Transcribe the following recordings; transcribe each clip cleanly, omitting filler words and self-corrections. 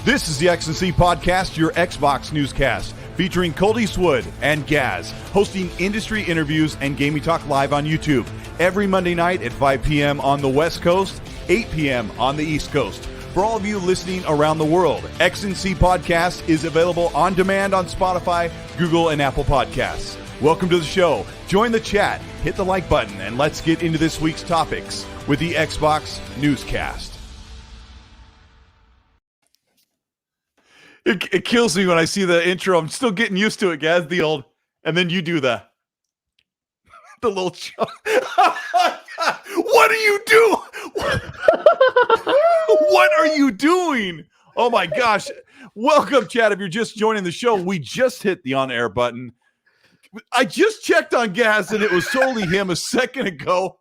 This is the X&C Podcast, your Xbox newscast, featuring Colteastwood and GAAS, hosting industry interviews and gaming talk live on YouTube every Monday night at 5 p.m. on the West Coast, 8 p.m. on the East Coast. For all of you listening around the world, X&C Podcast is available on demand on Spotify, Google, and Apple Podcasts. Welcome to the show. Join the chat, hit the like button, and let's get into this week's topics with the Xbox newscast. It kills me when I see the intro. I'm still getting used to it, guys. The old, and then you do the little. What are you doing? What are you doing? Oh my gosh! Welcome, chat. If you're just joining the show, we just hit the on-air button. I just checked on GAAS, and it was solely him a second ago.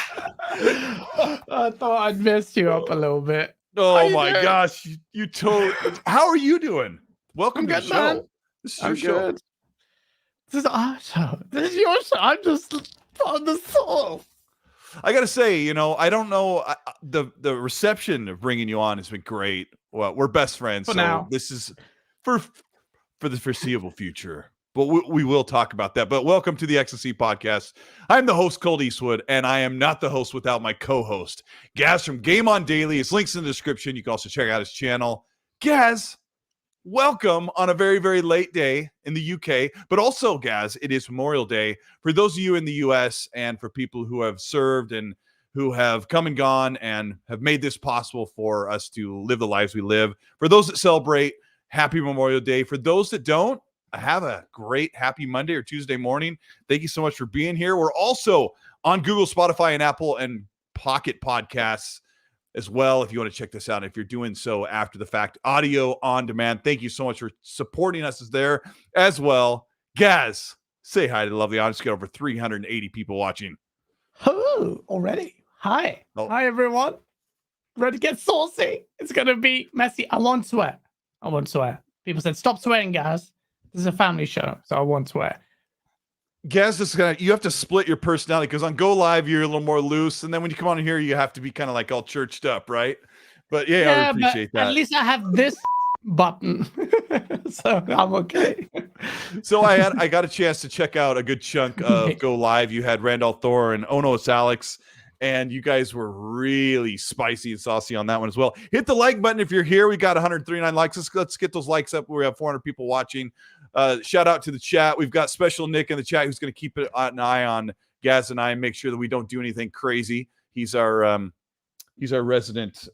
I thought I'd messed you up a little bit. Oh my gosh, you totally. How are you doing? Welcome to the show. Man. This is your show. This is our show. This is your show. I'm just on the soul. I gotta say, I don't know. The reception of bringing you on has been great. Well, we're best friends, so now. This is for the foreseeable future. But we will talk about that. But welcome to the X&C Podcast. I'm the host, Colteastwood, and I am not the host without my co-host, GAAS from Game On Daily. His link's in the description. You can also check out his channel. GAAS, welcome on a very, very late day in the UK. But also, GAAS, it is Memorial Day. For those of you in the US and for people who have served and who have come and gone and have made this possible for us to live the lives we live. For those that celebrate, happy Memorial Day. For those that don't, have a great happy Monday or Tuesday morning. Thank you so much for being here. We're also on Google, Spotify, and Apple and Pocket Podcasts as well. If you want to check this out, if you're doing so after the fact, audio on demand. Thank you so much for supporting us there as well. GAAS, say hi to the lovely audience. Get over 380 people watching. Oh, already. Hi. Oh. Hi, everyone. Ready to get saucy. It's going to be messy. I won't swear. People said, stop swearing, guys. This is a family show, so I won't swear. GAAS, you have to split your personality because on Go Live you're a little more loose, and then when you come on here you have to be kind of like all churched up, right? But yeah, I appreciate that. At least I have this button, so I'm okay. So I got a chance to check out a good chunk of Go Live. You had Randall Thor and Oh No, It's Alex, and you guys were really spicy and saucy on that one as well. Hit the like button if you're here. We got 139 likes. Let's get those likes up. We have 400 people watching. Shout out to the chat. We've got Special Nick in the chat who's going to keep an eye on GAAS and I and make sure that we don't do anything crazy. He's our resident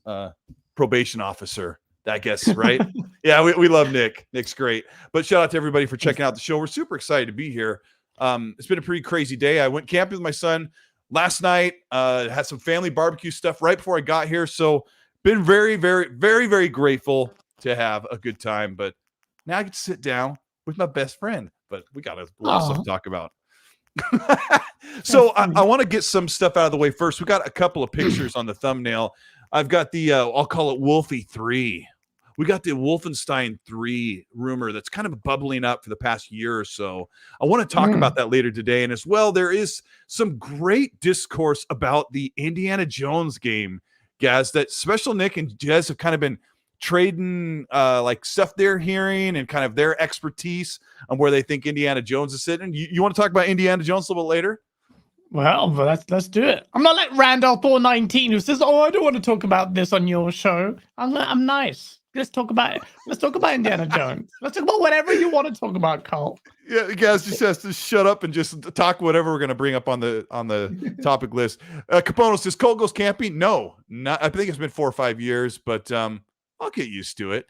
probation officer, I guess, right? Yeah, we love Nick. Nick's great. But shout out to everybody for checking out the show. We're super excited to be here. It's been a pretty crazy day. I went camping with my son last night. Had some family barbecue stuff right before I got here. So been very, very, very, very grateful to have a good time. But now I get to sit down with my best friend, but we got a lot of stuff to talk about. So I want to get some stuff out of the way first. We got a couple of pictures on the thumbnail. I've got the, I'll call it Wolfie 3. We got the Wolfenstein 3 rumor that's kind of bubbling up for the past year or so. I want to talk about that later today. And as well, there is some great discourse about the Indiana Jones game, guys, that Special Nick and Jez have kind of been trading like stuff they're hearing and kind of their expertise on where they think Indiana Jones is sitting. You want to talk about Indiana Jones a little bit later? Well, let's do it. I'm not like Randall Thor 19 who says, "Oh, I don't want to talk about this on your show." I'm nice. Let's talk about it. Let's talk about Indiana Jones. Let's talk about whatever you want to talk about, Cole. Yeah, guys, just has to shut up and just talk whatever we're going to bring up on the topic list. Capono says, Cole goes camping? No, not. I think it's been 4 or 5 years, but I'll get used to it.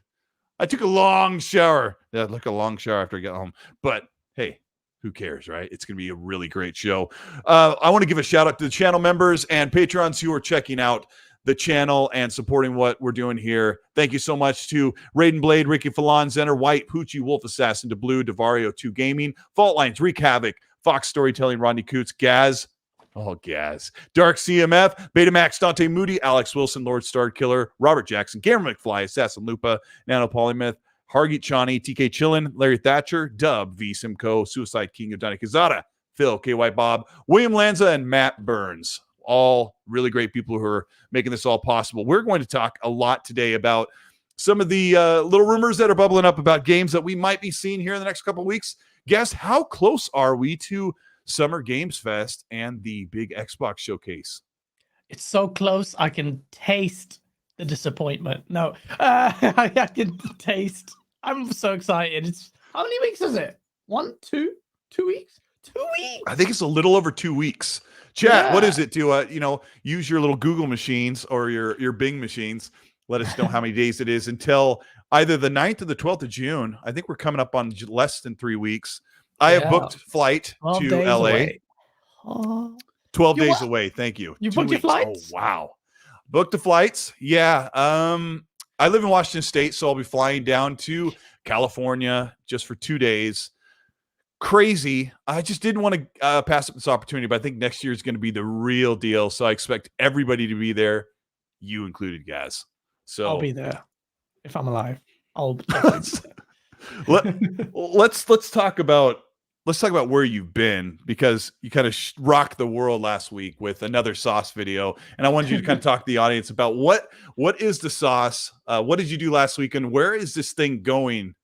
I took a long shower. Yeah, like a long shower after I got home. But hey, who cares, right? It's going to be a really great show. I want to give a shout out to the channel members and patrons who are checking out the channel and supporting what we're doing here. Thank you so much to Raiden Blade, Ricky Falon, Zenner, White, Poochie, Wolf Assassin, DeBlue, Devario 2 Gaming, Fault Lines, Wreak Havoc, Fox Storytelling, Rodney Coots, GAAS. Oh, GAAS. Dark CMF, Betamax, Dante Moody, Alex Wilson, Lord Star Killer, Robert Jackson, Cameron McFly, Assassin Lupa, Nano Polymyth, Hargeet Chani, TK Chillin, Larry Thatcher, Dub, V Simcoe, Suicide King of Donny Kazada, Phil, KY Bob, William Lanza, and Matt Burns. All really great people who are making this all possible. We're going to talk a lot today about some of the little rumors that are bubbling up about games that we might be seeing here in the next couple of weeks. Guess how close are we to Summer Games Fest and the big Xbox showcase? It's so close. I can taste the disappointment. No, I can taste. I'm so excited. It's how many weeks is it? 2 weeks? 2 weeks? I think it's a little over 2 weeks. Chat, what is it to use your little Google machines or your Bing machines? Let us know how many days it is until either the 9th or the 12th of June. I think we're coming up on less than 3 weeks. I have booked flight to LA. 12 days away. Thank you. You booked your flights? Oh, wow. Booked the flights. Yeah. I live in Washington State, so I'll be flying down to California just for 2 days. Crazy. I just didn't want to pass up this opportunity, but I think next year is going to be the real deal. So I expect everybody to be there, you included, guys. So I'll be there if I'm alive. let's talk about where you've been, because you kind of rocked the world last week with another sauce video, and I wanted you to kind of talk to the audience about what is the sauce, what did you do last week, and where is this thing going?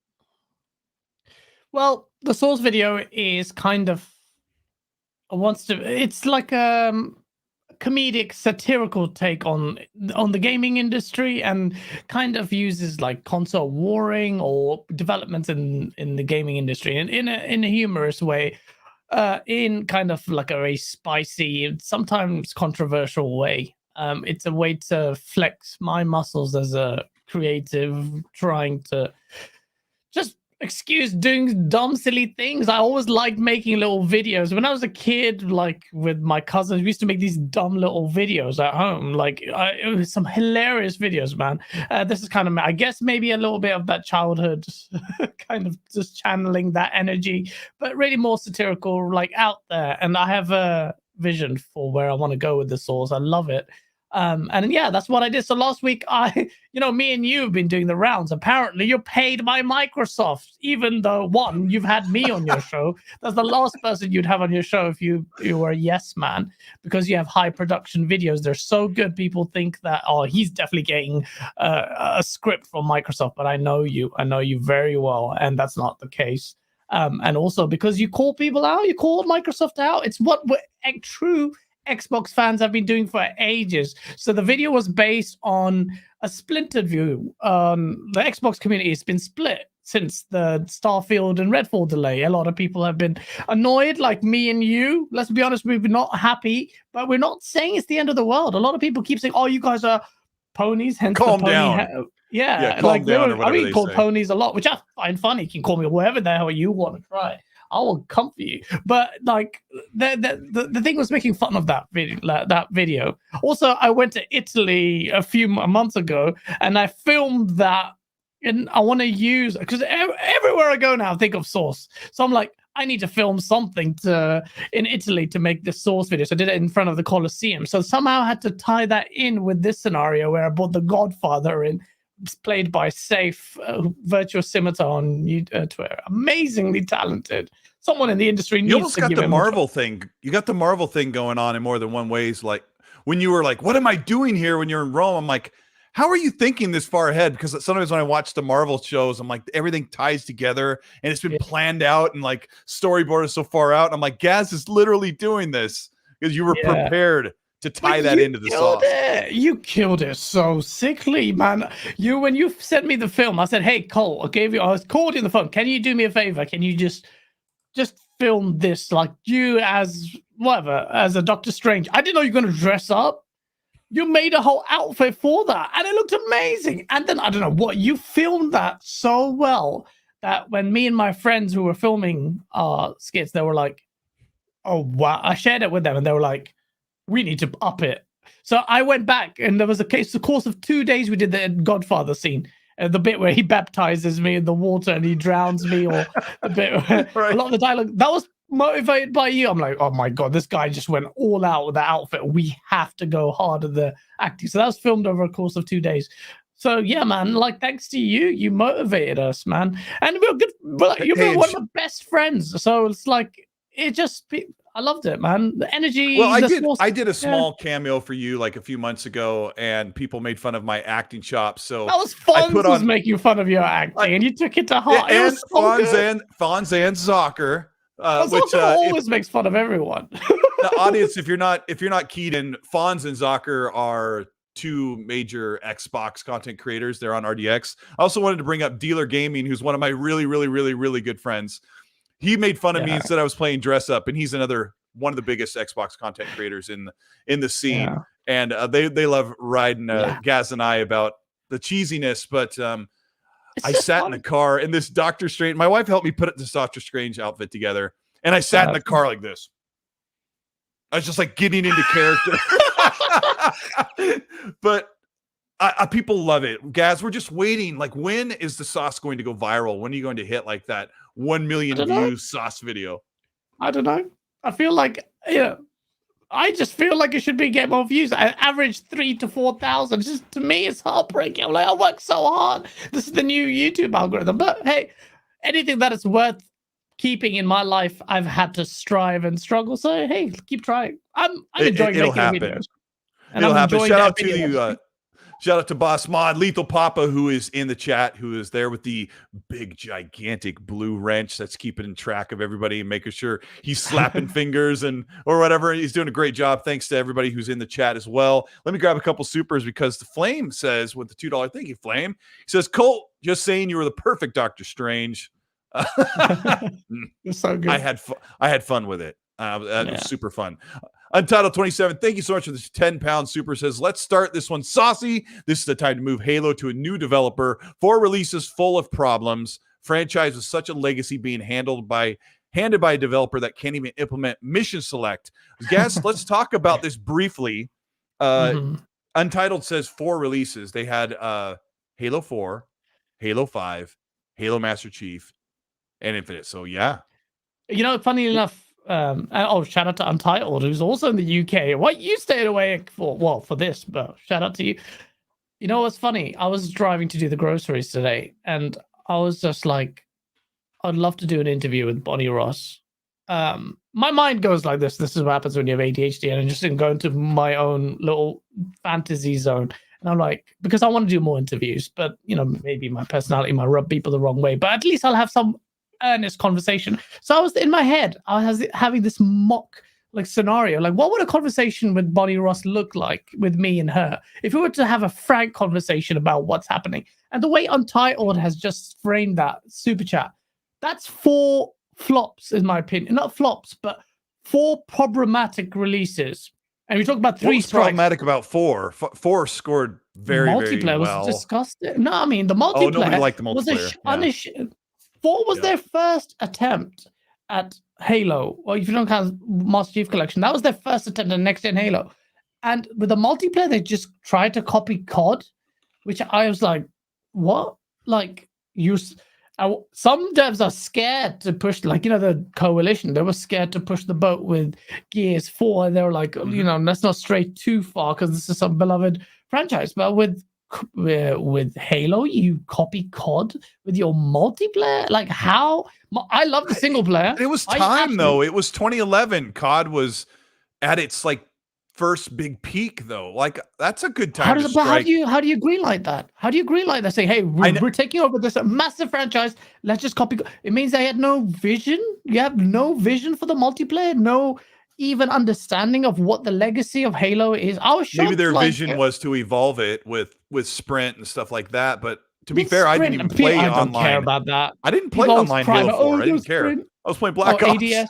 Well, the sauce video is kind of it's like comedic satirical take on the gaming industry, and kind of uses like console warring or developments in the gaming industry and in a humorous way, in kind of like a very spicy, sometimes controversial way. It's a way to flex my muscles as a creative, trying to just excuse doing dumb, silly things. I always liked making little videos. When I was a kid, like with my cousins, we used to make these dumb little videos at home. Like it was some hilarious videos, man. This is kind of, I guess, maybe a little bit of that childhood kind of just channeling that energy, but really more satirical, like out there. And I have a vision for where I want to go with the sauce. I love it. And yeah, that's what I did. So last week, me and you have been doing the rounds. Apparently, you're paid by Microsoft, even though you've had me on your show. That's the last person you'd have on your show if you were a yes man, because you have high production videos. They're so good. People think that, he's definitely getting a script from Microsoft. But I know you very well, and that's not the case. And also because you call people out, you call Microsoft out. It's what true Xbox fans have been doing for ages. So the video was based on a splintered view. The Xbox community has been split since the Starfield and Redfall delay. A lot of people have been annoyed, like me and you. Let's be honest, we're not happy, but we're not saying it's the end of the world. A lot of people keep saying, you guys are ponies, hence calm the pony down. Calm down. I mean, call ponies a lot, which I find funny. You can call me whatever the hell you want to try. I will comfort you. But like the thing was making fun of that video. Also, I went to Italy a few months ago, and I filmed that, and I want to use, because everywhere I go now I think of sauce. So I'm like, I need to film something in Italy to make this sauce video. So I did it in front of the Colosseum. So somehow I had to tie that in with this scenario where I brought the Godfather in, played by Safe, Virtual Scimitar on Twitter. Amazingly talented. Someone in the industry needs you almost to got give the him Marvel thing. You got the Marvel thing going on in more than one ways. Like when you were like, what am I doing here when you're in Rome? I'm like, how are you thinking this far ahead? Because sometimes when I watch the Marvel shows, I'm like, everything ties together and it's been planned out and like storyboard is so far out. I'm like, GAAS is literally doing this because you were prepared to tie that into the sauce. You killed it so sickly, man. When you sent me the film, I said, hey, Cole, I was called you on the phone. Can you do me a favor? Can you just film this, like you as a Doctor Strange? I didn't know you were going to dress up. You made a whole outfit for that, and it looked amazing. And then I don't know what, you filmed that so well that when me and my friends who were filming skits, they were like, oh wow. I shared it with them, and they were like, we need to up it. So I went back, and there was the course of 2 days, we did the Godfather scene. The bit where he baptizes me in the water and he drowns me, or the bit where right. A lot of the dialogue, that was motivated by you. I'm like, oh my god, this guy just went all out with the outfit. We have to go hard at the acting. So that was filmed over a course of 2 days. So yeah, man, like thanks to you, you motivated us, man, and we're good. You've been one of my best friends. So it's like it just. I loved it, man. The energy. Well, I did a small cameo for you like a few months ago, and people made fun of my acting chops. So that was fun. Was making fun of your acting, and you took it to heart. And Fonz and Zocker, which always makes fun of everyone. The audience, if you're not keyed in, Fonz and Zocker are two major Xbox content creators. They're on RDX. I also wanted to bring up Dealer Gaming, who's one of my really good friends. He made fun of me and said I was playing dress up, and he's another one of the biggest Xbox content creators in the scene. Yeah. And they love riding Gaz and I about the cheesiness. But I sat in a car in this Doctor Strange. My wife helped me put this Doctor Strange outfit together, and I sat in the car like this. I was just like getting into character. But people love it. Gaz, we're just waiting. Like, when is the sauce going to go viral? When are you going to hit like that 1 million views sauce video? I don't know. I feel like, I just feel like it should be get more views. I average 3,000 to 4,000. Just to me, it's heartbreaking. I'm like, I work so hard. This is the new YouTube algorithm. But hey, anything that is worth keeping in my life, I've had to strive and struggle. So hey, keep trying. I'm enjoying making videos. And it'll happen. Shout out to Boss Mod, Lethal Papa, who is in the chat, who is there with the big, gigantic blue wrench that's keeping track of everybody and making sure he's slapping fingers or whatever. He's doing a great job. Thanks to everybody who's in the chat as well. Let me grab a couple supers because the Flame says with the $2, thank you, Flame. He says, Colt, just saying you were the perfect Doctor Strange. You're so good. I had fun with it. It was super fun. Untitled 27, thank you so much for this 10-pound super. Says, let's start this one saucy. This is the time to move Halo to a new developer. 4 releases full of problems. Franchise with such a legacy being handed by a developer that can't even implement mission select. Guess let's talk about this briefly. Untitled says 4 releases. They had Halo 4, Halo 5, Halo Master Chief, and Infinite. So yeah. Funny enough, shout out to Untitled, who's also in the UK. What you stayed away for? Well, for this, but shout out to you. You know what's funny? I was driving to do the groceries today, and I was just like, I'd love to do an interview with Bonnie Ross. My mind goes like this. This is what happens when you have ADHD, and I just go into my own little fantasy zone. And I'm like, because I want to do more interviews, but maybe my personality might rub people the wrong way. But at least I'll have some earnest conversation. So I was in my head, I was having this mock scenario, like what would a conversation with Bonnie Ross look like with me and her if we were to have a frank conversation about what's happening? And the way Untitled has just framed that super chat, that's 4 flops in my opinion. Not flops, but 4 problematic releases. And we talk about 3 strikes. Problematic about 4? 4 scored very well. Multiplayer was disgusting. No, I mean the multiplayer. Nobody liked the multiplayer. 4 was their first attempt at Halo. Well, if you don't count Master Chief Collection, that was their first attempt at next-gen Halo. And with the multiplayer, they just tried to copy COD, which I was like, what? Like, some devs are scared to push, the Coalition. They were scared to push the boat with Gears 4. And they were like, let's not stray too far because this is some beloved franchise. But with Halo, you copy COD with your multiplayer. Like, how? I love the single player. It was time though. It was 2011. COD was at its first big peak though. Like, that's a good time. How do you green like that? How do you green like that? Say, hey, we're taking over this massive franchise. Let's just copy. It means they had no vision. You have no vision for the multiplayer. No even understanding of what the legacy of Halo is. I was shocked. Maybe their vision was to evolve it with Sprint and stuff like that. But to be fair, I didn't even play online. I don't care about that. I didn't play online Halo 4. I didn't care. I was playing Black Ops. ADS.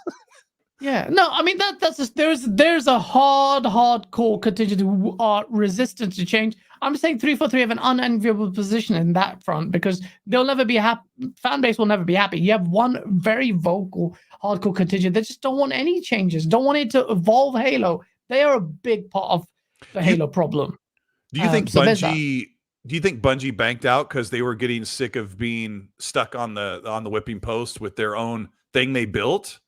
Yeah, no, I mean that's just there's a hardcore contingent who are resistant to change. I'm saying 343 have an unenviable position in that front because they'll never be happy. Fan base will never be happy. You have one very vocal hardcore contingent that just don't want any changes, don't want it to evolve Halo. They are a big part of the Halo problem. Do you think Bungie? Do you think Bungie banked out because they were getting sick of being stuck on the whipping post with their own thing they built?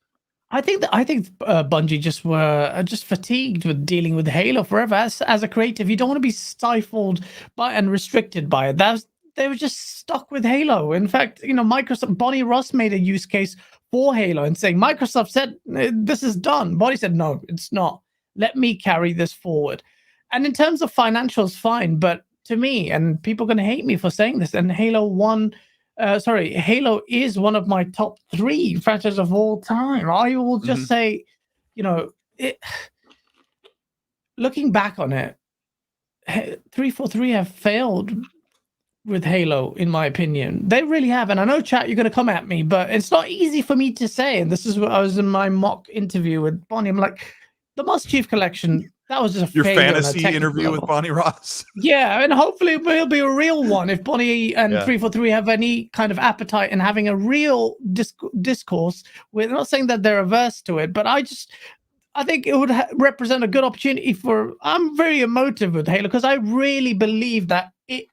I think Bungie just were just fatigued with dealing with Halo forever. As a creative, you don't want to be stifled by and restricted by it. They were just stuck with Halo. In fact, Microsoft, Bonnie Ross made a use case for Halo and saying Microsoft said this is done. Bonnie said no, it's not. Let me carry this forward. And in terms of financials, fine, but to me, and people are going to hate me for saying this, and Halo is one of my top 3 franchises of all time. I will just say, looking back on it, 343 have failed with Halo, in my opinion. They really have. And I know, chat, you're going to come at me, but it's not easy for me to say. And this is what I was in my mock interview with Bonnie. I'm like, the Master Chief Collection, that was just a your failure fantasy interview level. with Bonnie Ross. Yeah, and hopefully it will be a real one if Bonnie and 343 have any kind of appetite in having a real discourse. We're not saying that they're averse to it, but I think it would represent a good opportunity I'm very emotive with Halo because I really believe that it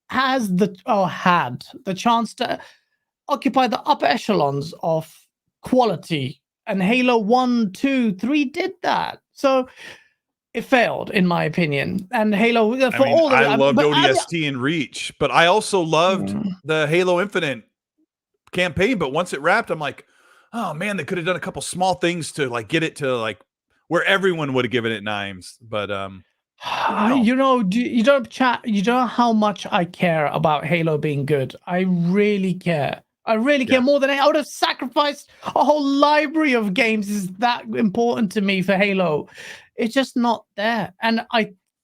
had the chance to occupy the upper echelons of quality, and Halo 1, 2, 3 did that. So it failed, in my opinion. And Halo, I loved ODST and Reach, but I also loved the Halo Infinite campaign. But once it wrapped, I'm like, oh man, they could have done a couple small things to like get it to like where everyone would have given it 9s. But you don't know how much I care about Halo being good. I really care. I really care more than I would have sacrificed a whole library of games. Is that important to me for Halo? It's just not there. And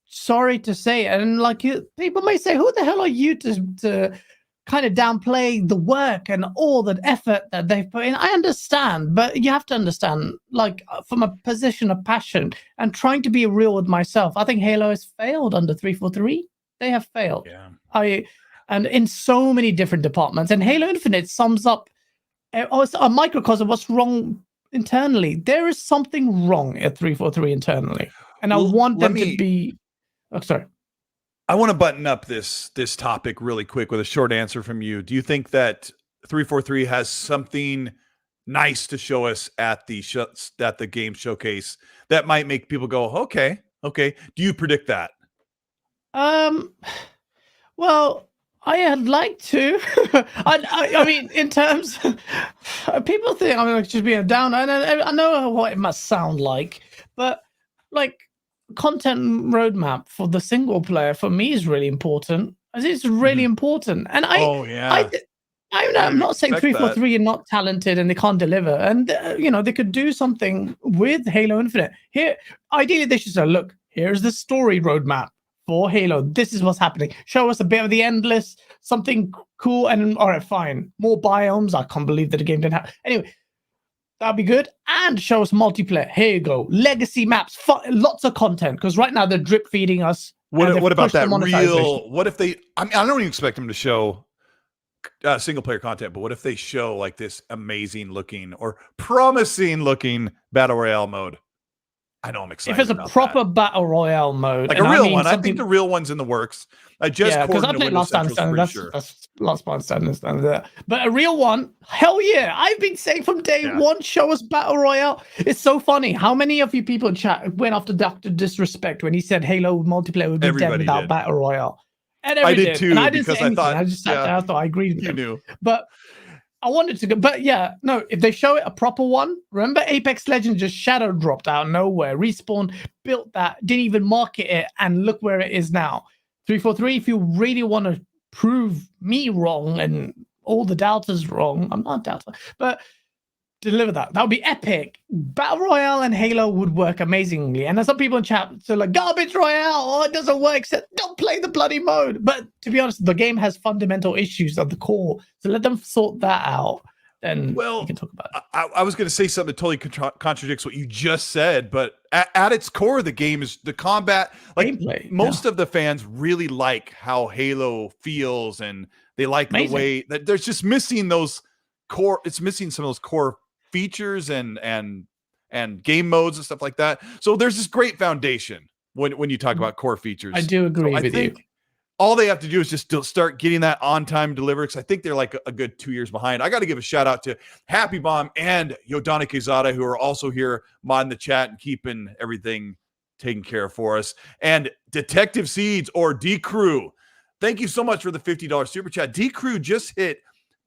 sorry to say, and like people may say, who the hell are you to kind of downplay the work and all the effort that they've put in? I understand, but you have to understand, like from a position of passion and trying to be real with myself, I think Halo has failed under 343. They have failed. Yeah. And in so many different departments. And Halo Infinite sums up a microcosm of what's wrong internally. There is something wrong at 343 internally. And I want them to be... Oh, sorry. I want to button up this topic really quick with a short answer from you. Do you think that 343 has something nice to show us at the game showcase that might make people go, okay? Do you predict that? Well, I'd like to. I mean, in terms, people think I'm just being down, and I know what it must sound like, but like content roadmap for the single player for me is really important. It's really important, and I'm not saying 343 are not talented and they can't deliver, and they could do something with Halo Infinite. Here, ideally, they should say, look, here's the story roadmap for Halo. This is what's happening. Show us a bit of the endless, something cool, and all right, fine. More biomes. I can't believe that the game didn't have. Anyway, that'd be good. And show us multiplayer. Here you go. Legacy maps. Lots of content. Because right now they're drip feeding us. What about that real? What if they? I mean, I don't even expect them to show single player content, but what if they show like this amazing looking or promising looking battle royale mode? I know I'm excited. If it's a proper battle royale mode, like a real one, I think the real one's in the works. Because I played Last Stand. That's Last Stand. But a real one, hell yeah! I've been saying from day one, show us battle royale. It's so funny. How many of you people in chat went after Dr. Disrespect when he said Halo multiplayer would be dead without battle royale? And I did too. And I didn't say anything. I just sat there. I thought I agreed with him. But I wanted to go, but if they show it a proper one, remember Apex Legends just shadow dropped out of nowhere. Respawn built that, didn't even market it, and look where it is now. 343, if you really want to prove me wrong and all the doubters wrong, I'm not a doubter, but deliver that. That would be epic. Battle Royale and Halo would work amazingly. And there's some people in chat so like garbage royale, it doesn't work. So don't play the bloody mode. But to be honest, the game has fundamental issues at the core. So let them sort that out. Then we can talk about it. I was going to say something that totally contradicts what you just said, but at its core, the game is the combat. Like gameplay, most of the fans really like how Halo feels, and they like the way that there's just missing those core. It's missing some of those core features and game modes and stuff like that. So there's this great foundation when you talk about core features. I do agree with you. all they have to do is just start getting that on time delivery, because I think they're like a good 2 years behind. I got to give a shout out to Happy Bomb and Yodana Kizada, who are also here modding the chat and keeping everything taken care of for us. And Detective Seeds, or D Crew, thank you so much for the $50 super chat. D Crew just hit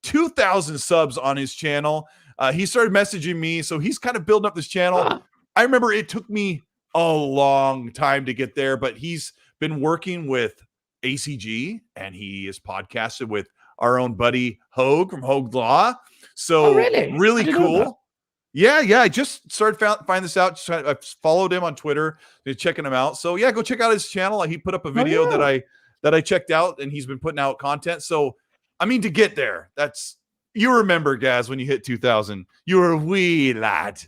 2,000 subs on his channel. He started messaging me, so he's kind of building up this channel. I remember it took me a long time to get there, but he's been working with ACG, and he is podcasted with our own buddy Hogue from Hogue Law. So really cool. Yeah. I just started find this out. I followed him on Twitter, checking him out. So yeah, go check out his channel. He put up a video that I checked out, and he's been putting out content. So I mean, to get there, you remember, Gaz, when you hit 2,000, you were a wee lad.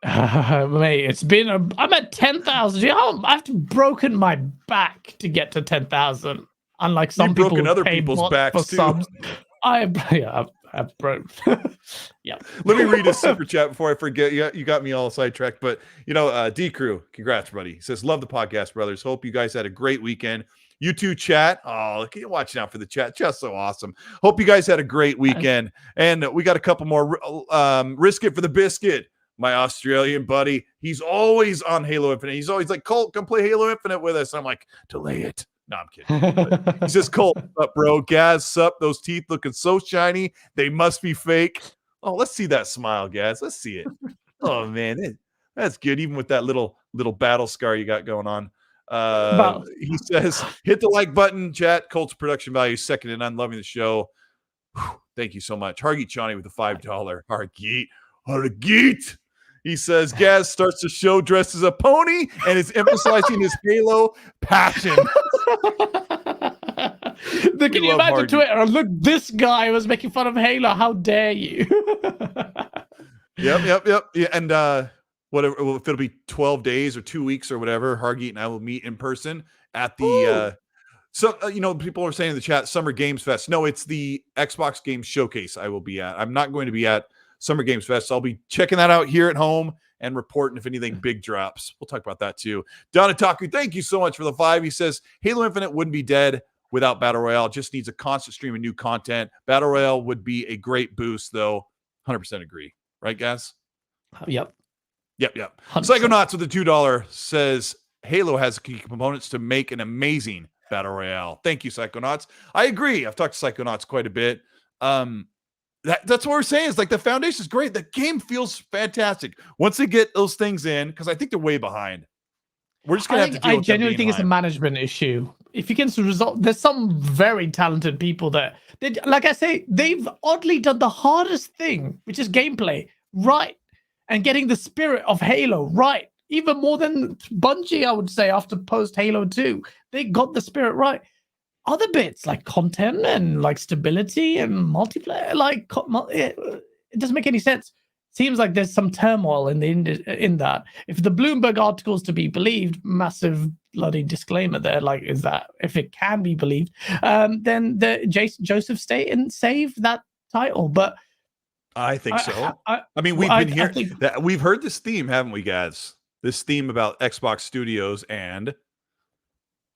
Mate, I'm at 10,000. I've broken my back to get to 10,000. Unlike some people, broken other people's backs too. Subs. I've broken. Yeah. Let me read a super chat before I forget. You got me all sidetracked, but D Crew, congrats, buddy. He says, love the podcast, brothers. Hope you guys had a great weekend. You too, chat. Oh, look, you're watching out for the chat. Just so awesome. Hope you guys had a great weekend. And we got a couple more. Risk it for the biscuit. My Australian buddy, he's always on Halo Infinite. He's always like, Colt, come play Halo Infinite with us. And I'm like, delay it. No, I'm kidding. He says, Colt, what's up, bro? Gaz, sup? Those teeth looking so shiny. They must be fake. Oh, let's see that smile, Gaz. Let's see it. Oh, man. That's good. Even with that little battle scar you got going on. He says, hit the like button, chat. Colt's production value second to none. Loving the show. Whew, thank you so much. Hargeet Johnny with the $5. Hargeet. He says, Gaz starts the show dressed as a pony and is emphasizing his Halo passion. Can you imagine Twitter? Look, this guy was making fun of Halo. How dare you? Yep. Yeah, and whatever, if it'll be 12 days or 2 weeks or whatever, Hargeet and I will meet in person at the people are saying in the chat, Summer Games Fest. No, it's the Xbox Games Showcase I will be at. I'm not going to be at Summer Games Fest. I'll be checking that out here at home and reporting if anything big drops. We'll talk about that too. Donataku, thank you so much for the 5. He says, Halo Infinite wouldn't be dead without Battle Royale. Just needs a constant stream of new content. Battle Royale would be a great boost, though. 100% agree. Right, guys? Yep. 100%. Psychonauts with the $2 says, Halo has key components to make an amazing Battle Royale. Thank you, Psychonauts. I agree. I've talked to Psychonauts quite a bit. That's what we're saying. Is like the foundation is great. The game feels fantastic once they get those things in, because I think they're way behind. We're just gonna have to deal with. I genuinely think it's a management issue. If you can resolve, there's some very talented people that like I say, they've oddly done the hardest thing, which is gameplay right, and getting the spirit of Halo right, even more than Bungie, I would say, after post Halo 2. They got the spirit right. Other bits like content and like stability and multiplayer, like it doesn't make any sense. Seems like there's some turmoil in that. If the Bloomberg articles to be believed, massive bloody disclaimer there. Like, is that if it can be believed, then Joseph Staten saved that title. But I think so. I mean, we've been here. We've heard this theme, haven't we, guys? This theme about Xbox Studios and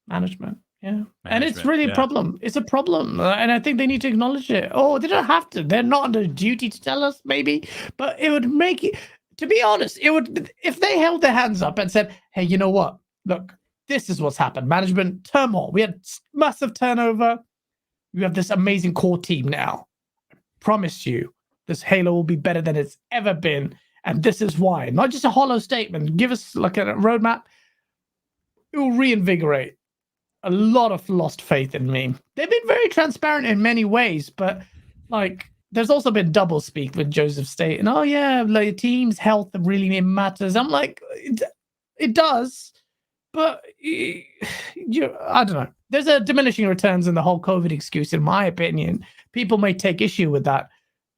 management. Yeah, and it's really a problem. It's a problem, and I think they need to acknowledge it. Oh, they don't have to. They're not under duty to tell us, maybe, but it would make it. To be honest, it would if they held their hands up and said, "Hey, you know what? Look, this is what's happened. Management turmoil. We had massive turnover. We have this amazing core team now. I promise you, this Halo will be better than it's ever been, and this is why. Not just a hollow statement. Give us like a roadmap. It will reinvigorate." A lot of lost faith in me. They've been very transparent in many ways, but like there's also been double speak with Joseph Staten. Oh yeah, like team's health really matters. I'm like, it does, but I don't know. There's a diminishing returns in the whole COVID excuse, in my opinion. People may take issue with that,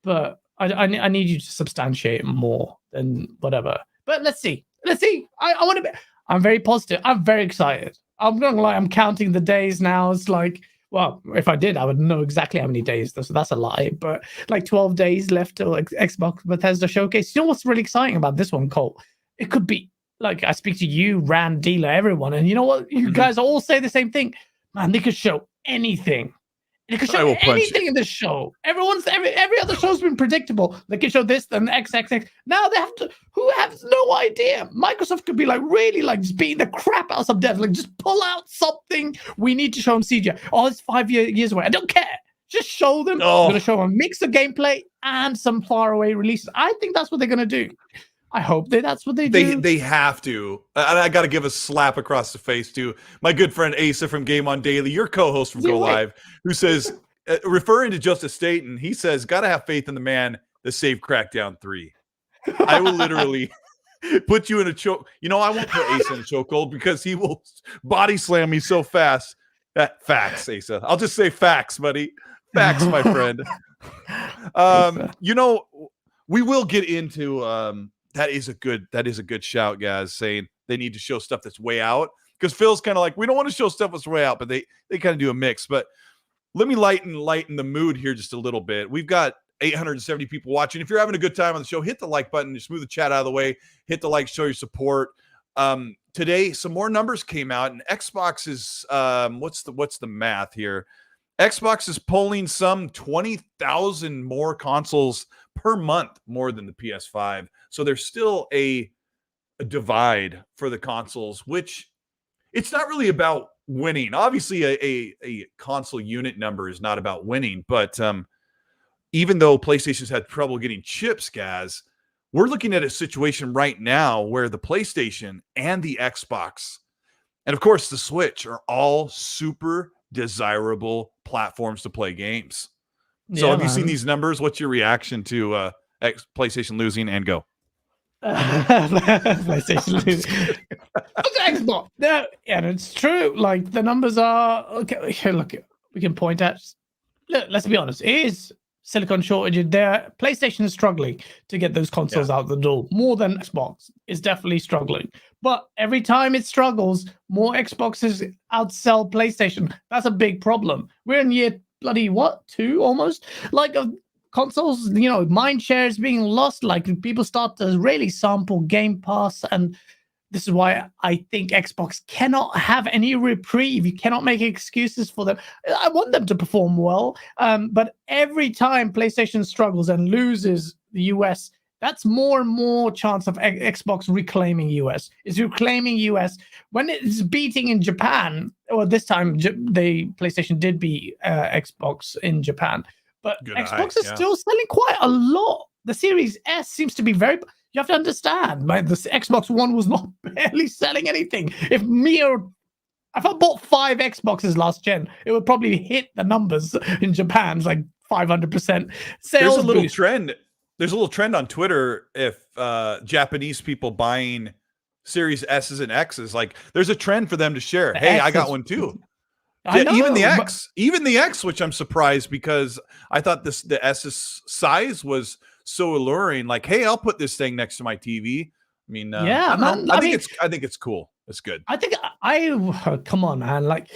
but I need you to substantiate more than whatever. But let's see. I want to be. I'm very positive. I'm very excited. I'm not gonna lie, I'm counting the days now. It's like, well, if I did, I would know exactly how many days. So that's a lie. But like 12 days left till Xbox Bethesda Showcase. You know what's really exciting about this one, Colt? It could be like I speak to you, Rand, Dealer, everyone, and you know what? You guys all say the same thing. Man, they could show anything. They could I show will punch anything in this show. Every other show's been predictable. They can show this and XXX. Now they have to. Who has no idea? Microsoft could be like really like just beating the crap out of some devs. Like just pull out something. We need to show them CGI. Oh, it's 5 years away. I don't care. Just show them. Oh. I'm gonna show them a mix of gameplay and some faraway releases. I think that's what they're gonna do. I hope that's what they do. They have to. And I got to give a slap across the face to my good friend Asa from Game On Daily, your co-host from Go Live, who says, referring to Justice Staten, he says, got to have faith in the man that saved Crackdown 3. I will literally put you in a choke. You know, I won't put Asa in a chokehold because he will body slam me so fast. Facts, Asa. I'll just say facts, buddy. Facts, my friend. You know, we will get into that is a good shout, guys, saying they need to show stuff that's way out. Because Phil's kind of like, we don't want to show stuff that's way out, but they kind of do a mix. But let me lighten the mood here just a little bit. We've got 870 people watching. If you're having a good time on the show, hit the like button, just move the chat out of the way, hit the like, show your support. Today, some more numbers came out, and Xbox is what's the math here? Xbox is polling some 20,000 more consoles per month more than the PS5. So there's still a divide for the consoles, which it's not really about winning. Obviously, a console unit number is not about winning, but even though PlayStation's had trouble getting chips, guys, we're looking at a situation right now where the PlayStation and the Xbox, and of course the Switch, are all super desirable platforms to play games. So have you seen these numbers? What's your reaction to PlayStation losing and go? PlayStation losing. Xbox. No, and it's true. Like the numbers are okay. Here, look, we can point at. Look, let's be honest. It is silicon shortage. PlayStation is struggling to get those consoles out the door more than Xbox is definitely struggling. But every time it struggles, more Xboxes outsell PlayStation. That's a big problem. We're in year bloody 2 almost, like consoles, you know, mind share is being lost. Like people start to really sample Game Pass, and this is why I think Xbox cannot have any reprieve. You cannot make excuses for them. I want them to perform well, but every time PlayStation struggles and loses the US, that's more and more chance of Xbox reclaiming US. It's reclaiming US when it's beating in Japan. Well, this time the PlayStation did beat Xbox in Japan, but Xbox is still selling quite a lot. The Series S seems to be very. You have to understand, man, the Xbox One was not barely selling anything. If I bought 5 Xboxes last gen, it would probably hit the numbers in Japan, like 500% sales. There's a little trend. There's a little trend on Twitter if Japanese people buying Series S's and X's, like there's a trend for them to share. Hey, I got one too. Even the X, which I'm surprised because I thought the S's size was so alluring. Like, hey, I'll put this thing next to my TV. I mean, I think it's cool. It's good. I think come on, man. Like,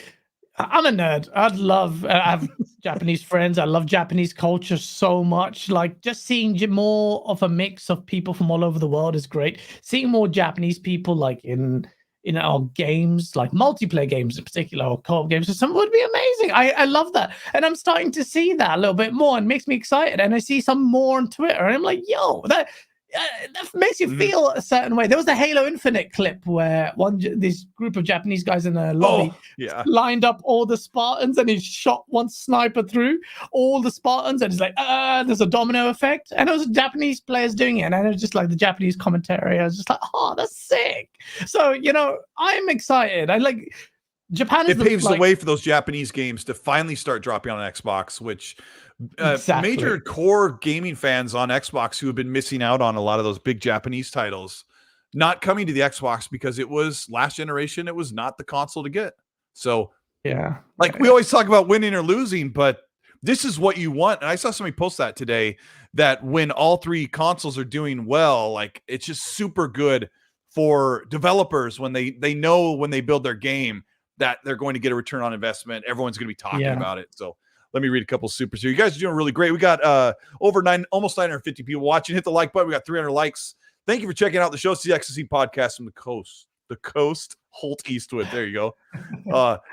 I'm a nerd. I have Japanese friends. I love Japanese culture so much. Like, just seeing more of a mix of people from all over the world is great. Seeing more Japanese people, like in our games, like multiplayer games in particular, or co-op games, some would be amazing. I love that, and I'm starting to see that a little bit more, and makes me excited. And I see some more on Twitter, and I'm like, yo, that makes you feel a certain way. There was a Halo Infinite clip where this group of Japanese guys in a lobby lined up all the Spartans, and he shot one sniper through all the Spartans, and it's like, there's a domino effect. And it was Japanese players doing it, and it was just like the Japanese commentary. I was just like, oh, that's sick. So, you know, I'm excited. I like Japan. It paves the way for those Japanese games to finally start dropping on Xbox, which major core gaming fans on Xbox who have been missing out on a lot of those big Japanese titles not coming to the Xbox because it was last generation. It was not the console to get. So we always talk about winning or losing, but this is what you want. And I saw somebody post that today, that when all 3 consoles are doing well, like it's just super good for developers when they know when they build their game that they're going to get a return on investment. Everyone's going to be talking about it. So let me read a couple supers here. You guys are doing really great. We got almost 950 people watching. Hit the like button. We got 300 likes. Thank you for checking out the show. It's the XSC podcast from the coast the coast, Colteastwood. There you go.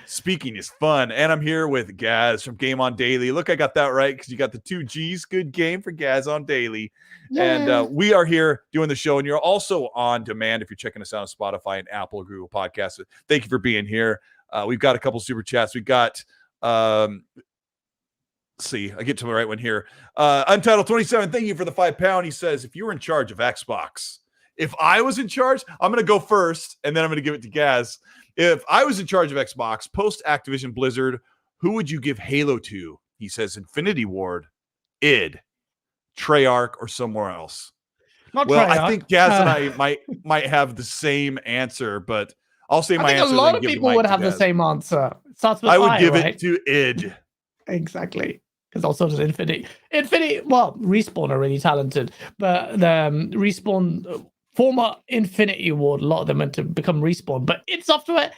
Speaking is fun. And I'm here with GAAS from Game On Daily. Look, I got that right because you got the 2 G's. Good game for GAAS on Daily. Yeah. And we are here doing the show. And you're also on demand if you're checking us out on Spotify and Apple or Google Podcasts. Thank you for being here. We've got a couple super chats. We got... see, I get to the right one here. Untitled 27, thank you for the £5. He says, if you were in charge of Xbox, if I was in charge, I'm going to go first, and then I'm going to give it to GAAS. If I was in charge of Xbox, post Activision Blizzard, who would you give Halo to? He says, Infinity Ward, id, Treyarch, or somewhere else. Not well, Treyarch. I think GAAS and I might have the same answer, but I'll say my answer. I think a lot of people would have the same answer. It starts with I would I, give right? it to id. Exactly. Because also does Infinity. Well, Respawn are really talented, but the Respawn, former Infinity Ward, a lot of them meant to become Respawn, but id Software,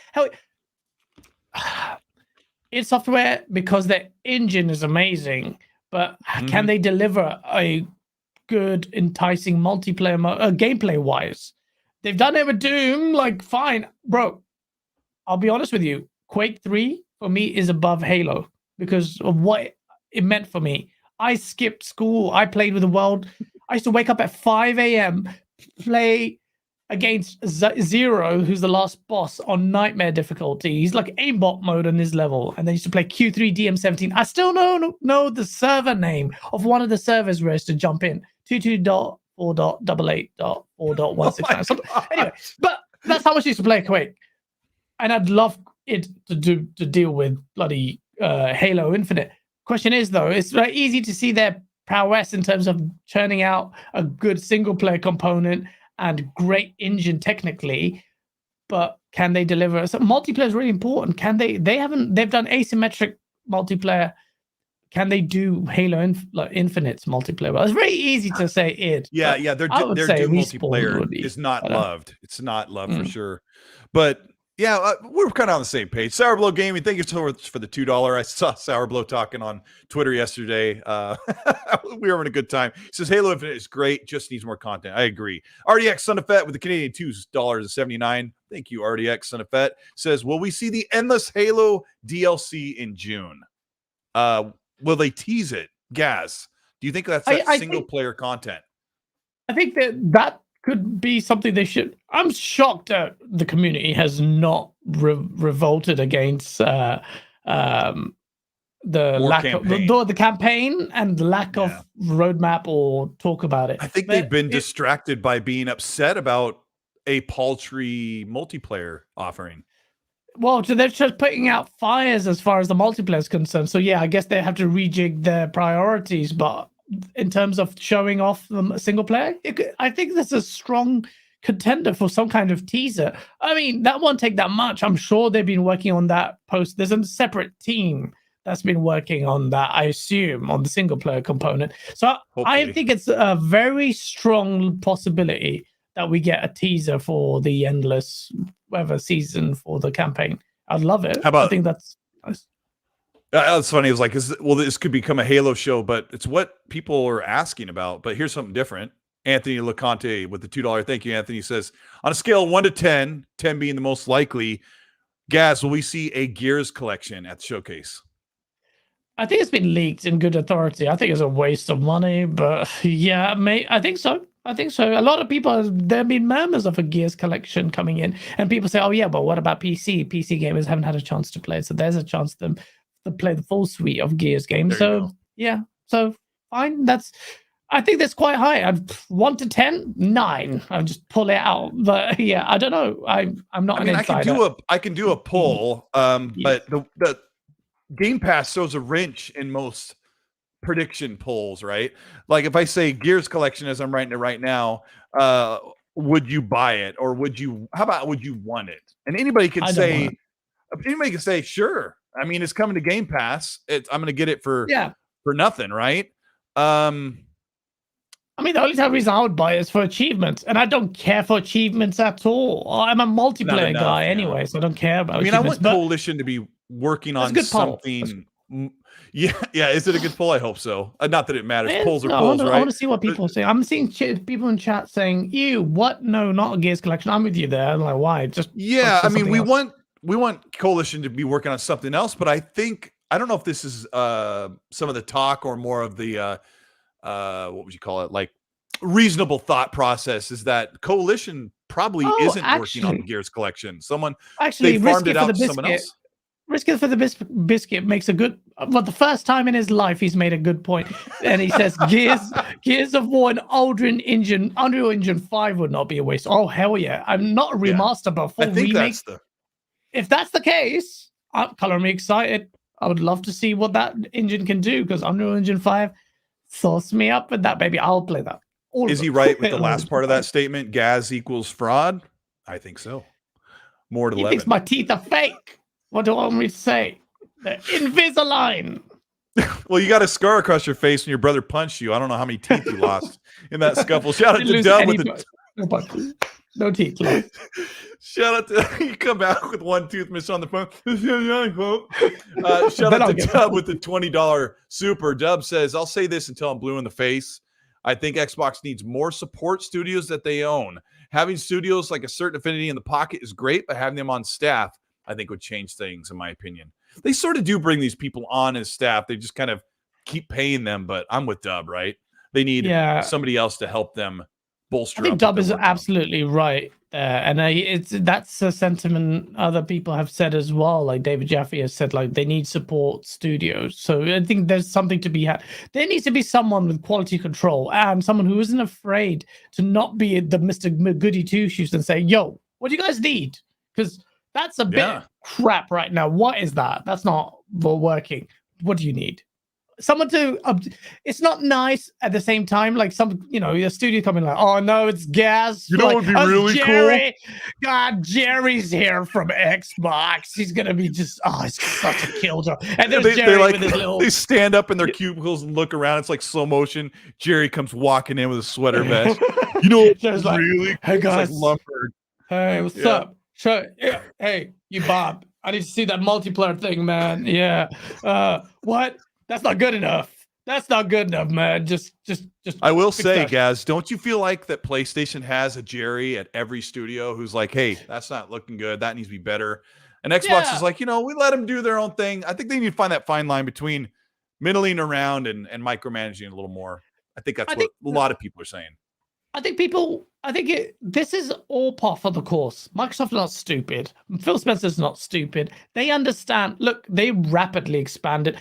id Software, because their engine is amazing, but can they deliver a good, enticing multiplayer gameplay-wise? They've done it with Doom, like, fine. Bro, I'll be honest with you. Quake 3, for me, is above Halo because of what it meant for me. I skipped school. I played with the world. I used to wake up at 5 a.m., play against Zero, who's the last boss, on nightmare difficulty. He's like aimbot mode on his level. And then used to play Q3 DM17. I still know the server name of one of the servers where I used to jump in. 22.4.88.4.169. Anyway, but that's how much I used to play Quake. And I'd love it to deal with bloody Halo Infinite. Question is, though, it's very easy to see their prowess in terms of churning out a good single-player component and great engine technically, but can they deliver? So multiplayer is really important. Can they? They've done asymmetric multiplayer. Can they do Halo Infinite's multiplayer? Well, it's very easy to say id. Yeah, their Doom multiplayer is not loved. It's not loved for sure, but. Yeah, we're kind of on the same page. Sourblow Gaming, thank you so much for the $2. I saw Sourblow talking on Twitter yesterday. We were having a good time. He says, Halo Infinite is great, just needs more content. I agree. RDX Son of Fett with the Canadian $2.79. Thank you, RDX Son of Fett. Says, will we see the Endless Halo DLC in June? Will they tease it? GAAS, do you think that's single-player content? I think that could be something they should. I'm shocked that the community has not revolted against the lack campaign. Of the campaign and the lack of roadmap or talk about it. I think they've been distracted by being upset about a paltry multiplayer offering. Well, so they're just putting out fires as far as the multiplayer is concerned. So yeah, I guess they have to rejig their priorities, but in terms of showing off the single player, I think that's a strong contender for some kind of teaser. I mean, that won't take that much. I'm sure they've been working on that post. There's a separate team that's been working on that, I assume, on the single player component. So hopefully. I think it's a very strong possibility that we get a teaser for the endless season for the campaign. I'd love it. I think that's nice. That's funny. It was like, this could become a Halo show, but it's what people are asking about. But here's something different. Anthony LeConte with the $2. Thank you, Anthony. Says, on a scale of 1 to 10, 10 being the most likely, GAAS, will we see a Gears collection at the showcase? I think it's been leaked in good authority. I think it's a waste of money, but yeah, I think so. A lot of people, there have been murmurs of a Gears collection coming in, and people say, oh yeah, but what about PC? PC gamers haven't had a chance to play, so there's a chance for them to play the full suite of Gears games. So yeah, so fine. I think that's quite high. 1 to 10, 9. I'll just pull it out. But yeah, I don't know. I'm not an insider. I can do a poll, but the Game Pass throws a wrench in most prediction polls, right? Like if I say Gears collection as I'm writing it right now, would you buy it, or would you want it? And anybody can say sure. I mean, it's coming to Game Pass. I'm going to get it for nothing, right? I mean, the only reason I would buy it is for achievements, and I don't care for achievements at all. I'm a multiplayer guy anyway, so I don't care about achievements. I want Coalition to be working on something Yeah, yeah. Is it a good poll? I hope so. Not that it matters. Polls are I polls, I right? want to see what people say. I'm seeing people in chat saying, "Ew, what? No, not a Gears collection." I'm with you there. I'm like, why? Just Yeah, I mean, something else. we want Coalition to be working on something else, but I think I don't know if this is some of the talk or more of the what would you call it, like reasonable thought process is that Coalition probably Oh, isn't working on the Gears collection. They actually, farmed risk it it for out the to someone biscuit. else. Risk it for the biscuit makes a good. Well, the first time in his life, he's made a good point, and he says Gears of War and Unreal Engine 5 would not be a waste. Oh hell yeah! I'm not a remaster, but a full remake. If that's the case, color me excited. I would love to see what that engine can do because Unreal Engine 5 sauce me up with that, baby. I'll play that. Is he right with the last part of that statement? GAAS equals fraud? I think so. More to 11. He thinks my teeth are fake. What do you want me to say? The Invisalign. Well, you got a scar across your face when your brother punched you. I don't know how many teeth you lost in that scuffle. Shout out to Dub with the no teeth lost. Shout out to you come back with one tooth missing on the phone. Shout out to Dub with the $20 super. Dub says, I'll say this until I'm blue in the face. I think Xbox needs more support studios that they own. Having studios like a certain affinity in the pocket is great, but having them on staff, I think would change things, in my opinion. They sort of do bring these people on as staff. They just kind of keep paying them, but I'm with Dub, right? They need somebody else to help them bolster. I think Dub is absolutely right. And that's a sentiment other people have said as well. Like David Jaffe has said, like they need support studios. So I think there's something to be had. There needs to be someone with quality control and someone who isn't afraid to not be the Mr. Goody Two Shoes and say, "Yo, what do you guys need?" Because that's a bit crap right now. What is that? That's not working. What do you need? Someone to it's not nice at the same time, like a studio coming like, "Oh no, it's GAAS." You know what would be really cool? God, Jerry's here from Xbox. He's gonna be just he's such a killer. And there's Jerry with his little. They stand up in their cubicles and look around. It's like slow motion. Jerry comes walking in with a sweater vest. You know what's like, really? Hey guys, like hey, what's up? Sure. Hey, you Bob. I need to see that multiplayer thing, man. Yeah. What? That's not good enough. That's not good enough, man. Just. I will say, GAAS, don't you feel like that PlayStation has a Jerry at every studio who's like, "Hey, that's not looking good. That needs to be better." And Xbox is like, we let them do their own thing. I think they need to find that fine line between middling around and micromanaging a little more. I think that's what a lot of people are saying. This is all par for the course. Microsoft is not stupid. Phil Spencer's not stupid. They understand. Look, they rapidly expanded.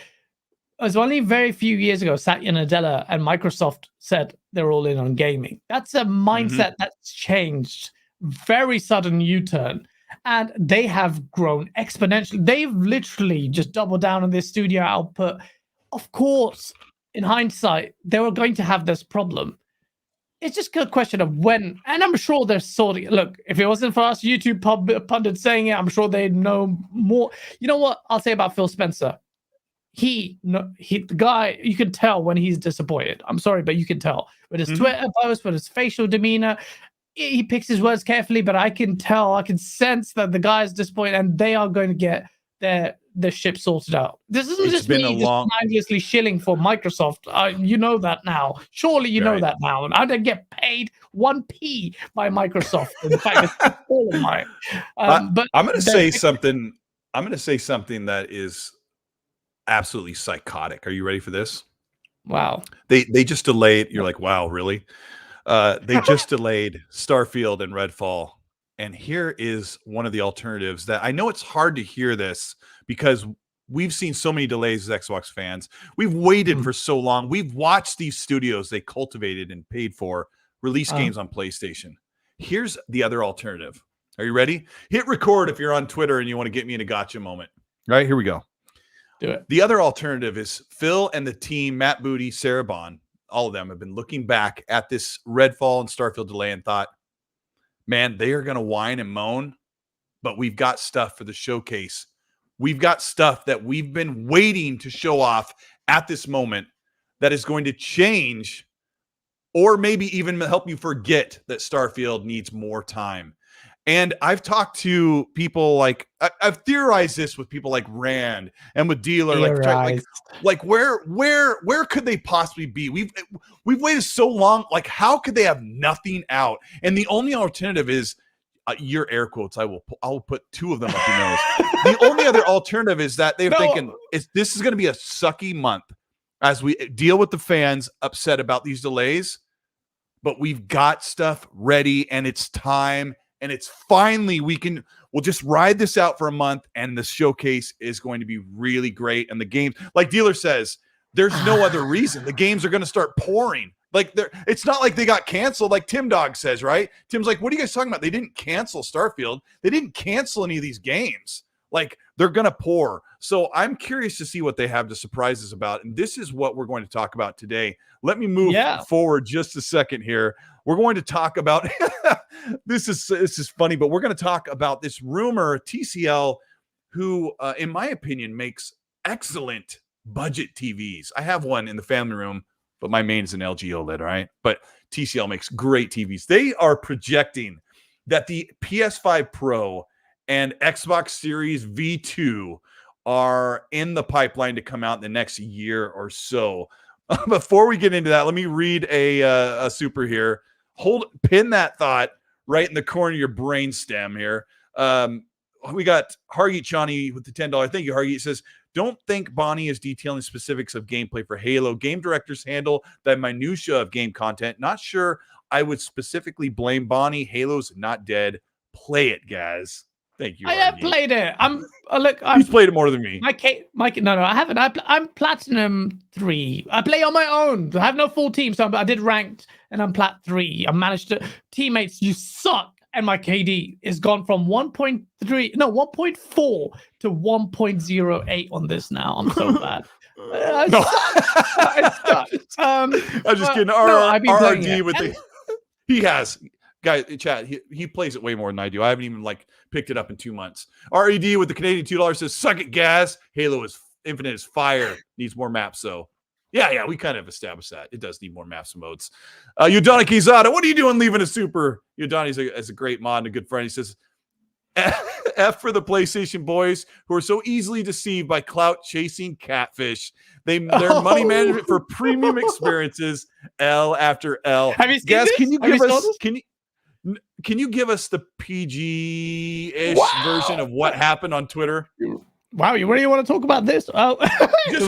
It was only very few years ago, Satya Nadella and Microsoft said they're all in on gaming. That's a mindset that's changed. Very sudden U-turn. And they have grown exponentially. They've literally just doubled down on their studio output. Of course, in hindsight, they were going to have this problem. It's just a question of when, and I'm sure they're sorting. Look, if it wasn't for us YouTube pundits saying it, I'm sure they'd know more. You know what I'll say about Phil Spencer? The guy, you can tell when he's disappointed. I'm sorry, but you can tell with his Twitter post, with his facial demeanor. He picks his words carefully, but I can tell, I can sense that the guy is disappointed, and they are going to get their ship sorted out. This isn't just me just mindlessly shilling for Microsoft. You know that now. Surely you know that now. And I don't get paid 1p by Microsoft. In fact, it's all of mine. But I'm going to say something. I'm going to say something that is absolutely psychotic. Are you ready for this? Wow. They just delayed. You're like, wow, really? They just delayed Starfield and Redfall. And here is one of the alternatives that I know it's hard to hear this because we've seen so many delays as Xbox fans. We've waited for so long. We've watched these studios they cultivated and paid for release games on PlayStation. Here's the other alternative. Are you ready? Hit record if you're on Twitter and you want to get me in a gotcha moment. All right, here we go. Do it. The other alternative is Phil and the team, Matt Booty, Sarah Bond, all of them have been looking back at this Redfall and Starfield delay and thought, man, they are going to whine and moan, but we've got stuff for the showcase. We've got stuff that we've been waiting to show off at this moment that is going to change or maybe even help you forget that Starfield needs more time. And I've talked to people like I've theorized this with people like Rand and with Dealer, like where could they possibly be? We've waited so long. Like, how could they have nothing out? And the only alternative is your air quotes. I'll put two of them up your nose. The only other alternative is that they're thinking this is going to be a sucky month as we deal with the fans upset about these delays, but we've got stuff ready and it's time. And it's finally, we'll just ride this out for a month and the showcase is going to be really great. And the games, like Dealer says, there's no other reason. The games are going to start pouring. Like, it's not like they got canceled, like Tim Dog says, right? Tim's like, what are you guys talking about? They didn't cancel Starfield. They didn't cancel any of these games. Like, they're going to pour. So I'm curious to see what they have to surprise us about. And this is what we're going to talk about today. Let me move forward just a second here. We're going to talk about this is funny, but we're going to talk about this rumor TCL, who, in my opinion, makes excellent budget TVs. I have one in the family room, but my main is an LG OLED, right? But TCL makes great TVs. They are projecting that the PS5 Pro and Xbox Series V2 are in the pipeline to come out in the next year or so. Before we get into that, let me read a super here. Pin that thought right in the corner of your brain stem here. We got Hargeet Chani with the $10. Thank you, Hargeet. It says, don't think Bonnie is detailing specifics of gameplay for Halo. Game directors handle the minutia of game content. Not sure I would specifically blame Bonnie. Halo's not dead. Play it, guys. Thank you. I have played it. He's played it more than me. No, I haven't. I'm Platinum 3. I play on my own. I have no full team, so I did ranked, and I'm Plat 3. I managed to. Teammates, you suck. And my KD is gone from 1.4 to 1.08 on this now. I'm so bad. I suck. I'm just kidding. RRD with the he has. Guys, chat, he plays it way more than I do. I haven't even picked it up in 2 months. RED with the Canadian $2 says, suck it, GAAS. Halo is infinite as fire. Needs more maps, so. Yeah, we kind of established that. It does need more maps and modes. Yudani Kizada, what are you doing leaving a super? Yudani is a great mod and a good friend. He says, F for the PlayStation boys who are so easily deceived by clout-chasing Catfish. Their money management for premium experiences, L after L. Have you seen GAAS, this? Can you give us the PG-ish version of what happened on Twitter? Wow, you really want to talk about this? Oh, just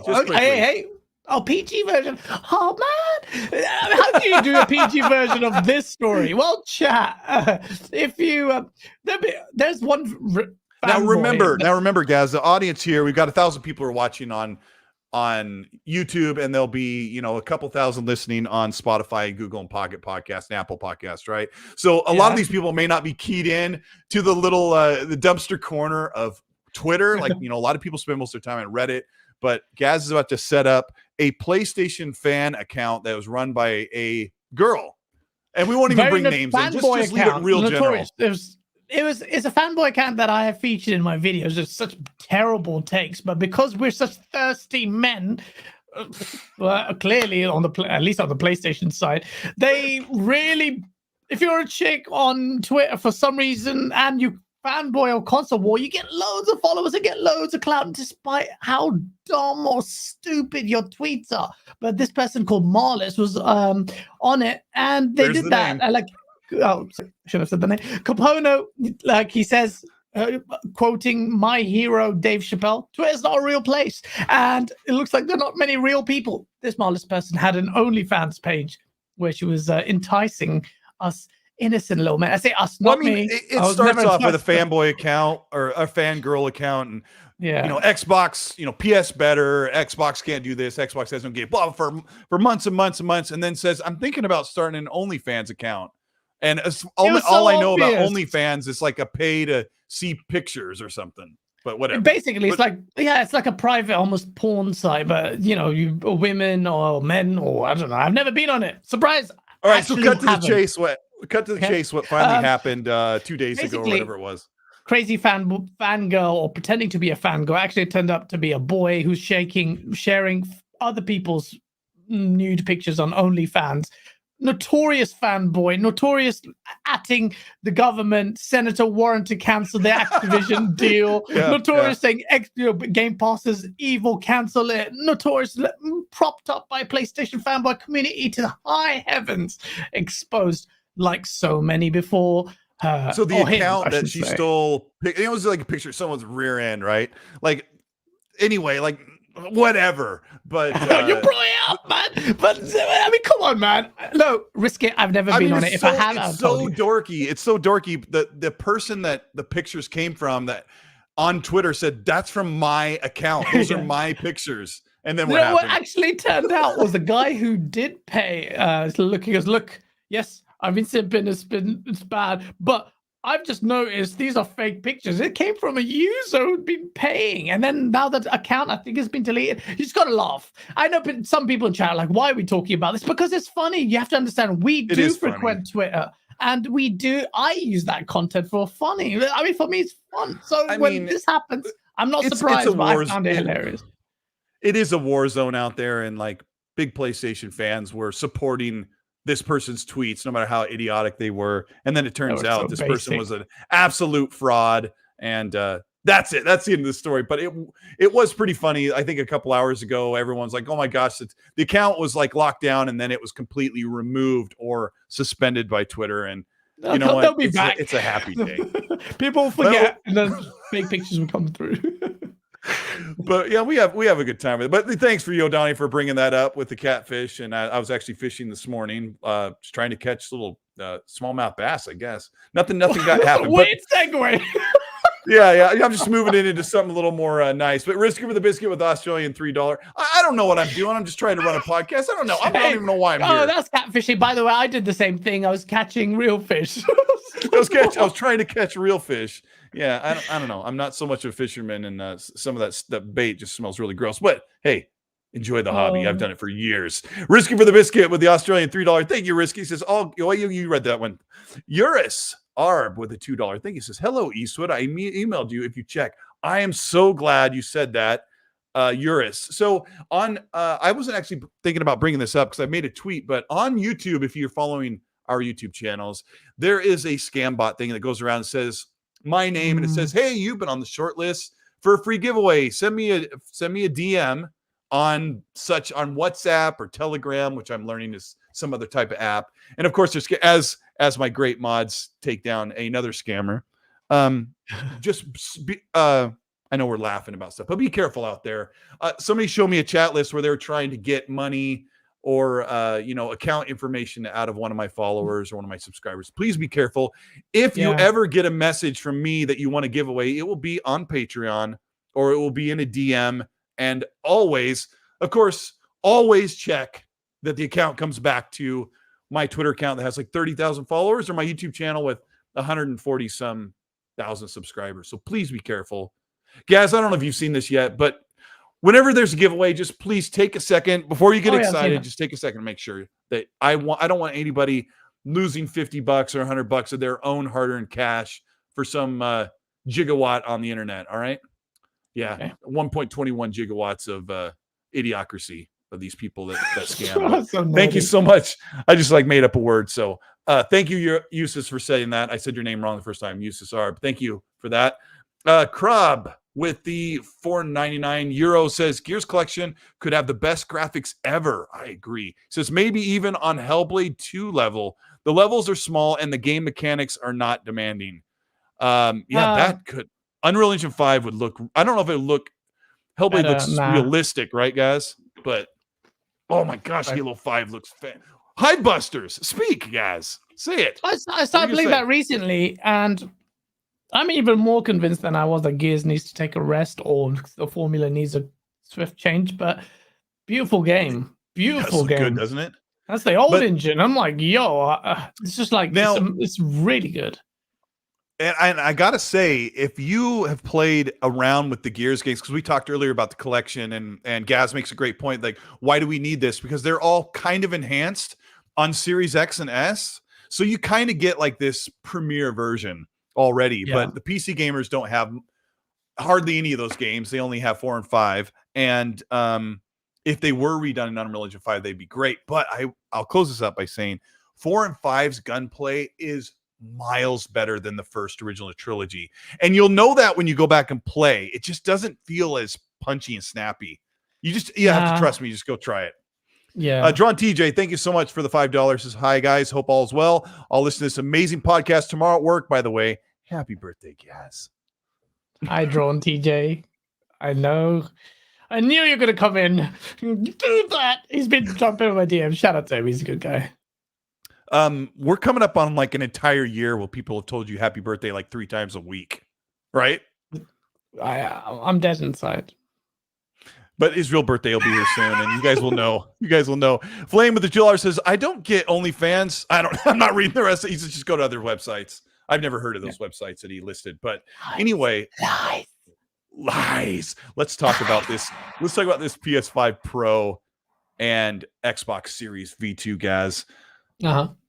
quickly. Hey. Oh, PG version. Oh, man. How do you do a PG version of this story? Well, chat, if you... there's one... Now remember, GAAS, the audience here, we've got 1,000 people who are watching on YouTube, and there'll be, a couple thousand listening on Spotify, Google, and Pocket Podcast, and Apple Podcast, right? So a lot of these people may not be keyed in to the little the dumpster corner of Twitter. A lot of people spend most of their time on Reddit, but GAAS is about to set up a PlayStation fan account that was run by a girl, and we won't even bring names in. Just leave it real general. It's a fanboy account that I have featured in my videos. It's such terrible takes, but because we're such thirsty men, clearly at least on the PlayStation side, they really, if you're a chick on Twitter for some reason and you fanboy or console war, you get loads of followers and get loads of clout despite how dumb or stupid your tweets are. But this person called Marlis was on it, and they did that. Should have said the name. Capono, he says, quoting my hero Dave Chappelle, Twitter's not a real place, and it looks like there are not many real people. This Marlis person had an OnlyFans page where she was enticing us innocent little men. I say us, not me. It starts off with a fanboy account or a fangirl account, and Xbox, PS better, Xbox can't do this, Xbox has no game, blah, for months and months and months, and then says, I'm thinking about starting an OnlyFans account. And all I know about OnlyFans is a pay to see pictures or something. But whatever. Basically, it's like a private, almost porn site. But you women or men or I don't know. I've never been on it. Surprise! All right, so cut to the chase. What finally happened 2 days ago or whatever it was. Crazy fangirl or pretending to be a fangirl actually turned up to be a boy who's sharing other people's nude pictures on OnlyFans. notorious fanboy, notorious atting the government, Senator Warren to cancel the Activision deal, notorious saying Game Pass is evil, cancel it, notorious propped up by PlayStation fanboy community to the high heavens, exposed like so many before. So the account that she stole, it was like a picture of someone's rear end, right? Like, anyway, like, whatever. But you brought it up, man. But I mean, come on, man. No, risk it. I've never been on it. If I had, it's so dorky. It's so dorky. The person that the pictures came from that on Twitter said, that's from my account. Those are my pictures. And then what happened? What actually turned out was the guy who did pay. Look, yes, I've been simping. It's bad, but I've just noticed these are fake pictures. It came from a user who'd been paying, and then now that account I think has been deleted. You just gotta laugh. I know some people in chat are like, why are we talking about this? Because it's funny. You have to understand. We do frequent Twitter, and I use that content for funny. I mean, for me, it's fun. So when this happens, I'm not surprised. But I found it hilarious. It is a war zone out there, and like big PlayStation fans were supporting this person's tweets, no matter how idiotic they were. And then it turns out this person was an absolute fraud. And that's it. That's the end of the story. But it was pretty funny. I think a couple hours ago, everyone's like, oh my gosh, the account was like locked down, and then it was completely removed or suspended by Twitter. And you know what? It's a happy day. People forget, and then fake pictures will come through. But yeah, we have a good time with it. But thanks for Donnie for bringing that up with the catfish. And I was actually fishing this morning, just trying to catch little smallmouth bass. I guess nothing got happened. Wait, segue. Yeah. I'm just moving it into something a little more nice. But risky for the biscuit with Australian $3. I don't know what I'm doing. I'm just trying to run a podcast. I don't know. I don't even know why I'm here. Oh, that's catfishing. By the way, I did the same thing. I was catching real fish. I was trying to catch real fish. Yeah, I don't know. I'm not so much of a fisherman, and some of that bait just smells really gross. But hey, enjoy the hobby. I've done it for years. Risky for the biscuit with the Australian $3. Thank you, Risky. He says, you read that one. Urus Arb with a $2. Thank you. Says, hello, Eastwood. I emailed you if you check. I am so glad you said that, Urus. So I wasn't actually thinking about bringing this up because I made a tweet, but on YouTube, if you're following our YouTube channels, there is a scam bot thing that goes around and says my name, and it says, hey, you've been on the short list for a free giveaway. Send me a DM on WhatsApp or Telegram, which I'm learning is some other type of app. And of course, there's as my great mods take down another scammer. I know we're laughing about stuff, but be careful out there. Somebody showed me a chat list where they were trying to get money or account information out of one of my followers or one of my subscribers. Please be careful. If you ever get a message from me that you want to give away, it will be on Patreon or it will be in a DM. And always check that the account comes back to my Twitter account that has like 30,000 followers or my YouTube channel with 140 some thousand subscribers. So please be careful. Guys, I don't know if you've seen this yet, but whenever there's a giveaway, just please take a second before you get excited. Just take a second to make sure that I don't want anybody losing $50 or $100 of their own hard-earned cash for some gigawatt on the internet. All right. Yeah. Okay. 1.21 gigawatts of idiocracy of these people that scam. Thank you so much. I just made up a word. So thank you, Eustace, for saying that. I said your name wrong the first time, Eustace Arb. Thank you for that. Krab with the €4.99 says Gears Collection could have the best graphics ever. I agree. Says maybe even on Hellblade 2 level. The levels are small and the game mechanics are not demanding. That could. Unreal Engine 5 would look. I don't know if it would look. Hellblade looks realistic, right, guys? But oh my gosh, Halo 5 looks Hidebusters, speak, guys. Say it. I started playing that recently, and I'm even more convinced than I was that Gears needs to take a rest or the formula needs a swift change. But beautiful game. Beautiful game. Good, doesn't it? That's the old engine. I'm like, it's just like, now, it's really good. And I got to say, if you have played around with the Gears games, because we talked earlier about the collection, and GAAS makes a great point, like, why do we need this? Because they're all kind of enhanced on Series X and S. So you kind of get like this premiere version already. Yeah. But the PC gamers don't have hardly any of those games. They only have 4 and 5. And if they were redone in Unreal Engine 5, they'd be great. But I'll close this up by saying 4 and 5's gunplay is miles better than the first original trilogy. And you'll know that when you go back and play. It just doesn't feel as punchy and snappy. You have to trust me. Just go try it. Yeah. Drawn TJ, thank you so much for the $5. Says, hi, guys. Hope all is well. I'll listen to this amazing podcast tomorrow at work, by the way. Happy birthday, guys. Hi, Drawn TJ. I know. I knew you were going to come in. Do that. He's been jumping on my DM. Shout out to him. He's a good guy. We're coming up on like an entire year where people have told you happy birthday like 3 times a week, right? I'm dead inside. But his real birthday will be here soon, and you guys will know. You guys will know. Flame with the $2 says, I don't get OnlyFans. I'm not reading the rest. He says just go to other websites. I've never heard of those websites that he listed. But anyway, lies. Let's talk about this. Let's talk about this PS5 Pro and Xbox Series V2, guys.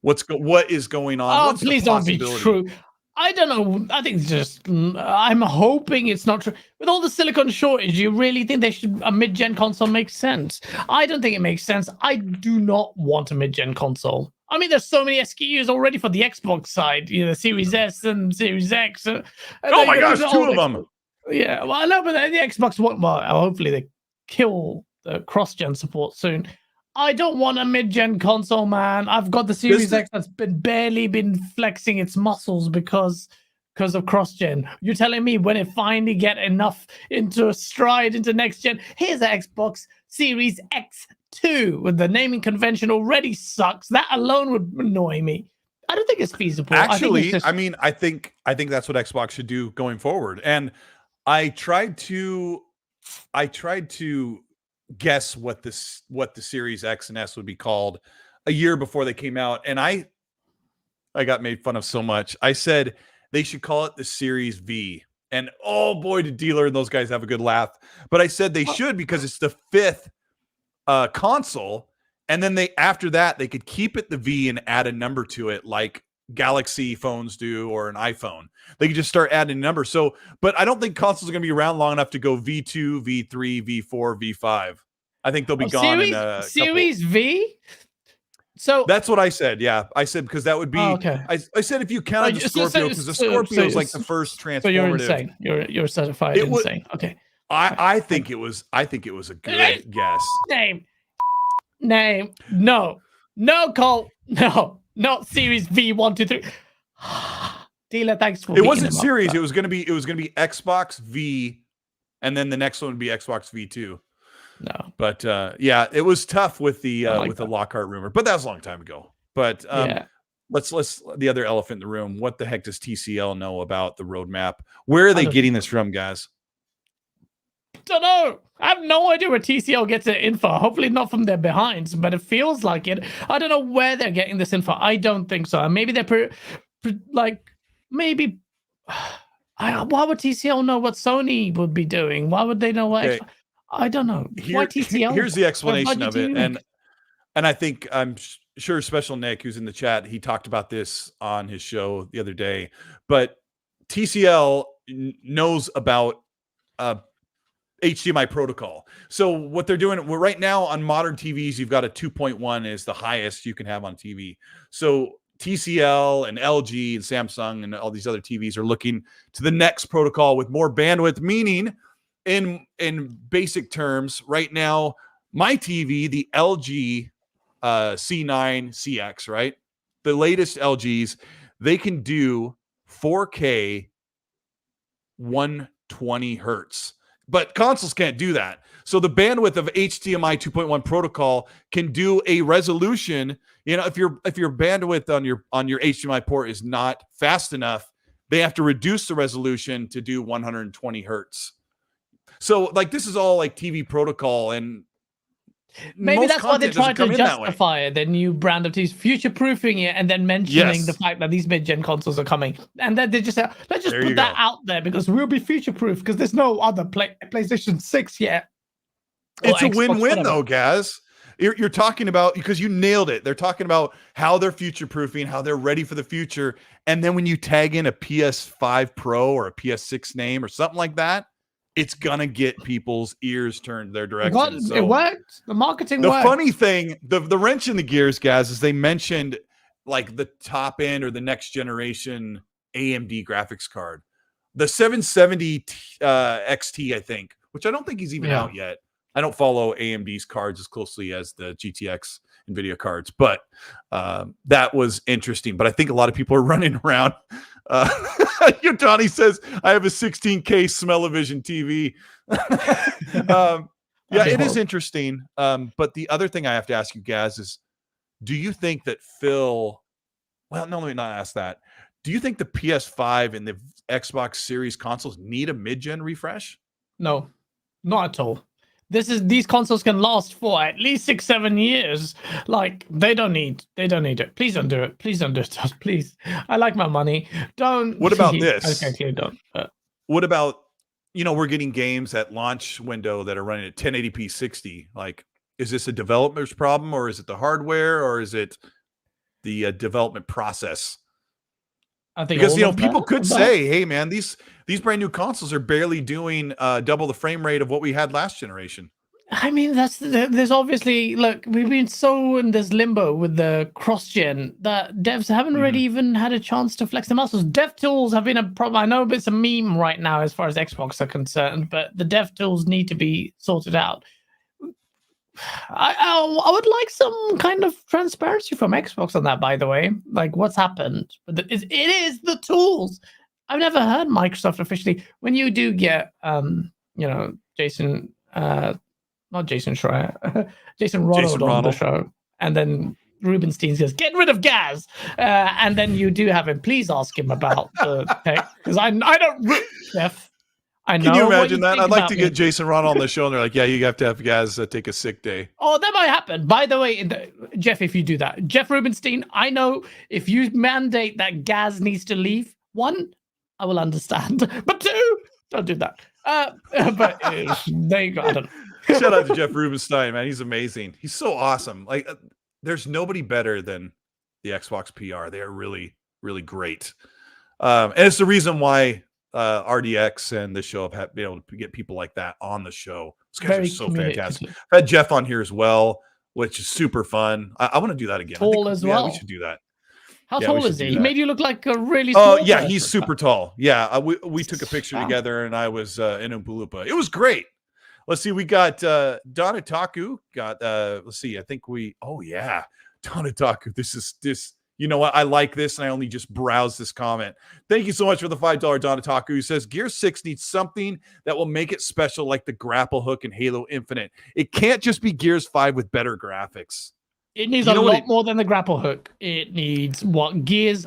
What is going on? Oh, please don't be true. I don't know. I think it's just, I'm hoping it's not true. With all the silicon shortage, you really think a mid-gen console makes sense? I don't think it makes sense. I do not want a mid-gen console. I mean, there's so many SKUs already for the Xbox side, Series S and Series X. Oh my gosh, 2 of them. Yeah, well, I know, but the Xbox One, well, hopefully they kill the cross-gen support soon. I don't want a mid-gen console, man. I've got the Series X that's barely been flexing its muscles because of cross-gen. You're telling me when it finally get enough into a stride into next-gen, here's an Xbox Series X2, with the naming convention already sucks. That alone would annoy me. I don't think it's feasible. Actually, I think that's what Xbox should do going forward. And I tried to guess what the Series X and S would be called a year before they came out, and I got made fun of so much. I said they should call it the Series V, and oh boy, did Dealer and those guys have a good laugh. But I said they should because it's the 5th console, and then after that they could keep it the V and add a number to it like Galaxy phones do or an iPhone. They could just start adding numbers. So, but I don't think consoles are going to be around long enough to go V2, V3, V4, V5. I think they'll be gone in a Series V. So that's what I said. Yeah, I said because that would be. Oh, okay. I said if you counted the Scorpio, because the Scorpio is like the first transformative. So you're insane. You're certified insane. Okay. I think it was a good guess. Name. No, Colt. No. Not Series V 1, 2, 3. Dealer, thanks for. It wasn't Series. It was gonna be Xbox V, and then the next one would be Xbox V2. No, but yeah, it was tough with the Lockhart rumor, but that was a long time ago. But let's the other elephant in the room. What the heck does TCL know about the roadmap? Where are they getting this from, guys? Don't know. I have no idea where TCL gets their info. Hopefully not from their behinds, but it feels like it. I don't know where they're getting this info. I don't think so. Maybe they're maybe. Why would TCL know what Sony would be doing? Why would they know what? Okay. I don't know. Why TCL? Here's the explanation of it, and I think I'm sure Special Nick, who's in the chat, he talked about this on his show the other day. But TCL knows about HDMI protocol. So what they're doing, we're right now on modern TVs, you've got a 2.1 is the highest you can have on TV. So TCL and LG and Samsung and all these other TVs are looking to the next protocol with more bandwidth, meaning in basic terms, right now, my TV, the LG C9 CX, right? The latest LGs, they can do 4K 120 hertz. But consoles can't do that. So the bandwidth of HDMI 2.1 protocol can do a resolution. If your bandwidth on your HDMI port is not fast enough, they have to reduce the resolution to do 120 hertz. So like this is all like TV protocol, and maybe that's why they're trying to justify the new brand of TVs, future-proofing it, and then mentioning the fact that these mid-gen consoles are coming. And then they just say, let's just put that out there because we'll be future-proof because there's no other PlayStation 6 yet. It's a win-win though, guys. You're talking about, because you nailed it. They're talking about how they're future-proofing, how they're ready for the future. And then when you tag in a PS5 Pro or a PS6 name or something like that, then you got it. Oh, it's gonna get people's ears turned their direction. It worked. The marketing worked. The funny thing, the wrench in the gears, guys, is they mentioned like the top end or the next generation AMD graphics card, the 770 XT, I think, which I don't think he's even out yet. I don't follow AMD's cards as closely as the GTX NVIDIA cards, but that was interesting. But I think a lot of people are running around. Donnie says, I have a 16K smell-o-vision TV. Yeah, it is interesting. But the other thing I have to ask you guys is, do you think that Phil, well, no, let me not ask that. Do you think the PS5 and the Xbox Series consoles need a mid-gen refresh? No, not at all. These consoles can last for at least 6-7 years. Like, they don't need it. Please don't do it. Please don't do it. Please. I like my money. Don't. What about this? Okay, don't. What about, we're getting games at launch window that are running at 1080p 60. Like, is this a developer's problem, or is it the hardware, or is it the development process? I think because people could say, "Hey, man, these brand new consoles are barely doing double the frame rate of what we had last generation." I mean, there's obviously, look, we've been so in this limbo with the cross-gen that devs haven't really even had a chance to flex their muscles. Dev tools have been a problem. I know it's a meme right now as far as Xbox are concerned, but the dev tools need to be sorted out. I would like some kind of transparency from Xbox on that, by the way. Like, what's happened? But it is the tools. I've never heard Microsoft officially. When you do get, Jason, not Jason Schreier, Jason Ronald on the show, and then Rubenstein says, "Get rid of GAAS," and then you do have him. Please ask him about the tech, because I don't, Jeff. I know. Can you imagine that? I'd like to get Jason Ronald on the show, and they're like, "Yeah, you have to have GAAS take a sick day." Oh, that might happen. By the way, Jeff, if you do that, Jeff Rubenstein, I know if you mandate that GAAS needs to leave, 1, I will understand, but 2, don't do that. But there you go. I don't know. Shout out to Jeff Rubenstein, man. He's amazing. He's so awesome. Like, there's nobody better than the Xbox PR. They are really, really great. And it's the reason why RDX and the show have been able to get people like that on the show. These guys are so fantastic. I've had Jeff on here as well, which is super fun. I want to do that again. Tall as well. We should do that. How tall is he? He made you look like a really small person. Yeah, he's super tall. Yeah, we took a picture together, and I was in Oompa. It was great. Let's see. We got Donataku. Let's see. I think Donataku. This. You know what? I like this, and I only just browsed this comment. Thank you so much for the $5 Donataku. Who says Gear 6 needs something that will make it special, like the grapple hook in Halo Infinite. It can't just be Gears 5 with better graphics. It needs a lot more than the grapple hook. It needs what Gears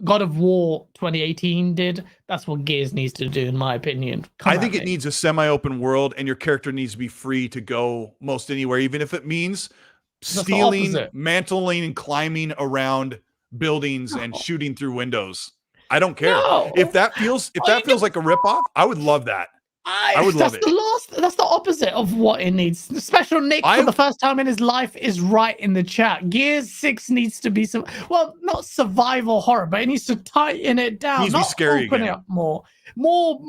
God of War 2018 did. That's what Gears needs to do, in my opinion. I think it needs a semi-open world, and your character needs to be free to go most anywhere, even if it means stealing, mantling, and climbing around buildings and shooting through windows. I don't care. If that feels like a ripoff, I would love that. I would love it. That's the opposite of what it needs. The Special Nick, for the first time in his life, is right in the chat. Gears 6 needs to be not survival horror, but it needs to tighten it down. It needs to be scary again. Open it up more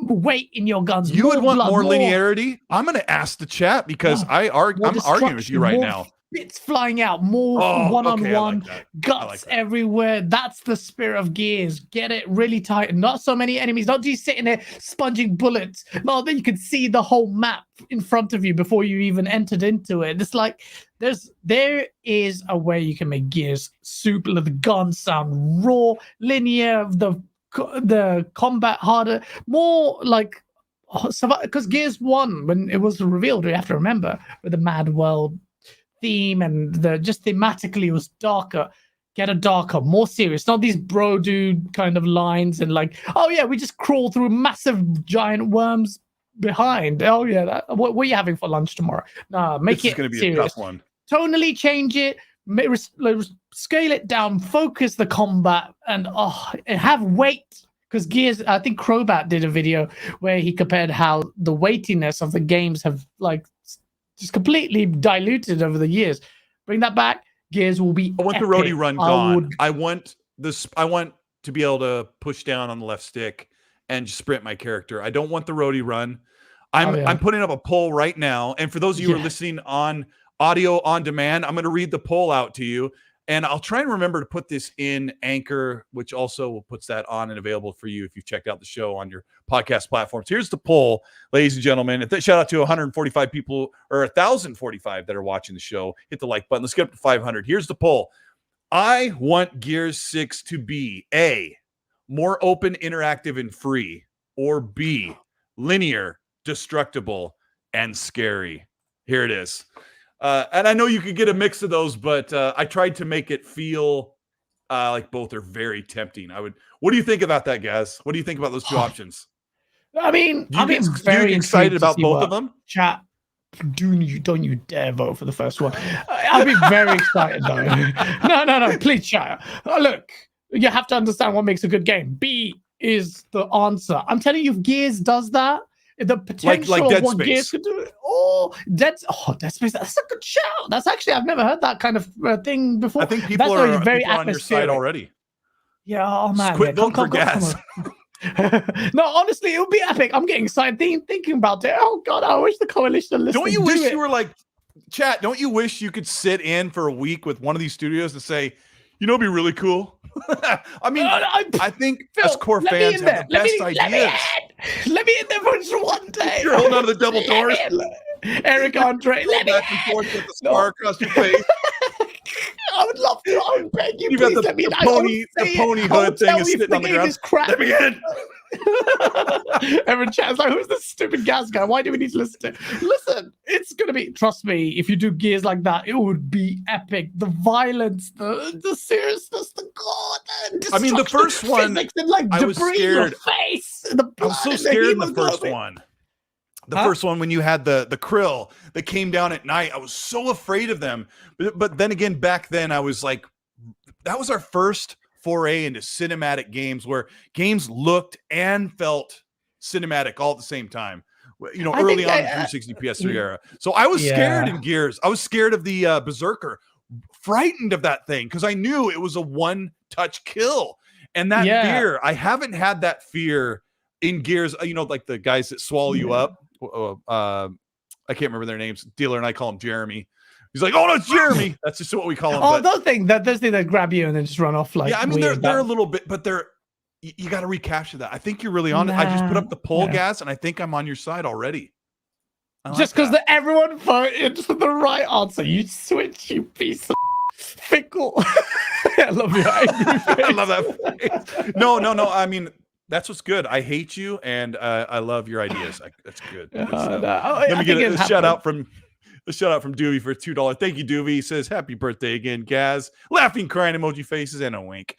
weight in your guns. You would want more linearity. I'm going to ask the chat because I'm arguing with you right now. Bits flying out, more one-on-one, guts everywhere. That's the spirit of Gears. Get it really tight. Not so many enemies. Not just sitting there sponging bullets. No, then you can see the whole map in front of you before you even entered into it. It's like there is a way you can make Gears super. The guns sound raw, linear. The combat harder, more like because Gears 1, when it was revealed, we have to remember, with the Mad World theme and just thematically it was darker. Get a darker, more serious, not these bro dude kind of lines and like, oh yeah, we just crawl through massive giant worms behind. Oh yeah, what are you having for lunch tomorrow? Nah, make it serious. This is going to be a tough one. Tonally change it, scale it down, focus the combat, and have weight. Because Gears, I think Crobat did a video where he compared how the weightiness of the games have just completely diluted over the years. Bring that back. Gears will be. I want the roadie run gone. I want to be able to push down on the left stick and just sprint my character. I don't want the roadie run. I'm putting up a poll right now, and for those of you who are listening on audio on demand, I'm going to read the poll out to you, and I'll try and remember to put this in Anchor, which also puts that on and available for you if you've checked out the show on your podcast platforms. Here's the poll, ladies and gentlemen. Shout out to 145 people, or 1,045 that are watching the show. Hit the like button. Let's get up to 500. Here's the poll. I want Gears 6 to be A, more open, interactive, and free, or B, linear, destructible, and scary. Here it is. And I know you could get a mix of those, but I tried to make it feel like both are very tempting. What do you think about that, guys? What do you think about those two options? I mean, I'm very excited about both of them. Chat, don't you dare vote for the first one. I'll be very excited though. No, please, chat. Look, you have to understand what makes a good game. B is the answer. I'm telling you, if Gears does that, the potential like of what Gears could do. Dead Space. That's a good shout. That's actually, I've never heard that kind of thing before. I think people are very on your side already. Yeah, oh man. Quit voting for GAAS. No, honestly, it would be epic. I'm getting excited thinking about it. Oh god, I wish the coalition listened. Don't you wish you were like, chat, don't you wish you could sit in for a week with one of these studios and say, it'd be really cool? I mean, I think Phil, us core fans have the best ideas. Let me in there for just one day. You're holding on to the double doors. Eric Andre, let me back and forth with the scar across your face. I would love to. I would beg you, please let me in. The pony hood thing is sitting on the ground. Let me in. Everyone chats like, who's this stupid GAAS guy? Why do we need to listen to it? Listen, it's gonna be, trust me, if you do Gears like that, it would be epic. The violence, the seriousness, the god. I mean, the first one, and, like, I was scared. Face, I was so scared in the first one. The first one, when you had the krill that came down at night, I was so afraid of them. But then again, back then, I was like, that was our first foray into cinematic games, where games looked and felt cinematic all at the same time. Early on in the 360 PS3 era. So I was scared in Gears. I was scared of the Berserker, frightened of that thing, because I knew it was a one-touch kill. And that fear, I haven't had that fear in Gears. Like the guys that swallow you up. I can't remember their names. Dealer and I call him Jeremy. He's like, oh no, it's Jeremy. That's just what we call him. Oh, those things that grab you and then just run off like. Yeah, I mean they're a little bit, but you got to recapture that. I think you're really on it. I just put up the poll, GAAS, and I think I'm on your side already. Just because everyone voted for the right answer, you switch, you piece of fickle. I love you. I love that face. No. I mean, that's what's good. I hate you, and I love your ideas. That's good. Let me get a shout out from Doobie for $2. Thank you, Doobie. He says, happy birthday again, GAAS. Laughing, crying emoji faces, and a wink.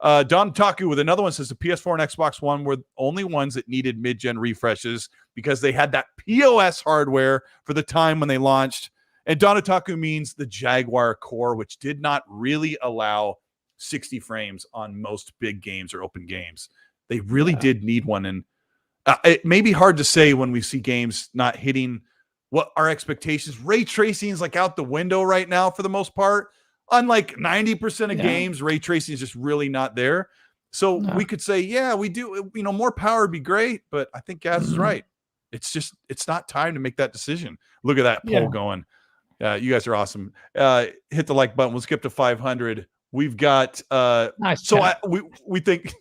Don Taku with another one says the PS4 and Xbox One were the only ones that needed mid-gen refreshes because they had that POS hardware for the time when they launched. And Don Taku means the Jaguar core, which did not really allow 60 frames on most big games or open games. They really did need one. And it may be hard to say when we see games not hitting what our expectations. Ray tracing is like out the window right now for the most part. Unlike 90% of games, ray tracing is just really not there. So we could say, we do, more power would be great, but I think GAAS is right. It's not time to make that decision. Look at that poll going. You guys are awesome. Hit the like button. We'll skip to 500. We've got nice. So we think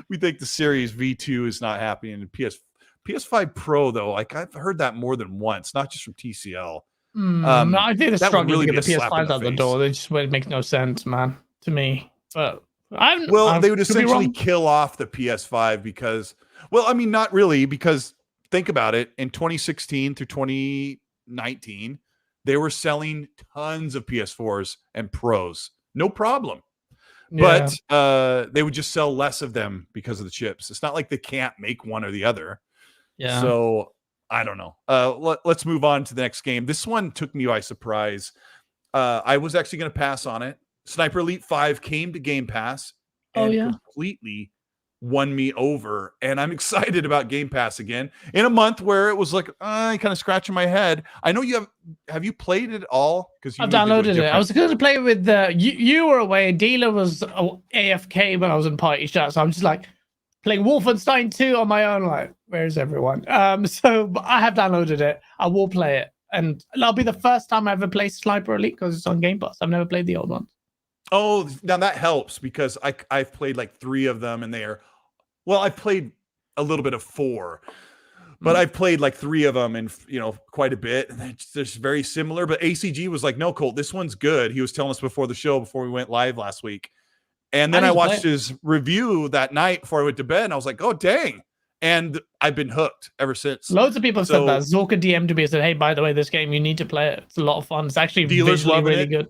the Series V2 is not happening. PS5 Pro though, like I've heard that more than once, not just from TCL. No, I think they're struggling really to get the PS5 out the door. They just make no sense, man, to me. But they would essentially kill off the PS5 because, not really, because think about it. In 2016 through 2019, they were selling tons of PS4s and Pros, no problem. But they would just sell less of them because of the chips. It's not like they can't make one or the other. Yeah. So I don't know. Let's move on to the next game. This one took me by surprise. I was actually going to pass on it. Sniper Elite 5 came to Game Pass and completely won me over. And I'm excited about Game Pass again in a month where it was like, kind of scratching my head. I know you have you played it all? Because I've downloaded it. I was going to play with you were away. Dealer was AFK when I was in party chat. So I'm just like, playing Wolfenstein 2 on my own. Like, where's everyone? So I have downloaded it. I will play it, and that'll be the first time I ever play Sniper Elite because it's on Game Pass. I've never played the old one. Oh, now that helps because I've played like 3 of them, and I've played a little bit of 4, but I've played like 3 of them, and quite a bit, and they're just very similar. But ACG was like, "No, Colt, this one's good." He was telling us before the show, before we went live last week, and then I watched his review that night before I went to bed, and I was like, "Oh, dang!" And I've been hooked ever since. Loads of people have said that. Zorka DM'd me and said, "Hey, by the way, this game, you need to play it. It's a lot of fun. It's actually visually really good."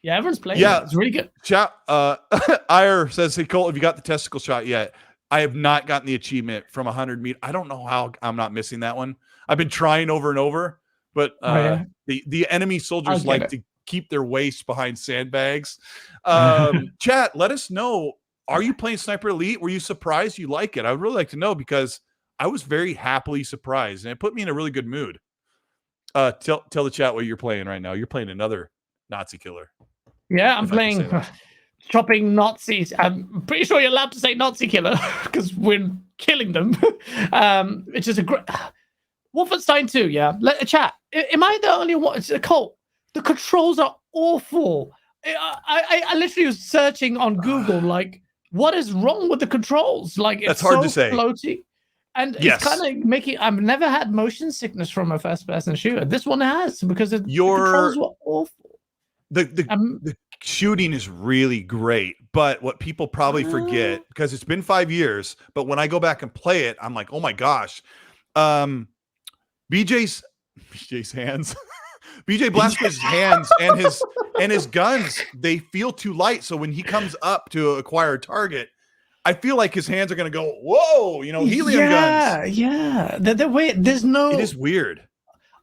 Yeah, everyone's playing it. It's really good. Chat, Ire says, "Hey, Colt, have you got the testicle shot yet?" I have not gotten the achievement from 100 meters. I don't know how I'm not missing that one. I've been trying over and over, but the enemy soldiers like to keep their waist behind sandbags. Chat, let us know. Are you playing Sniper Elite? Were you surprised you like it? I would really like to know because I was very happily surprised, and it put me in a really good mood. Tell the chat what you're playing right now. You're playing another Nazi killer. Yeah, I'm playing Shopping Nazis. I'm pretty sure you're allowed to say Nazi killer because we're killing them. Which is a great Wolfenstein 2. Yeah, chat. Am I the only one? It's a cult. The controls are awful. I literally was searching on Google like, what is wrong with the controls? Like, it's hard to say. Floaty. And it's kind of making. I've never had motion sickness from a first-person shooter. This one has because the controls were awful. The shooting is really great, but what people probably forget, because it's been 5 years, but when I go back and play it, I'm like, oh my gosh. BJ's hands, BJ Blazkowicz' hands and his guns, they feel too light. So when he comes up to acquire a target, I feel like his hands are going to go, whoa, helium guns. Yeah. The way there's no. It is weird.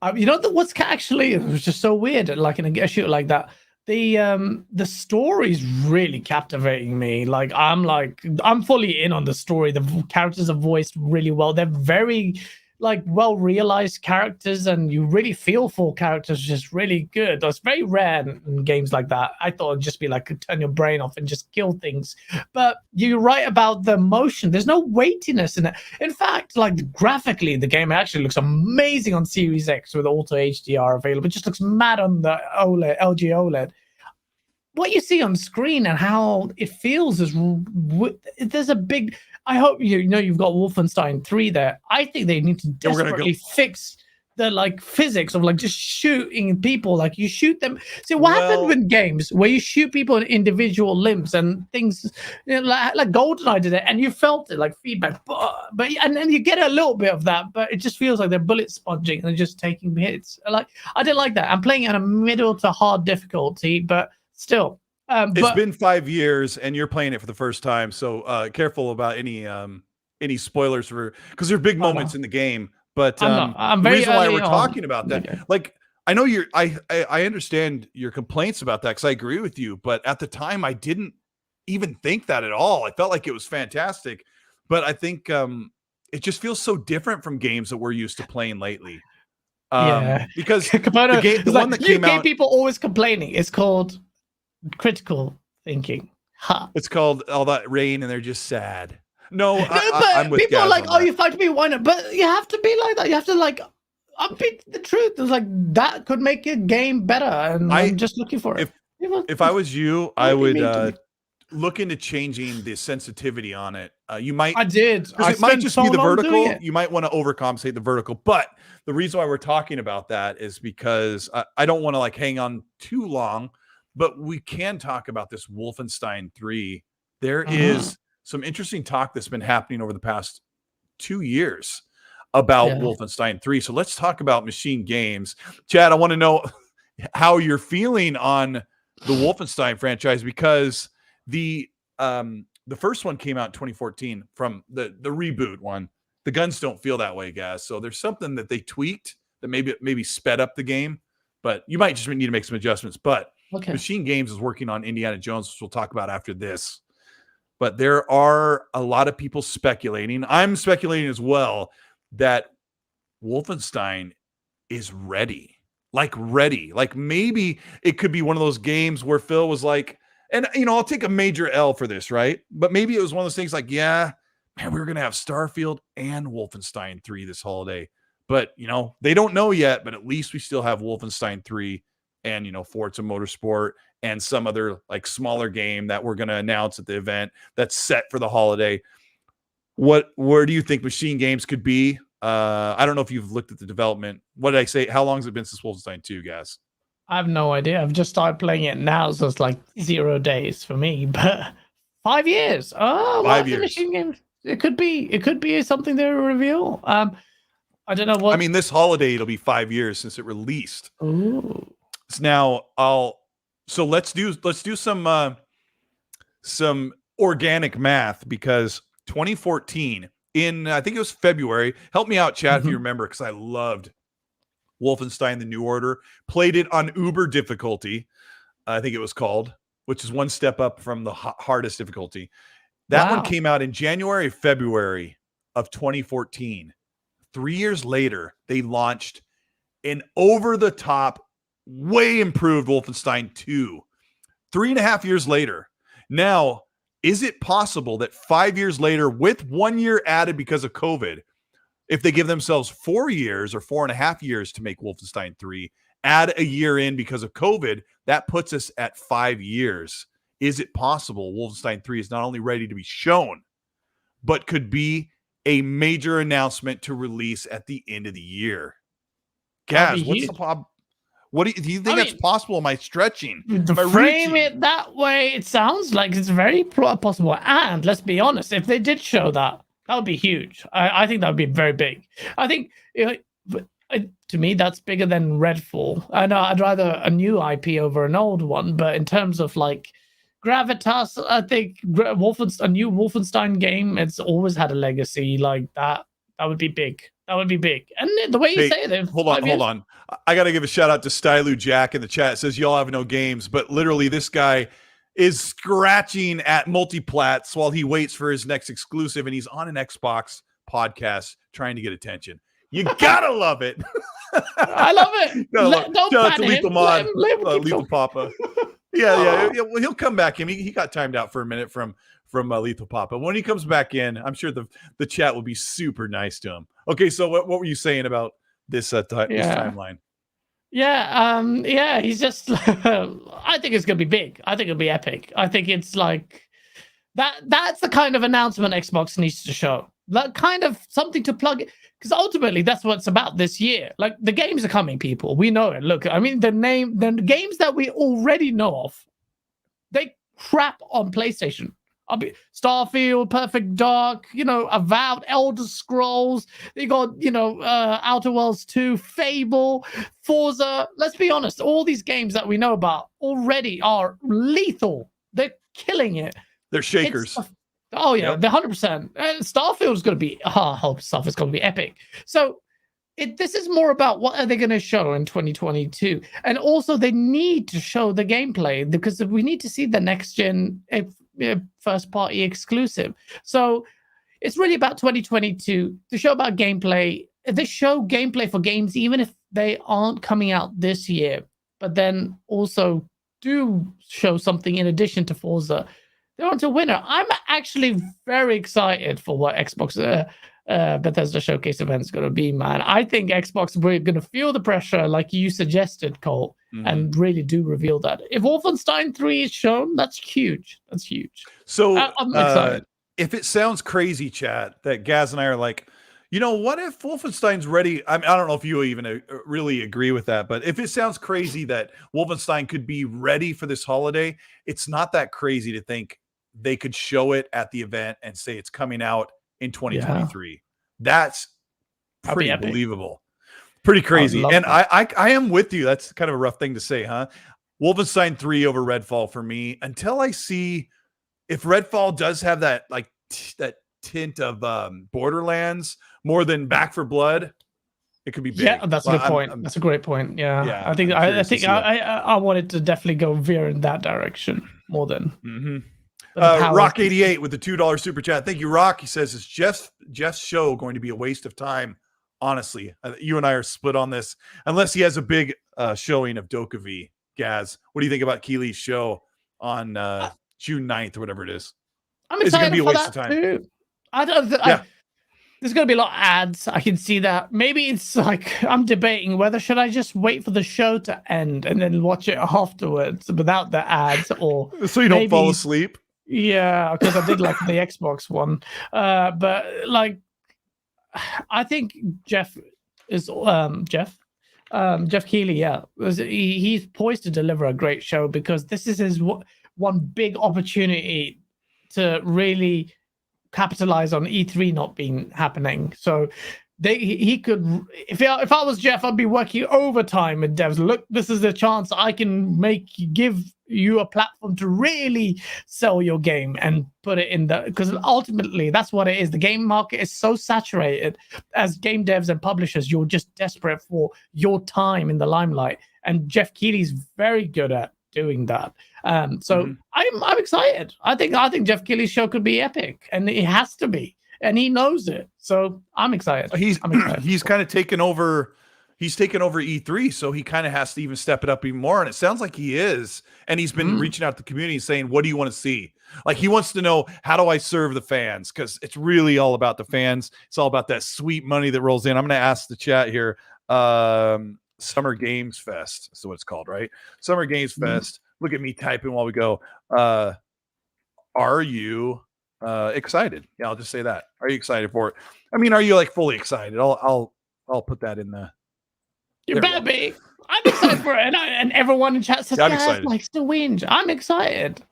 What's actually, it was just so weird, like in a shooter like that. The story's really captivating me. Like I'm fully in on the story. The characters are voiced really well. They're very well realized characters, and you really feel for characters, just really good. That's very rare in games like that. I thought it'd just be like turn your brain off and just kill things. But you're right about the motion. There's no weightiness in it. In fact, graphically, the game actually looks amazing on Series X with Auto HDR available. It just looks mad on the LG OLED. What you see on screen and how it feels is there's a big. I hope you've got Wolfenstein 3 there. I think they need to desperately fix the physics of just shooting people. Like you shoot them. See what happened with games where you shoot people in individual limbs and things, like GoldenEye did it, and you felt it like feedback. But and then you get a little bit of that, but it just feels like they're bullet sponging and they're just taking hits. I didn't like that. I'm playing it on a middle to hard difficulty, but still. It's been 5 years and you're playing it for the first time, so careful about any spoilers because there are big moments in the game. But I'm the very reason why we're on. talking about that, I know I understand your complaints about that because I agree with you. But at the time, I didn't even think that at all. I felt like it was fantastic, but I think it just feels so different from games that we're used to playing lately. Because the one that came out, people always complaining. It's called critical thinking. It's called all that rain and they're just sad. No, but I'm with people Gaz are like, on you fight to be whiner, but you have to be like that. You have to upbeat the truth. It's that could make your game better, and I'm just looking for it. If I was you, I would look into changing the sensitivity on it. You might. I did. It might just be the vertical. You might want to overcompensate the vertical. But the reason why we're talking about that is because I don't want to hang on too long. But we can talk about this Wolfenstein 3. There is some interesting talk that's been happening over the past 2 years about Wolfenstein 3. So let's talk about Machine Games. Chad, I want to know how you're feeling on the Wolfenstein franchise because the first one came out in 2014 from the reboot one. The guns don't feel that way, guys. So there's something that they tweaked that maybe sped up the game, but you might just need to make some adjustments. But Machine Games is working on Indiana Jones, which we'll talk about after this. But there are a lot of people speculating. I'm speculating as well that Wolfenstein is ready. Ready. Maybe it could be one of those games where Phil was like, and I'll take a major L for this, right? But maybe it was one of those things man, we were going to have Starfield and Wolfenstein 3 this holiday. But, they don't know yet, but at least we still have Wolfenstein 3 and, Forza Motorsport and some other like smaller game that we're going to announce at the event that's set for the holiday. Where do you think Machine Games could be? I don't know if you've looked at the development. What did I say? How long has it been since Wolfenstein 2, guys? I have no idea. I've just started playing it now, so it's like 0 days for me. But 5 years. Oh, 5 years. Machine Games. It could be something they reveal. I don't know what. I mean, this holiday it'll be 5 years since it released. Ooh. So now let's do some organic math, because 2014 in I think it was February. Help me out, chat, if you remember, because I loved Wolfenstein: The New Order. Played it on Uber difficulty, I think it was called, which is one step up from the hardest difficulty. That one came out in January, February of 2014. 3 years later, they launched an over-the-top, way improved Wolfenstein 2. 3.5 years later. Now, is it possible that 5 years later, with 1 year added because of COVID, if they give themselves 4 years or 4.5 years to make Wolfenstein 3, add a year in because of COVID, that puts us at 5 years. Is it possible Wolfenstein 3 is not only ready to be shown, but could be a major announcement to release at the end of the year? Gaz, what's the problem? Do you think that's possible? Am I stretching? To frame it that way, it sounds like it's very possible. And let's be honest, if they did show that would be huge. I think that would be very big. I think to me, that's bigger than Redfall. I know I'd rather a new IP over an old one, but in terms of like gravitas, I think a new Wolfenstein game, it's always had a legacy like that. That would be big. That would be big. And the way you say it, hold on. I got to give a shout out to Stylu Jack in the chat. It says y'all have no games, but literally this guy is scratching at multiplats while he waits for his next exclusive, and he's on an Xbox podcast trying to get attention. You gotta love it. I love it. Shout out to Lethal Mod, Lethal Papa. Yeah. Well, he'll come back in. He got timed out for a minute from Lethal Papa. When he comes back in, I'm sure the chat will be super nice to him. Okay, so what were you saying about this this timeline? Yeah, he's just I think it's gonna be big. I think it'll be epic. I think it's like that's the kind of announcement Xbox needs to show. Like kind of something to plug it, because ultimately that's what it's about this year. Like the games are coming, people. We know it. Look, I mean the games that we already know of, they crap on PlayStation. Starfield, Perfect Dark, Avowed, Elder Scrolls. They got, Outer Worlds 2, Fable, Forza. Let's be honest, all these games that we know about already are lethal. They're killing it. They're shakers. They're 100%. And Starfield is going to be, stuff is going to be epic. So this is more about what are they going to show in 2022. And also they need to show the gameplay, because we need to see the next gen first party exclusive. So it's really about 2022 to show about gameplay. They show gameplay for games even if they aren't coming out this year, but then also do show something in addition to Forza. They're on to winner. I'm actually very excited for what Xbox Bethesda Showcase event is going to be, man. I think Xbox we're going to feel the pressure like you suggested, Cole, and really do reveal that. If Wolfenstein 3 is shown, that's huge. That's huge. So I'm excited. If it sounds crazy, chat, that Gaz and I are like, what if Wolfenstein's ready? I don't know if you even really agree with that, but if it sounds crazy that Wolfenstein could be ready for this holiday, it's not that crazy to think they could show it at the event and say it's coming out in 2023. Yeah. That's pretty believable. Pretty crazy. And I am with you. That's kind of a rough thing to say, huh? Wolfenstein 3 over Redfall for me, until I see if Redfall does have that that tint of Borderlands more than Back 4 Blood, it could be big. Yeah, that's a good point. That's a great point. Yeah. I think I wanted to definitely go veer in that direction more than Rock 88 with the $2 super chat. Thank you, Rock. He says, is Jeff's show going to be a waste of time? Honestly, you and I are split on this. Unless he has a big showing of Dokkaev. Gaz, what do you think about Keely's show on June 9th or whatever it is? I'm excited for that too. I don't. There's going to be a lot of ads. I can see that. Maybe it's like I'm debating whether should I just wait for the show to end and then watch it afterwards without the ads, or so you don't fall asleep. Yeah, because I did like the Xbox one, but like I think Jeff Keighley. Yeah, he's poised to deliver a great show because this is his one big opportunity to really capitalize on E3 not being happening. So he could, if I was Jeff, I'd be working overtime with devs. Look, this is a chance I can give you a platform to really sell your game and put it in because ultimately that's what it is. The game market is so saturated. As game devs and publishers, you're just desperate for your time in the limelight, and Jeff Keighley's very good at doing that. I'm excited. I think Jeff Keighley's show could be epic, and it has to be, and he knows it. So I'm excited. He's kind of taken over. He's taken over E3, so he kind of has to even step it up even more. And it sounds like he is. And he's been reaching out to the community saying, "What do you want to see?" Like he wants to know, how do I serve the fans? Because it's really all about the fans. It's all about that sweet money that rolls in. I'm going to ask the chat here. Summer Games Fest. That's what it's called, right? Summer Games Fest. Look at me typing while we go. Are you excited? Yeah, I'll just say that. Are you excited for it? I mean, are you like fully excited? I'll put that in the. You better be. I'm excited for it, and everyone in chat says, "Yeah, likes to whinge." I'm excited.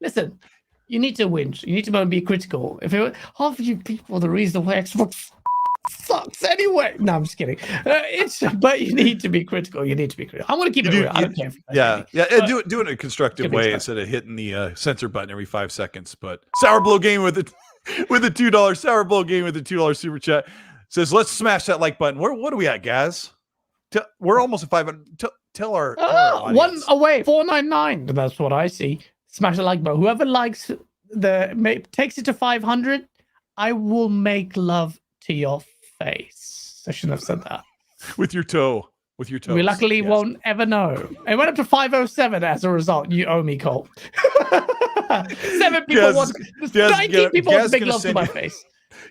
Listen, you need to whinge. You need to be critical. If half of you people, the reason why Xbox sucks anyway. No, I'm just kidding. But you need to be critical. You need to be critical. I want to keep it real. I don't care. Do it in a constructive way instead of hitting the censor button every 5 seconds. But Sour Blow Game with a $2 Sour Blow Game with a $2 super chat says, "Let's smash that like button." What are we at, guys? We're almost at 500. Tell our one away, 499. That's what I see. Smash the like button. Whoever likes takes it to 500, I will make love to your face. I shouldn't have said that. With your toe. We luckily won't ever know. It went up to 507 as a result. You owe me, Colt. 7 people want 19 people want to make love to my face.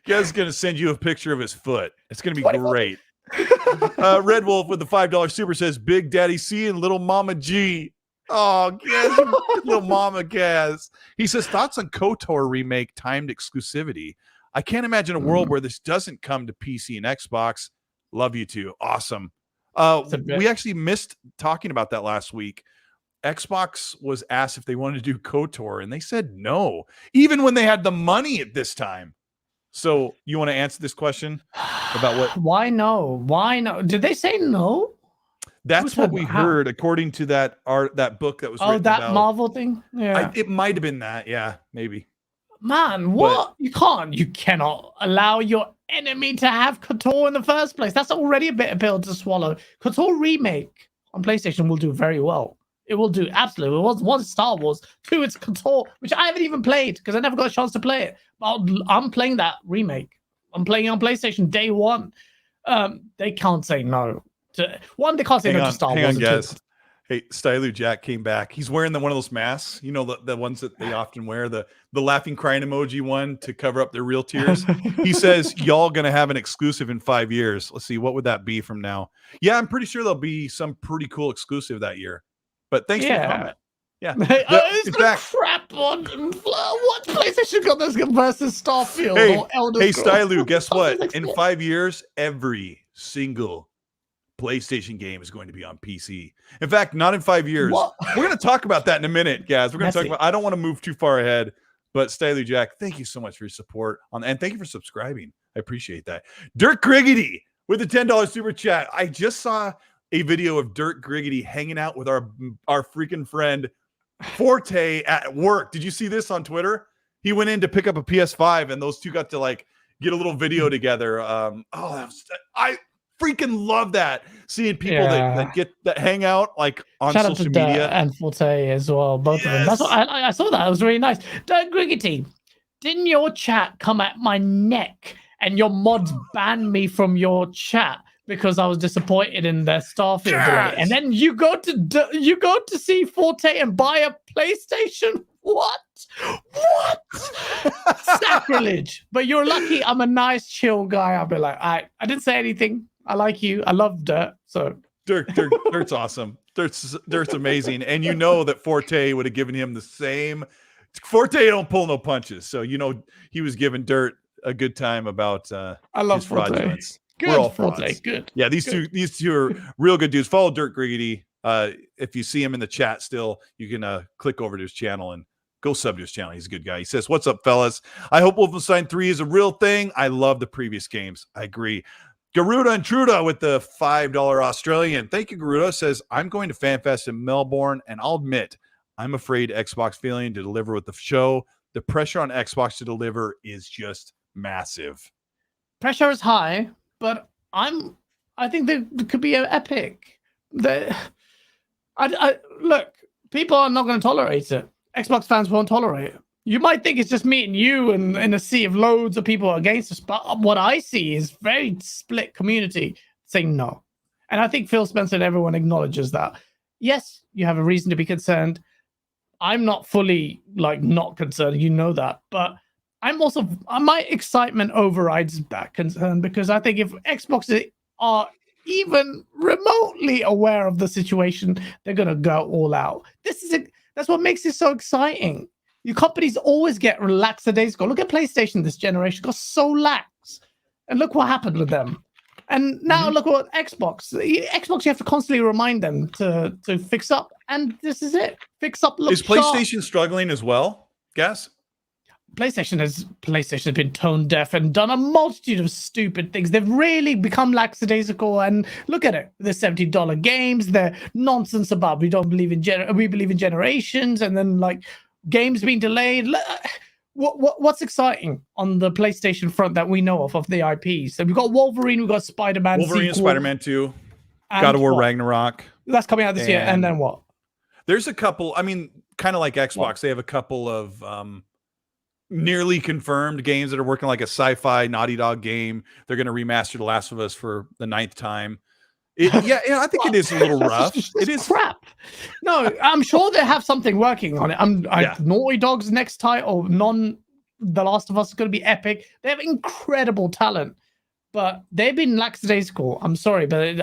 Gaz gonna send you a picture of his foot. It's gonna be great. Red Wolf with the $5 super says, "Big Daddy C and Little Mama G." Oh, Gaz, Little Mama Gaz. He says, "Thoughts on KOTOR remake timed exclusivity? I can't imagine a world where this doesn't come to PC and Xbox. Love you too." Awesome. We actually missed talking about that last week. Xbox was asked if they wanted to do KOTOR, and they said no, even when they had the money at this time. So you want to answer this question about what? Why no? Why no? Did they say no? That's what we heard, according to that book that was written that about Marvel thing. Yeah, it might have been that. Yeah, maybe. Man, what? You cannot allow your enemy to have KOTOR in the first place. That's already a bit of pill to swallow. KOTOR remake on PlayStation will do very well. It will do absolutely. It was one Star Wars, 2 it's KOTOR, which I haven't even played because I never got a chance to play it. But I'm playing that remake. I'm playing on PlayStation day one. They can't say no. They can't say no to Star Wars. Hang on, guys. Hey, Stylu Jack came back. He's wearing one of those masks. You know, the ones that they often wear, the laughing crying emoji one to cover up their real tears. He says, "Y'all gonna have an exclusive in 5 years." Let's see, what would that be from now? Yeah, I'm pretty sure there'll be some pretty cool exclusive that year. But thanks for the comment. Yeah. It's gonna crap on what PlayStation got this versus Starfield or Elder Scrolls. Hey, Stylu, guess what? In 5 years, every single PlayStation game is going to be on PC. In fact, not in 5 years. What? We're going to talk about that in a minute, guys. We're going to talk about. I don't want to move too far ahead, but Stylu Jack, thank you so much for your support and thank you for subscribing. I appreciate that. Dirk Griggity with the $10 super chat. I just saw a video of Dirk Griggity hanging out with our freaking friend Forte at work. Did you see this on Twitter? He went in to pick up a PS5 and those two got to like get a little video together. I freaking love that, seeing people that hang out like on Shout social out to media. And Forte as well, both of them. That's what I saw. That it was really nice. Dirk Griggity, didn't your chat come at my neck and your mods banned me from your chat because I was disappointed in their Starfield delay? And then you go to see Forte and buy a PlayStation? What? What? Sacrilege. But you're lucky I'm a nice, chill guy. I'll be like, I didn't say anything. I like you. I love Dirt. So Dirt's awesome. Dirt's amazing. And you know that Forte would have given him the same. Forte don't pull no punches. So you know he was giving Dirt a good time about I love his Forte. fraudulence. Good, We're all Forte. frauds. Good. Yeah, these two are real good dudes. Follow Dirt Griggity. If you see him in the chat still, you can click over to his channel and go sub to his channel. He's a good guy. He says, "What's up, fellas? I hope Wolfenstein 3 is a real thing. I love the previous games." I agree. Garuda Intruda with the $5 Australian. Thank you, Garuda. Says, "I'm going to FanFest in Melbourne, and I'll admit, I'm afraid Xbox failing to deliver with the show. The pressure on Xbox to deliver is just massive." Pressure is high, but I think there could be an epic. Look, people are not going to tolerate it. Xbox fans won't tolerate it. You might think it's just me and you and in a sea of loads of people against us, but what I see is very split community saying no. And I think Phil Spencer and everyone acknowledges that. Yes, you have a reason to be concerned. I'm not fully not concerned, you know that, but I'm also my excitement overrides that concern because I think if Xbox are even remotely aware of the situation, they're gonna go all out. That's what makes it so exciting. Your companies always get lackadaisical. Look at PlayStation this generation, got so lax. And look what happened with them. And now look what Xbox. Xbox, you have to constantly remind them to fix up. And this is it. Fix up, look Is PlayStation sharp. struggling as well, Gas? PlayStation has been tone deaf and done a multitude of stupid things. They've really become lackadaisical. And look at it. The $70 games, they're nonsense about we believe in generations, and then games being delayed. What's exciting on the PlayStation front that we know of the IPs? So we've got Wolverine, we've got Spider-Man. Wolverine, Spider-Man 2, God of War Ragnarok. That's coming out this year. And then what? There's a couple, kind of like Xbox, they have a couple of nearly confirmed games that are working like a sci-fi Naughty Dog game. They're going to remaster The Last of Us for the 9th time. I think it is a little rough. It is crap. No, I'm sure they have something working on it. Naughty Dog's next title, The Last of Us, is going to be epic. They have incredible talent, but they've been lackadaisical. I'm sorry, but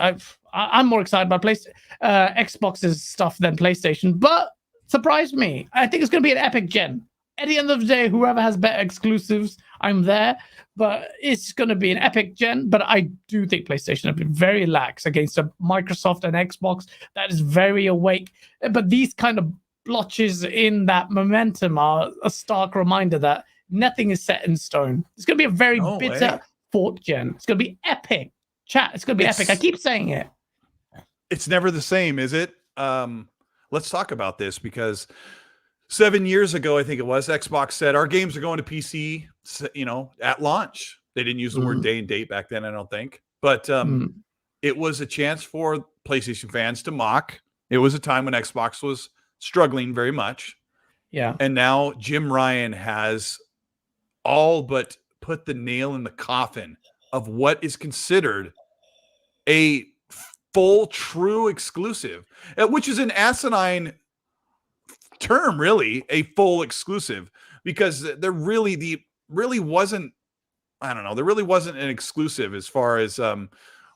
I'm more excited about Xbox's stuff than PlayStation. But surprise me. I think it's going to be an epic gen. At the end of the day, whoever has better exclusives, I'm there. But it's going to be an epic gen. But I do think PlayStation have been very lax against a Microsoft and Xbox that is very awake. But these kind of blotches in that momentum are a stark reminder that nothing is set in stone. It's going to be a very bitter fourth gen. It's going to be epic. Chat, it's going to be epic. I keep saying it. It's never the same, is it? Let's talk about this because 7 years ago, I think it was, Xbox said our games are going to PC, at launch. They didn't use the word day and date back then, I don't think. But it was a chance for PlayStation fans to mock. It was a time when Xbox was struggling very much. Yeah. And now Jim Ryan has all but put the nail in the coffin of what is considered a full, true exclusive, which is an asinine term, really, a full exclusive, because there really wasn't an exclusive as far as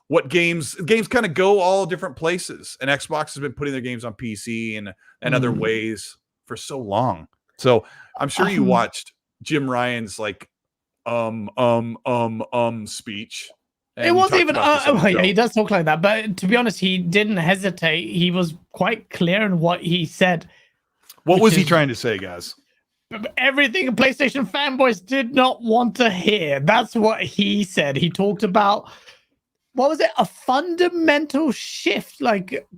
what games kind of go all different places, and Xbox has been putting their games on PC and other ways for so long. So I'm sure you watched Jim Ryan's speech. It wasn't even he does talk like that, but to be honest, he didn't hesitate. He was quite clear in what he said. What was he trying to say, guys? Everything PlayStation fanboys did not want to hear. That's what he said. He talked about, what was it? A fundamental shift,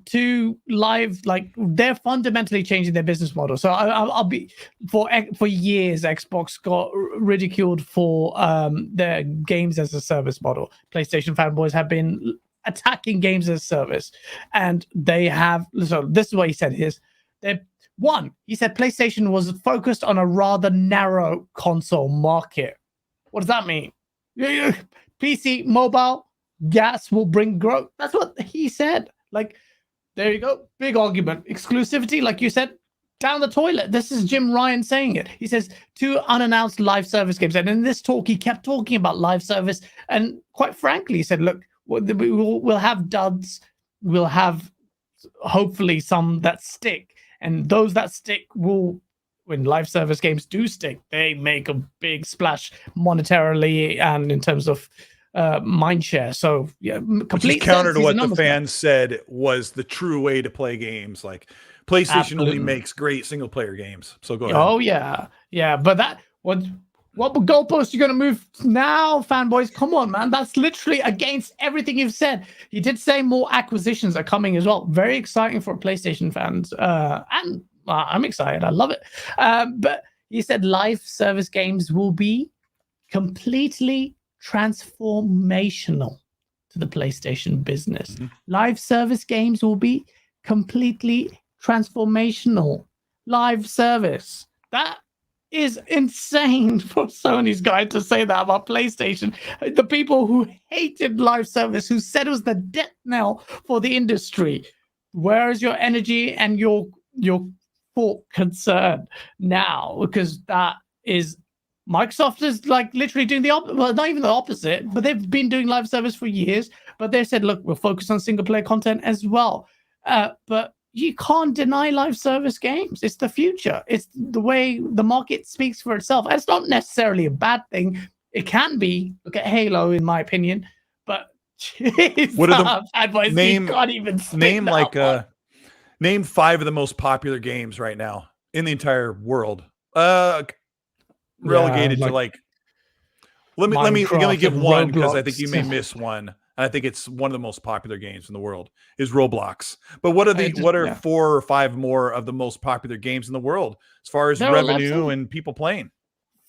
to live, they're fundamentally changing their business model. So I'll be for years, Xbox got ridiculed for their games as a service model. PlayStation fanboys have been attacking games as a service, and they have. So this is what he said. He said PlayStation was focused on a rather narrow console market. What does that mean? PC, mobile, GAAS will bring growth. That's what he said. There you go. Big argument. Exclusivity, like you said, down the toilet. This is Jim Ryan saying it. He says 2 unannounced live service games. And in this talk, he kept talking about live service. And quite frankly, he said, look, we'll have duds. We'll have hopefully some that stick. And those that stick will, when live service games do stick, they make a big splash monetarily and in terms of mind share. So yeah, which is counter to what the fans said was the true way to play games. Like PlayStation only makes great single player games. So go ahead. Oh yeah. But that what goalpost you gonna move now, fanboys? Come on, man. That's literally against everything you've said. You did say more acquisitions are coming as well. Very exciting for PlayStation fans. And I'm excited. I love it. But he said live service games will be completely transformational to the PlayStation business. Live service games will be completely transformational. Live service. That is insane for Sony's guy to say that about PlayStation. The people who hated live service, who said it was the death knell for the industry. Where is your energy and your thought concern now? Because that is Microsoft is like literally doing the opposite. Well, not even the opposite, but they've been doing live service for years. But they said, look, we'll focus on single player content as well. But you can't deny live service games. It's the future. It's the way the market speaks for itself. And it's not necessarily a bad thing. It can be. Look at Halo, in my opinion. But geez, what are the advice? Name? You can't even name like name 5 of the most popular games right now in the entire world. Relegated to like. Let me give one because I think you may miss one. And I think it's one of the most popular games in the world is Roblox. But what are 4 or 5 more of the most popular games in the world as far as revenue and people playing?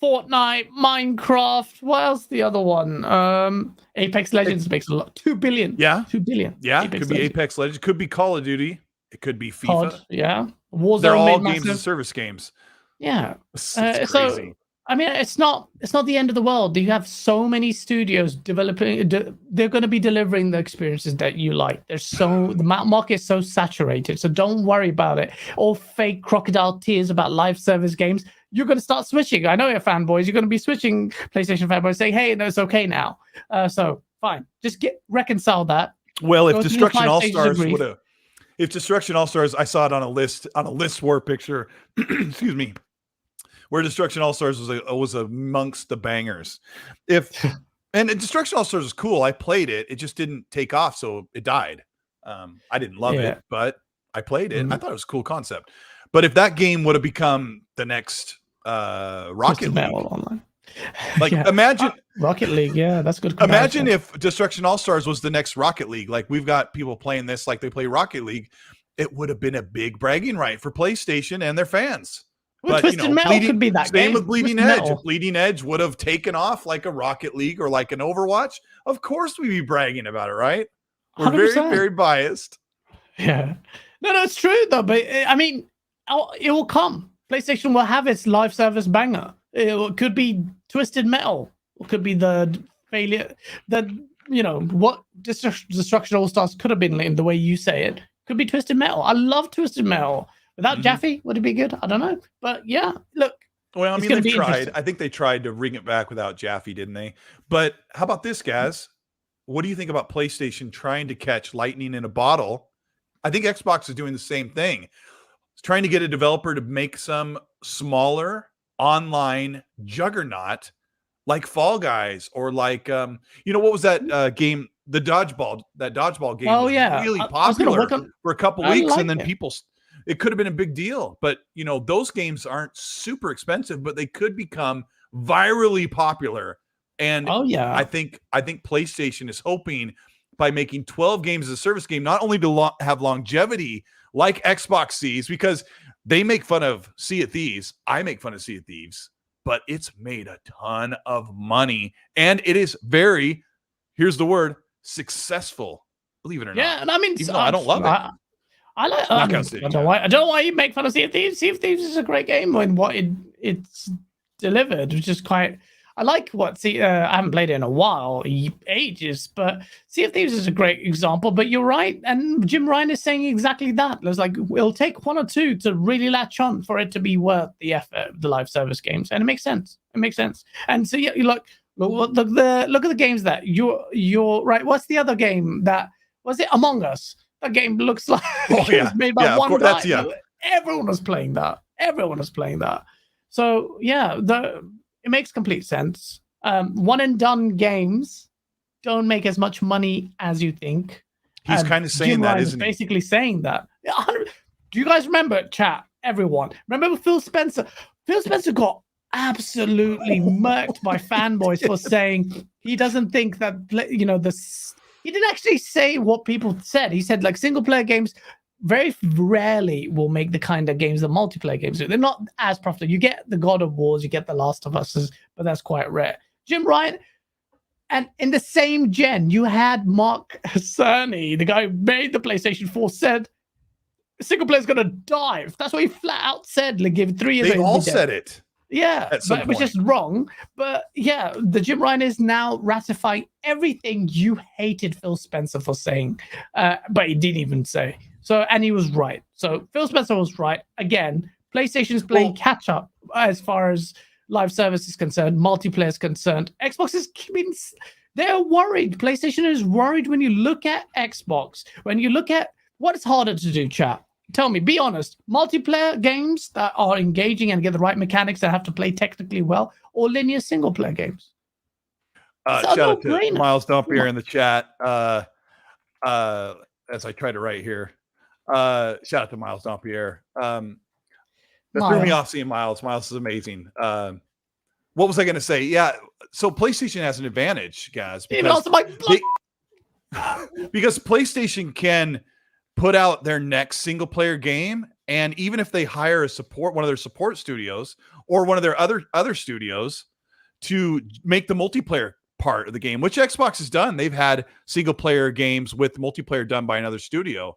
Fortnite, Minecraft. What else? The other one, Apex Legends makes a lot. 2 billion. Yeah, 2 billion. Yeah, it could be Apex Legends. It could be Call of Duty. It could be FIFA. COD, yeah, Warzone. They're all games and service games. Yeah, it's crazy. So I mean, it's not the end of the world. You have so many studios developing. They're going to be delivering the experiences that you like. The market is so saturated. So don't worry about it. All fake crocodile tears about live service games. You're going to start switching. I know you're fanboys. You're going to be switching PlayStation fanboys, saying, "Hey, no, it's okay now." So fine, just reconcile that. Well, if Destruction All Stars would have, if Destruction All Stars, I saw it on a list war picture. Excuse me. Where Destruction All Stars was amongst the bangers. And Destruction All Stars is cool. I played it. It just didn't take off, so it died. I didn't love it, but I played it. I thought it was a cool concept. But if that game would have become the next Rocket League, online. Like imagine Rocket League, that's good. Imagine if Destruction All Stars was the next Rocket League. Like we've got people playing this like they play Rocket League. It would have been a big bragging right for PlayStation and their fans. Well, but Twisted Metal could be that same game. with Bleeding Edge. If Bleeding Edge would have taken off like a Rocket League or like an Overwatch, of course we'd be bragging about it, right? We're 100%. Very, very biased. Yeah. No, it's true though. But I mean, it will come. PlayStation will have its live service banger. It could be Twisted Metal. It could be the failure. What Destruction All Stars could have been in the way you say it. Could be Twisted Metal. I love Twisted Metal. Without Jaffe, would it be good? I don't know. But yeah, look. Well, I mean, they tried. I think they tried to ring it back without Jaffe, didn't they? But how about this, guys? What do you think about PlayStation trying to catch lightning in a bottle? I think Xbox is doing the same thing. It's trying to get a developer to make some smaller online juggernaut like Fall Guys or like, what was that game? The dodgeball game was really popular for a couple weeks. And then it could have been a big deal, but those games aren't super expensive, but they could become virally popular. And I think PlayStation is hoping by making 12 games as a service game, not only to have longevity like Xbox sees, because they make fun of Sea of Thieves. I make fun of Sea of Thieves, but it's made a ton of money and it is very, here's the word, successful. Believe it or not. Yeah, and I mean, even though I don't love it. I like. I don't know why you make fun of Sea of Thieves. Sea of Thieves is a great game when what it's delivered, which is quite. I like what I haven't played it in a while, ages, but Sea of Thieves is a great example. But you're right, and Jim Ryan is saying exactly that. It's like it'll take 1 or 2 to really latch on for it to be worth the effort of the live service games, and it makes sense. It makes sense. And so yeah, you look at the games that you're right. What's the other game that was it? Among Us. That game looks like it was made by one guy. Everyone was playing that. So yeah, it makes complete sense. One and done games don't make as much money as you think. He's kind of saying that, isn't he? Basically saying that. Do you guys remember, chat? Everyone remember Phil Spencer? Phil Spencer got absolutely murked by fanboys for saying he doesn't think that he didn't actually say what people said. He said like single player games very rarely will make the kind of games that multiplayer games do. They're not as profitable. You get the God of Wars, you get the Last of Us, but that's quite rare. Jim Ryan, and in the same gen, you had Mark Cerny, the guy who made the PlayStation 4, said single player's gonna die. That's what he flat out said. Like, give 3 years. They all said it. Yeah, which is wrong. But yeah, the Jim Ryan is now ratifying everything you hated Phil Spencer for saying, but he didn't even say. So, and he was right. So Phil Spencer was right. Again, PlayStation's playing catch up as far as live service is concerned, multiplayer is concerned. Xbox is they're worried. PlayStation is worried when you look at Xbox. When you look at what's harder to do, chat. Tell me, be honest. Multiplayer games that are engaging and get the right mechanics that have to play technically well, or linear single player games? Shout out to Miles Dumpier in the chat. As I try to write here. Shout out to Miles Dumpier. That threw me off seeing Miles. Miles is amazing. What was I going to say? Yeah, so PlayStation has an advantage, guys. Because PlayStation can put out their next single player game, and even if they hire one of their support studios or one of their other studios to make the multiplayer part of the game, which Xbox has done. They've had single player games with multiplayer done by another studio.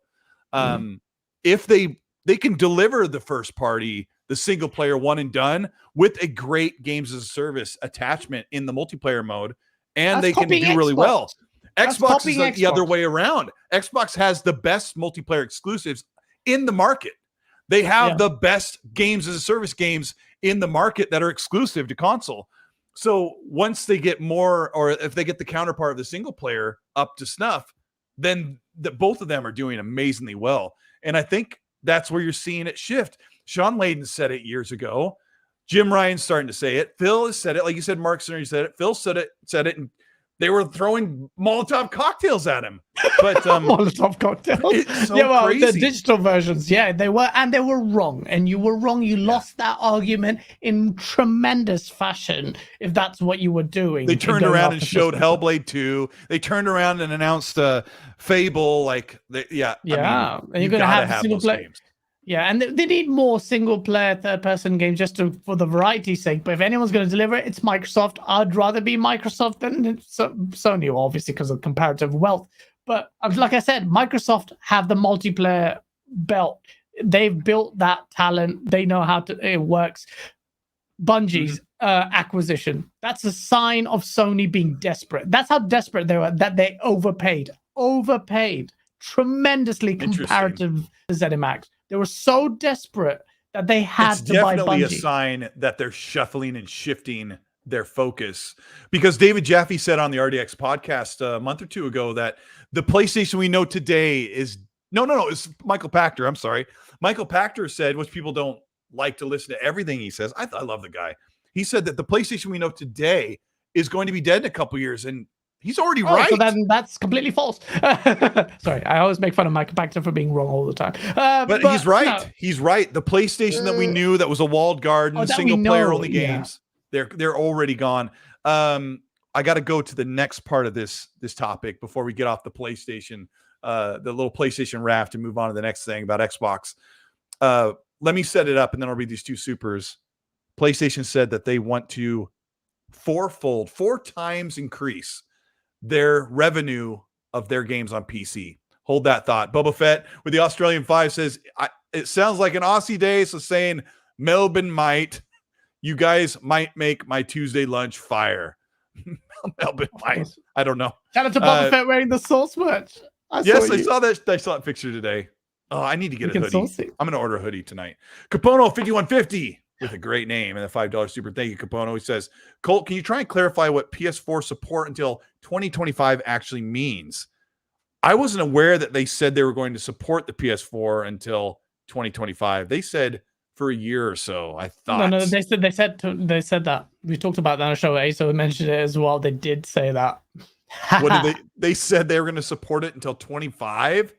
If they can deliver the first party, the single player one and done with a great games as a service attachment in the multiplayer mode, and they can do really well. Xbox is like the other way around. Xbox has the best multiplayer exclusives in the market. They have the best games as a service games in the market that are exclusive to console. So once they get more, or if they get the counterpart of the single player up to snuff, then both of them are doing amazingly well. And I think that's where you're seeing it shift. Sean Layden said it years ago. Jim Ryan's starting to say it. Phil has said it. Like you said, Mark Cerny said it. Phil said it, and they were throwing Molotov cocktails at him. But Molotov cocktails. It's so crazy. The digital versions, they were wrong. And you were wrong. You lost that argument in tremendous fashion if that's what you were doing. They turned around and showed Hellblade 2. They turned around and announced Fable. And you're going to have single player games. Yeah, and they need more single-player, third-person games just for the variety's sake. But if anyone's going to deliver it, it's Microsoft. I'd rather be Microsoft than Sony, obviously, because of comparative wealth. But like I said, Microsoft have the multiplayer belt. They've built that talent. They know how it works. Bungie's acquisition. That's a sign of Sony being desperate. That's how desperate they were, that they overpaid tremendously comparative to ZeniMax. They were so desperate that they had to buy Bungie. It's definitely a sign that they're shuffling and shifting their focus. Because David Jaffe said on the RDX podcast a month or two ago that the PlayStation we know today is... No, it's Michael Pachter. I'm sorry. Michael Pachter said, which people don't like to listen to everything he says. I love the guy. He said that the PlayStation we know today is going to be dead in a couple years, and he's already right. So then that's completely false. Sorry, I always make fun of Michael Pachter for being wrong all the time. But he's right. No. He's right. The PlayStation that we knew that was a walled garden, single player only games, they're already gone. I got to go to the next part of this topic before we get off the PlayStation, the little PlayStation raft, and move on to the next thing about Xbox. Let me set it up, and then I'll read these two supers. PlayStation said that they want to 4 times increase their revenue of their games on PC. Hold that thought. Boba Fett with the Australian 5 says, it sounds like an Aussie day, so saying Melbourne might. You guys might make my Tuesday lunch fire. I don't know. Shout out to Boba Fett wearing the Sauce merch. Yes, I saw that. I saw that picture today. Oh, I need to get a hoodie. I'm going to order a hoodie tonight. Capono 5150 with a great name and a $5 super. Thank you, Capono. He says, Colt, can you try and clarify what PS4 support until 2025 actually means? I wasn't aware that they said they were going to support the PS4 until 2025. They said for a year or so. I thought. No, they said that. We talked about that on the show. ASO mentioned it as well. They did say that. What did they said they were going to support it until 25?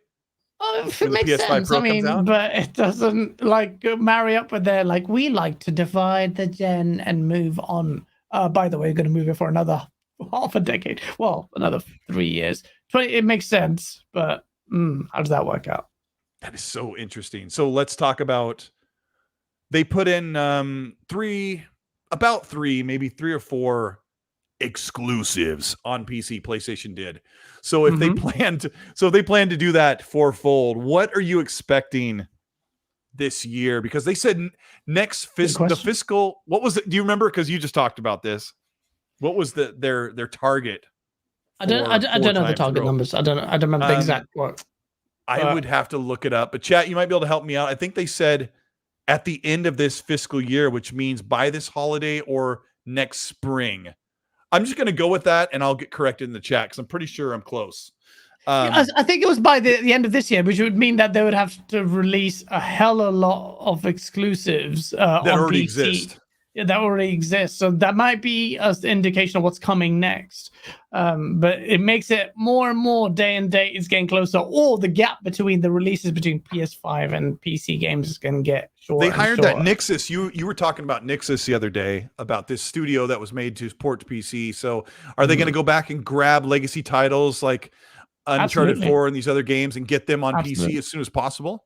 If it makes sense. I mean, but it doesn't marry up with their we like to divide the gen and move on. By the way, we're going to move it for another half a decade. Well, another 3 years. 20. It makes sense, but how does that work out? That is so interesting. So let's talk about. They put in maybe 3 or 4 exclusives on PC. PlayStation did. So if they plan to do that fourfold, what are you expecting this year? Because they said next fiscal. What was it? Do you remember? Because you just talked about this. What was their target? I don't know the target numbers. I don't remember the exact what. I would have to look it up. But chat, you might be able to help me out. I think they said at the end of this fiscal year, which means by this holiday or next spring. I'm just going to go with that, and I'll get corrected in the chat because I'm pretty sure I'm close. I think it was by the end of this year, which would mean that they would have to release a hell of a lot of exclusives that on already PC. exist. Yeah, that already exists. So that might be an indication of what's coming next. But it makes it more and more day and date is getting closer, or the gap between the releases between PS5 and PC games is going to get shorter. They hired that Nixus. You were talking about Nixus the other day, about this studio that was made to port to PC. So are they going to go back and grab legacy titles like Uncharted 4 and these other games and get them on PC as soon as possible?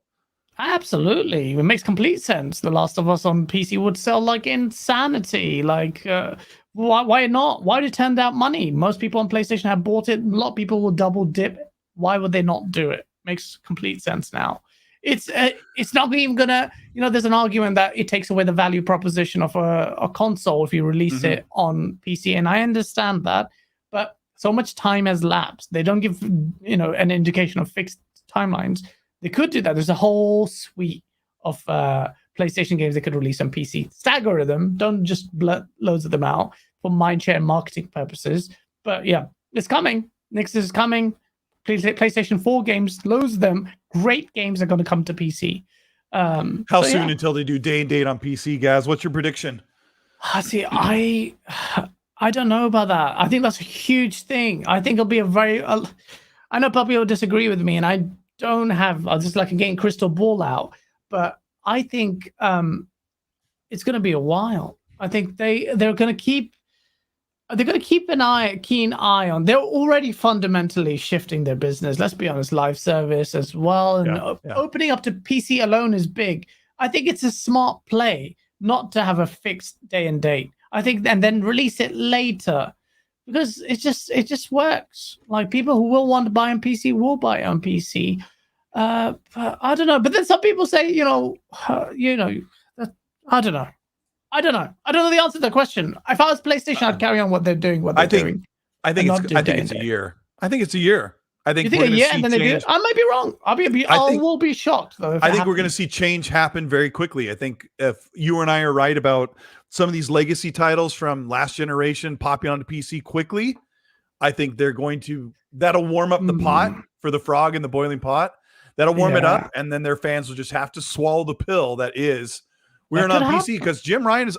Absolutely. It makes complete sense. The Last of Us on PC would sell like insanity. Why not? Why did it turn out money? Most people on PlayStation have bought it. A lot of people will double dip. Why would they not do it? Makes complete sense now. It's not even gonna, there's an argument that it takes away the value proposition of a console if you release it on PC. And I understand that, but so much time has lapsed. They don't give, an indication of fixed timelines. They could do that. There's a whole suite of PlayStation games they could release on PC. Stagger them. Don't just blurt loads of them out for mindshare and marketing purposes. But yeah, it's coming. Nixus is coming. PlayStation 4 games, loads of them. Great games are going to come to PC. How soon until they do day and date on PC, guys? What's your prediction? See, I don't know about that. I think that's a huge thing. I think it'll be a very... I know people will disagree with me, and I just getting crystal ball out, but I think it's going to be a while. I think they're going to keep a keen eye on. They're already fundamentally shifting their business. Let's be honest, live service as well, and opening up to PC alone is big. I think it's a smart play not to have a fixed day and date. I think, and then release it later. Because it just works. Like, people who will want to buy on PC will buy it on PC. But I don't know. But then some people say, I don't know. I don't know. I don't know the answer to the question. If I was PlayStation, I'd carry on what they're doing. I think it's a year. I think it's a year. I think you think a year and then they do it? I might be wrong. I will be shocked though. I think we're going to see change happen very quickly. I think if you and I are right about some of these legacy titles from last generation popping onto PC quickly, I think that'll warm up the pot for the frog in the boiling pot. That'll warm it up, and then their fans will just have to swallow the pill that is we're not on PC. Because Jim Ryan is,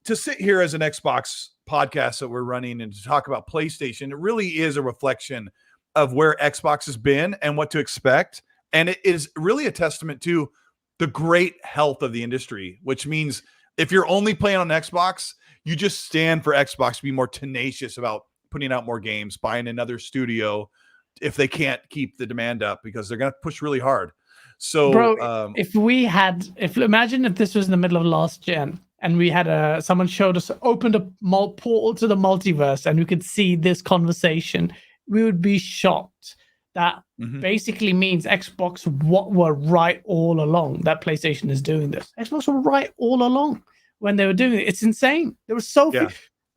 to sit here as an Xbox podcast that we're running and to talk about PlayStation, it really is a reflection of where Xbox has been and what to expect. And it is really a testament to the great health of the industry, which means if you're only playing on Xbox, you just stand for Xbox to be more tenacious about putting out more games, buying another studio if they can't keep the demand up, because they're going to push really hard. So, bro, imagine if this was in the middle of last gen and we had someone opened a portal to the multiverse and we could see this conversation, we would be shocked. That basically means Xbox were right all along that PlayStation is doing this. Xbox were right all along. when they were doing it. It's insane. There was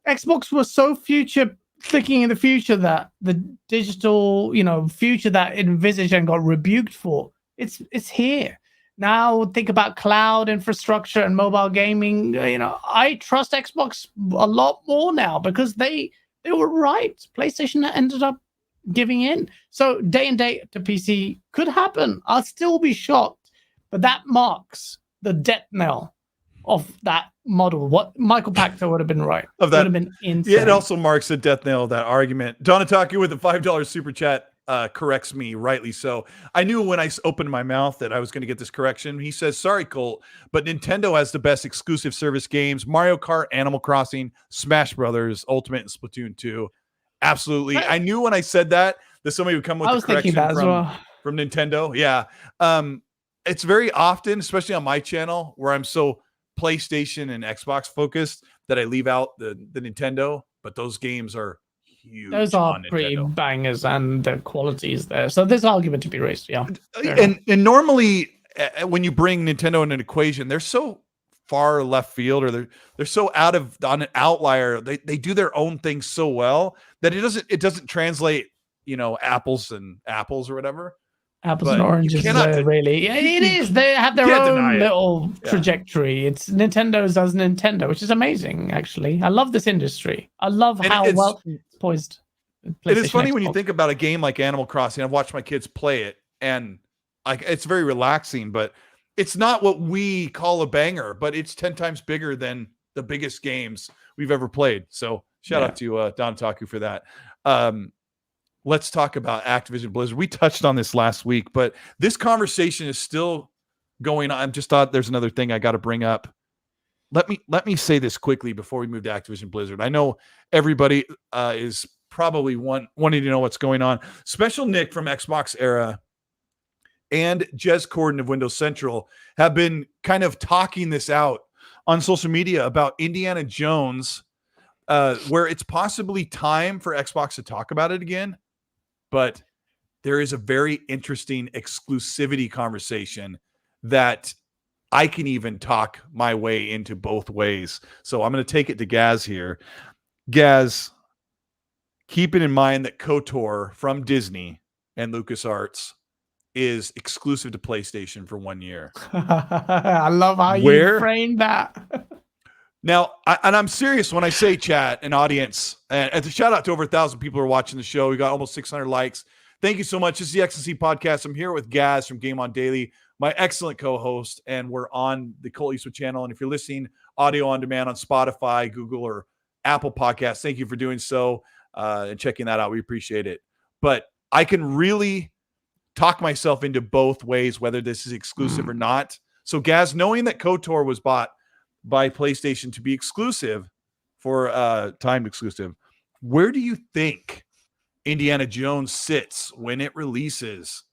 Xbox was so thinking in the future that the digital, future that it envisaged and got rebuked for. It's here. Now think about cloud infrastructure and mobile gaming. I trust Xbox a lot more now because they were right. PlayStation ended up giving in. So day and date to PC could happen. I'll still be shocked, but that marks the death knell of that model. What Michael Pachter would have been right. Of that would have been insane. Yeah, it also marks the death knell of that argument. Donataku with the $5 super chat corrects me, rightly so. I knew when I opened my mouth that I was going to get this correction. He says, sorry, Colt, but Nintendo has the best exclusive service games: Mario Kart, Animal Crossing, Smash Brothers, Ultimate, and Splatoon 2. Absolutely. I knew when I said that somebody would come with the correction from Nintendo. Yeah. It's very often, especially on my channel, where I'm so PlayStation and Xbox focused that I leave out the Nintendo, but those games are huge. Those are pretty bangers, and the quality is there. So there's argument to be raised. Yeah. And normally when you bring Nintendo in an equation, they're so far left field, or they're so on an outlier. They do their own thing so well that it doesn't translate, apples and apples or whatever. Apples and oranges, really. Yeah, it is. They have their own little trajectory. It's Nintendo's as Nintendo, which is amazing, actually. I love this industry. I love how well it's poised. It is funny when you think about a game like Animal Crossing. I've watched my kids play it, and it's very relaxing, but it's not what we call a banger, but it's 10 times bigger than the biggest games we've ever played. So shout out to Don Taku for that. Let's talk about Activision Blizzard. We touched on this last week, but this conversation is still going on. I just thought there's another thing I got to bring up. Let me say this quickly before we move to Activision Blizzard. I know everybody is probably wanting to know what's going on. Special Nick from Xbox Era and Jez Corden of Windows Central have been kind of talking this out on social media about Indiana Jones, where it's possibly time for Xbox to talk about it again. But there is a very interesting exclusivity conversation that I can even talk my way into both ways. So I'm going to take it to Gaz here. Gaz, keeping in mind that KOTOR from Disney and LucasArts is exclusive to PlayStation for 1 year. I love how you framed that. Now, I'm serious when I say chat and audience, and a shout out to over 1,000 people who are watching the show. We got almost 600 likes. Thank you so much. This is the X&C podcast. I'm here with Gaz from Game On Daily, my excellent co-host, and we're on the Colteastwood channel. And if you're listening audio on demand on Spotify, Google, or Apple Podcasts, thank you for doing so and checking that out. We appreciate it. But I can really talk myself into both ways, whether this is exclusive or not. So, Gaz, knowing that KOTOR was bought by PlayStation to be exclusive for timed exclusive, where do you think Indiana Jones sits when it releases?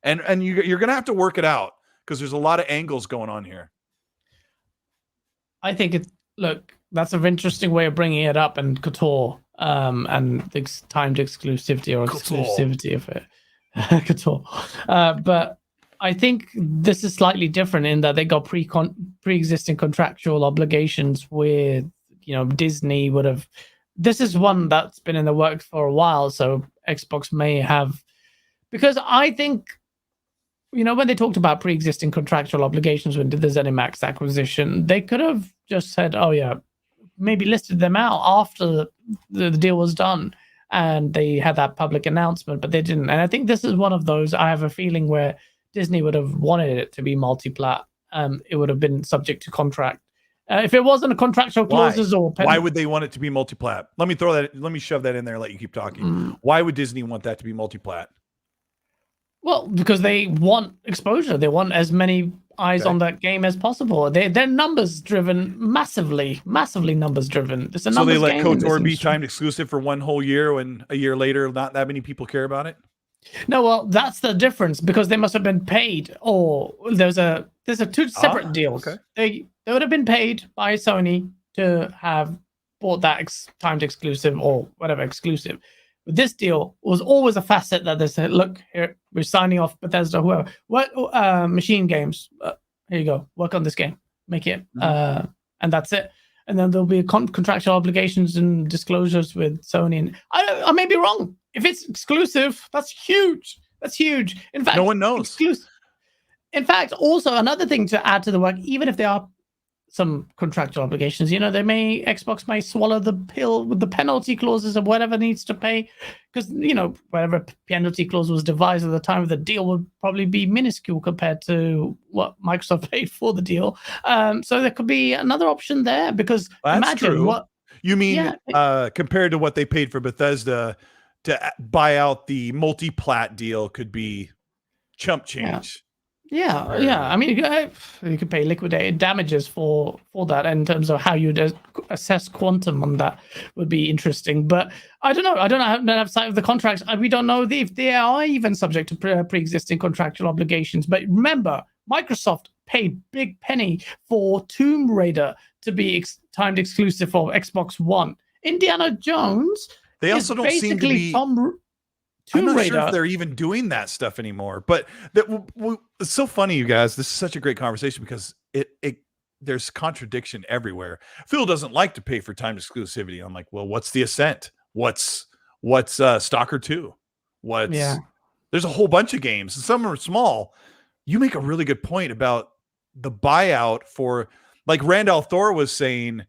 And you're going to have to work it out because there's a lot of angles going on here. I think that's an interesting way of bringing it up, and KOTOR and the timed exclusivity or exclusivity of it. KOTOR. But I think this is slightly different in that they got pre-existing contractual obligations with, Disney would have. This is one that's been in the works for a while, so Xbox may have, because I think, when they talked about pre-existing contractual obligations when did the ZeniMax acquisition, they could have just said, oh yeah, maybe listed them out after the deal was done and they had that public announcement, but they didn't. And I think this is one of those, I have a feeling where Disney would have wanted it to be multi-plat. It would have been subject to contract. If it wasn't a contractual clauses why would they want it to be multi-plat? Let me shove that in there and let you keep talking. Why would Disney want that to be multi-plat? Well, because they want exposure. They want as many eyes on that game as possible. They're numbers driven, massively numbers driven. So they let KOTOR be timed exclusive for 1 whole year when a year later not that many people care about it? No, well, that's the difference, because they must have been paid, or there's two separate deals. Okay. They would have been paid by Sony to have bought that timed exclusive or whatever exclusive. But this deal was always a facet that they said, look, here, we're signing off Bethesda, whoever. What machine games? Here you go. Work on this game. Make it. And and that's it. And then there'll be contractual obligations and disclosures with Sony. And I may be wrong. If it's exclusive, that's huge. That's huge. In fact, no one knows. In fact, also another thing to add to the work, even if there are some contractual obligations, Xbox may swallow the pill with the penalty clauses of whatever needs to pay, because whatever penalty clause was devised at the time of the deal would probably be minuscule compared to what Microsoft paid for the deal. So there could be another option there, because imagine true. what you mean compared to what they paid for Bethesda to buy out the multi-plat deal could be chump change. Yeah. I mean, you could pay liquidated damages for that in terms of how you'd assess quantum on that would be interesting. But I don't know. I don't have sight of the contracts. We don't know if they are even subject to pre-existing contractual obligations. But remember, Microsoft paid big penny for Tomb Raider to be timed exclusive for Xbox One. Indiana Jones. They also don't seem to be. I'm not sure if they're even doing that stuff anymore, but it's so funny, you guys. This is such a great conversation because there's contradiction everywhere. Phil doesn't like to pay for time exclusivity. I'm like, well, what's the Ascent? What's Stalker 2? There's a whole bunch of games, and some are small. You make a really good point about the buyout for, like Randall Thor was saying.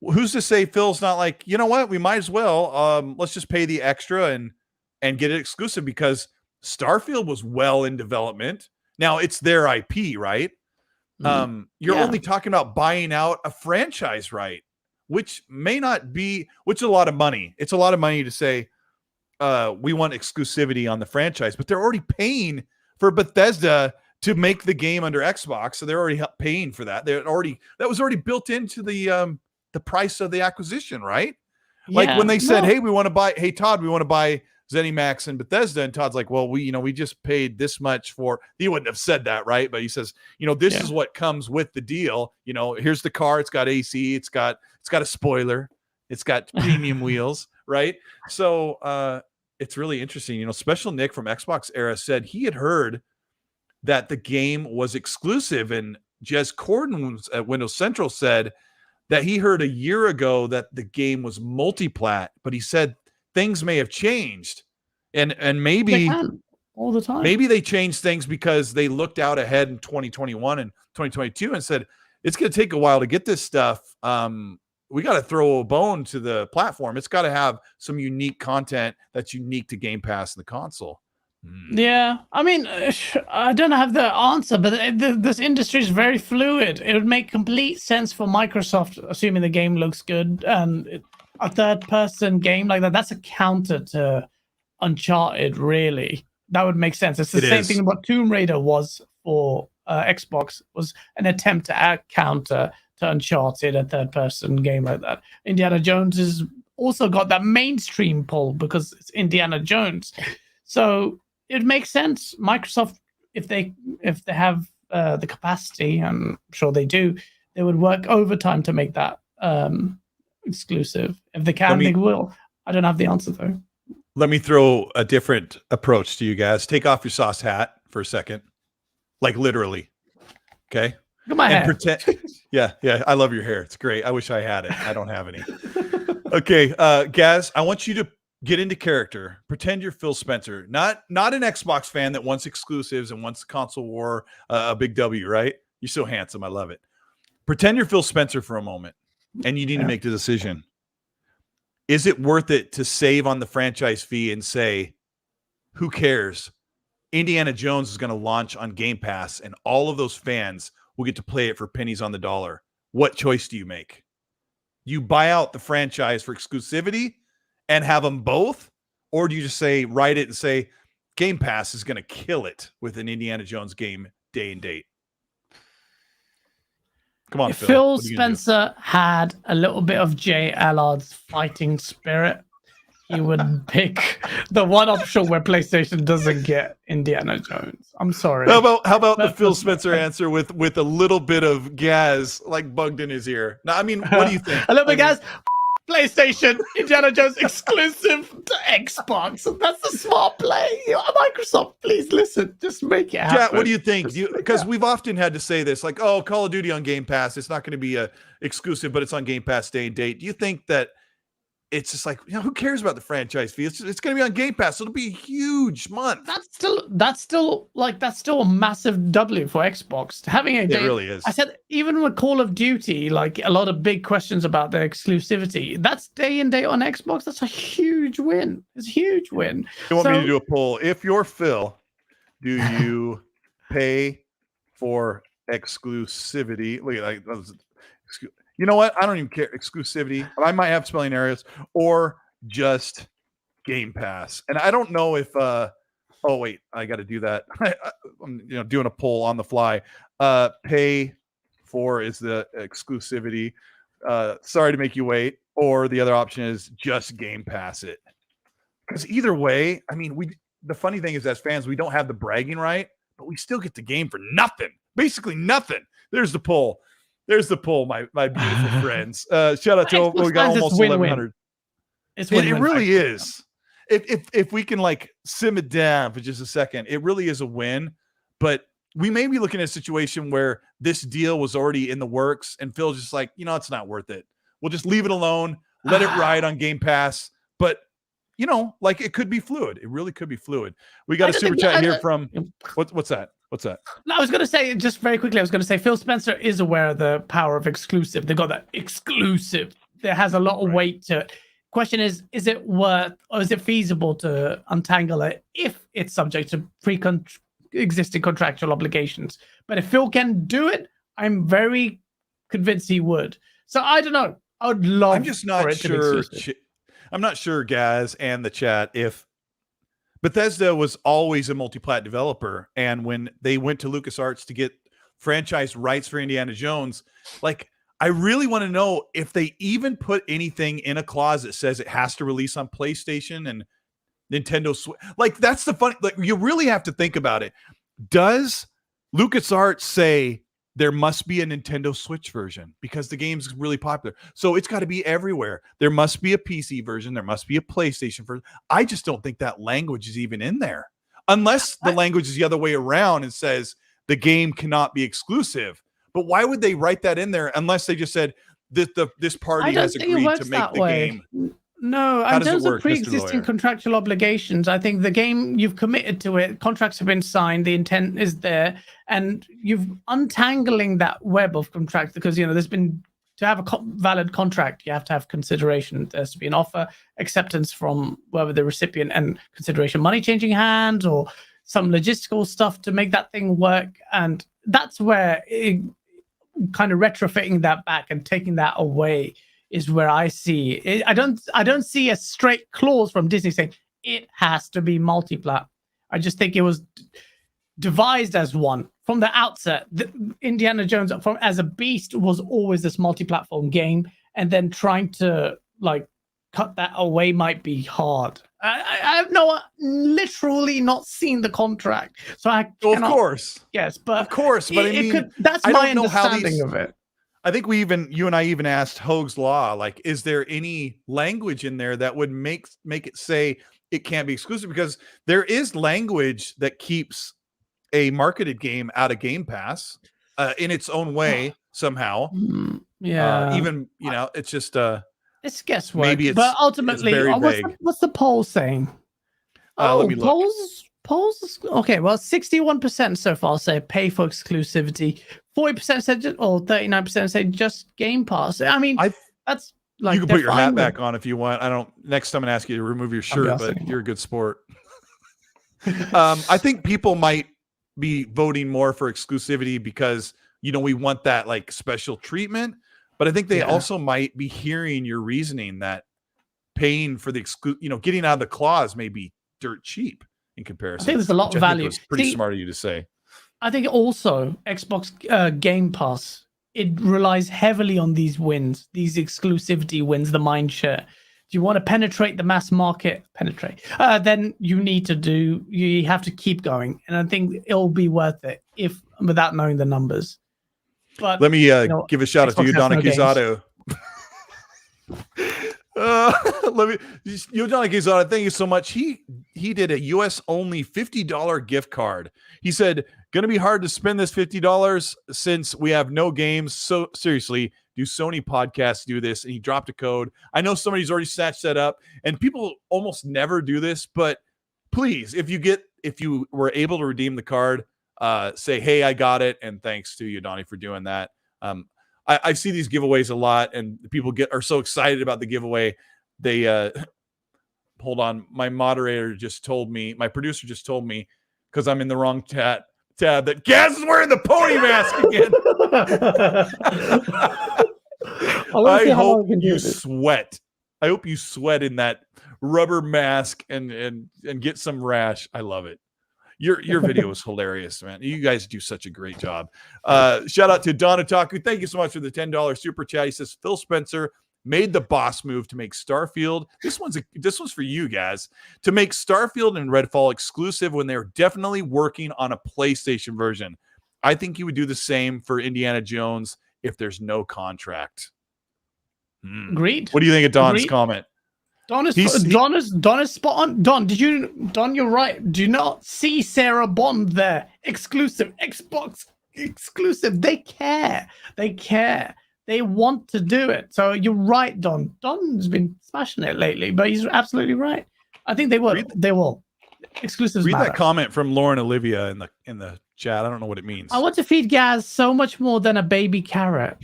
Who's to say Phil's not like, you know what? We might as well. Let's just pay the extra and get it exclusive, because Starfield was well in development. Now it's their IP, right? You're only talking about buying out a franchise, right? Which may not be, which is a lot of money. It's a lot of money to say, we want exclusivity on the franchise, but they're already paying for Bethesda to make the game under Xbox. So they're already paying for that. That was already built into the price of the acquisition, right? Like when they said, hey, Todd, we want to buy ZeniMax and Bethesda, and Todd's like, well, we just paid this much for. He wouldn't have said that, right? But he says, this is what comes with the deal. Here's the car. It's got AC. It's got a spoiler. It's got premium wheels, right? So it's really interesting. Special Nick from Xbox Era said he had heard that the game was exclusive, and Jez Corden at Windows Central said that he heard a year ago that the game was multi-plat, but he said things may have changed, and maybe all the time. Maybe they changed things because they looked out ahead in 2021 and 2022 and said it's going to take a while to get this stuff. We got to throw a bone to the platform. It's got to have some unique content that's unique to Game Pass and the console. Yeah, I mean, I don't have the answer, but this industry is very fluid. It would make complete sense for Microsoft, assuming the game looks good, and a third-person game like that's a counter to Uncharted, really. That would make sense. It's the same thing what Tomb Raider was for Xbox, was an attempt to add counter to Uncharted, a third-person game like that. Indiana Jones has also got that mainstream pull because it's Indiana Jones. So it makes sense. Microsoft, if they have the capacity, I'm sure they do, they would work overtime to make that exclusive. If they can, they will. I don't have the answer though. Let me throw a different approach to you guys. Take off your sauce hat for a second, like literally. Okay. Look at my hair. Pretend. Yeah. I love your hair. It's great. I wish I had it. I don't have any. Okay, Gaz, I want you to get into character. Pretend you're Phil Spencer, not an Xbox fan that wants exclusives and wants console war a big W. Right? You're so handsome. I love it. Pretend you're Phil Spencer for a moment. And you need to make the decision. Is it worth it to save on the franchise fee and say, who cares? Indiana Jones is going to launch on Game Pass, and all of those fans will get to play it for pennies on the dollar. What choice do you make? You buy out the franchise for exclusivity and have them both? Or do you just write it and say, Game Pass is going to kill it with an Indiana Jones game day and date? Come on, if Phil Spencer had a little bit of J. Allard's fighting spirit, he would pick the one option where PlayStation doesn't get Indiana Jones. I'm sorry. How about the Phil Spencer answer with a little bit of gas like bugged in his ear? Now, I mean, what do you think? A little bit of gas. PlayStation, Indiana Jones exclusive to Xbox. That's the smart play. Microsoft, please listen. Just make it happen. Jack, what do you think? Because we've often had to say this, like, oh, Call of Duty on Game Pass, it's not going to be a exclusive, but it's on Game Pass day and date. Do you think that it's just like, who cares about the franchise fee? It's going to be on Game Pass. So it'll be a huge month. That's still a massive W for Xbox. Having a game, it really is. I said, even with Call of Duty, like a lot of big questions about their exclusivity. That's day and date on Xbox. That's a huge win. It's a huge win. You want me to do a poll? If you're Phil, do you pay for exclusivity? Look at that. You know what? I don't even care. Exclusivity. I might have spelling errors, or just Game Pass. And I don't know if oh wait, I got to do that. I'm doing a poll on the fly. Pay for is the exclusivity. Sorry to make you wait. Or the other option is just Game Pass it. Because either way, I mean, the funny thing is, as fans, we don't have the bragging right, but we still get the game for nothing. Basically nothing. There's the poll. There's the poll, my beautiful friends. Shout out to we got almost 1,100. It really is. If we can like sim it down for just a second, it really is a win. But we may be looking at a situation where this deal was already in the works, and Phil's just like, it's not worth it. We'll just leave it alone, let it ride on Game Pass. But like it could be fluid. It really could be fluid. We got a super chat here from what's that? What's that? No, I was going to say, just very quickly, Phil Spencer is aware of the power of exclusive. They got that exclusive. There has a lot of weight to it. Question is it worth, or is it feasible to untangle it if it's subject to pre-existing contractual obligations? But if Phil can do it, I'm very convinced he would. So I don't know. I would love. I'm just not sure. I'm not sure, guys, and the chat, if Bethesda was always a multi-plat developer, and when they went to LucasArts to get franchise rights for Indiana Jones, like, I really want to know if they even put anything in a clause that says it has to release on PlayStation and Nintendo Switch. Like, that's the funny, like, you really have to think about it. Does LucasArts say there must be a Nintendo Switch version because the game's really popular? So it's got to be everywhere. There must be a PC version. There must be a PlayStation version. I just don't think that language is even in there, unless the language is the other way around and says the game cannot be exclusive. But why would they write that in there unless they just said that this party has agreed to make the game? No, in terms of pre-existing contractual obligations, I think the game, you've committed to it, contracts have been signed, the intent is there, and you've untangling that web of contracts, because there's been, to have a valid contract, you have to have consideration. There has to be an offer, acceptance from whoever the recipient, and consideration, money changing hands, or some logistical stuff to make that thing work. And that's where kind of retrofitting that back and taking that away is where I see it. I don't see a straight clause from Disney saying it has to be multi-plat. I just think it was devised as one from the outset. Indiana Jones, as a beast, was always this multi-platform game, and then trying to like cut that away might be hard. I have literally not seen the contract, so I cannot, of course, yes, but of course, but I mean, that's my understanding of it. I think you and I even asked Hoag's Law, like, is there any language in there that would make it say it can't be exclusive? Because there is language that keeps a marketed game out of Game Pass in its own way somehow. Yeah. Even, it's just it's guesswork. Maybe but ultimately, what's the poll saying? Let me look. Polls. Okay, well, 61% so far say pay for exclusivity. 40% said, or 39% say just Game Pass. I mean, that's like, you can put your hat back on if you want. Next time I'm gonna ask you to remove your shirt, but you're a good sport. I think people might be voting more for exclusivity because we want that like special treatment. But I think they also might be hearing your reasoning that paying for the getting out of the clause may be dirt cheap in comparison. I think there's a lot of value. It's pretty smart of you to say. I think also Xbox Game Pass, it relies heavily on these wins, these exclusivity wins, the mind share. Do you want to penetrate the mass market? Then you have to keep going. And I think it'll be worth it without knowing the numbers. But let me give a shout out to you, Donna Cusado. Let me, Johnny Gazana, thank you so much. He did a US only $50 gift card. He said, gonna be hard to spend this $50 since we have no games. So seriously, do Sony podcasts do this? And he dropped a code. I know somebody's already snatched that up, and people almost never do this, but please, if you were able to redeem the card, say, hey, I got it, and thanks to you, Donnie, for doing that. I see these giveaways a lot, and people are so excited about the giveaway. They hold on. My producer just told me, because I'm in the wrong tab, that Gaz is wearing the pony mask again. I hope you sweat. I hope you sweat in that rubber mask and get some rash. I love it. Your video is hilarious, man. You guys do such a great job. Shout out to Don Otaku. Thank you so much for the $10 super chat. He says Phil Spencer made the boss move to make Starfield. This one's for you guys, to make Starfield and Redfall exclusive when they're definitely working on a PlayStation version. I think he would do the same for Indiana Jones if there's no contract. Agreed. What do you think of Don's comment? Don is spot on. Don, you're right. Do not see Sarah Bond there. Exclusive. Xbox exclusive. They care. They want to do it. So you're right, Don. Don's been smashing it lately, but he's absolutely right. I think they will. They will. Exclusives Read matter. that comment from Lauren Olivia in the chat. I don't know what it means. I want to feed Gaz so much more than a baby carrot.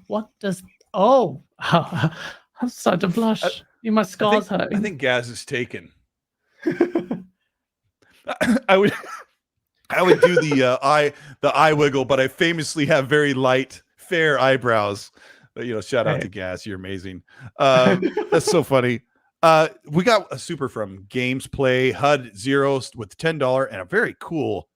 What does... Oh, I'm starting to blush. My scars hurt. I think Gaz is taken. I would do the eye wiggle, but I famously have very light, fair eyebrows. Shout out to Gaz. You're amazing. That's so funny. We got a super from Gamesplay HUD Zero with $10 and a very cool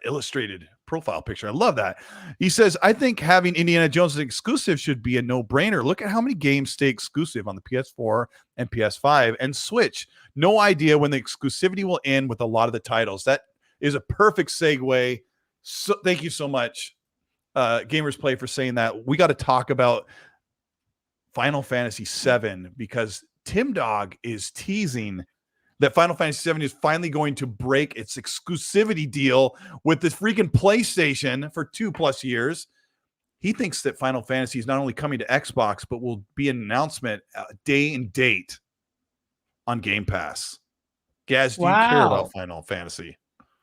illustrated profile picture. I love that. He says, I think having Indiana Jones as exclusive should be a no-brainer. Look at how many games stay exclusive on the PS4 and PS5 and Switch. No idea when the exclusivity will end with a lot of the titles. That is a perfect segue. So thank you so much, Gamers Play, for saying that. We got to talk about Final Fantasy VII because Tim Dog is teasing that Final Fantasy VII is finally going to break its exclusivity deal with the freaking PlayStation for 2+ years. He thinks that Final Fantasy is not only coming to Xbox, but will be an announcement day and date on Game Pass. Gaz, do you care about Final Fantasy?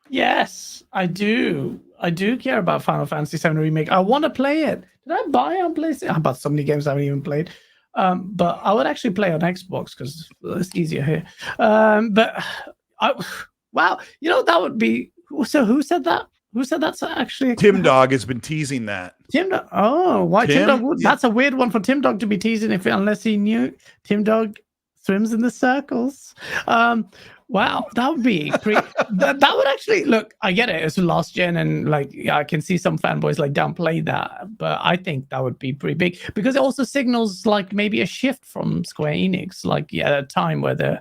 Yes, I do. I do care about Final Fantasy VII Remake. I want to play it. Did I buy on PlayStation? I bought so many games I haven't even played. But I would actually play on Xbox because it's easier here. That would be. So who said that? Who said that's actually? Tim Dog has been teasing that. Tim Dog. Oh, why Tim Dog? That's a weird one for Tim Dog to be teasing unless he knew. Tim Dog swims in the circles. Wow, that would be pretty. that would actually look. I get it. It's last gen, and I can see some fanboys downplay that, but I think that would be pretty big because it also signals maybe a shift from Square Enix, at a time where they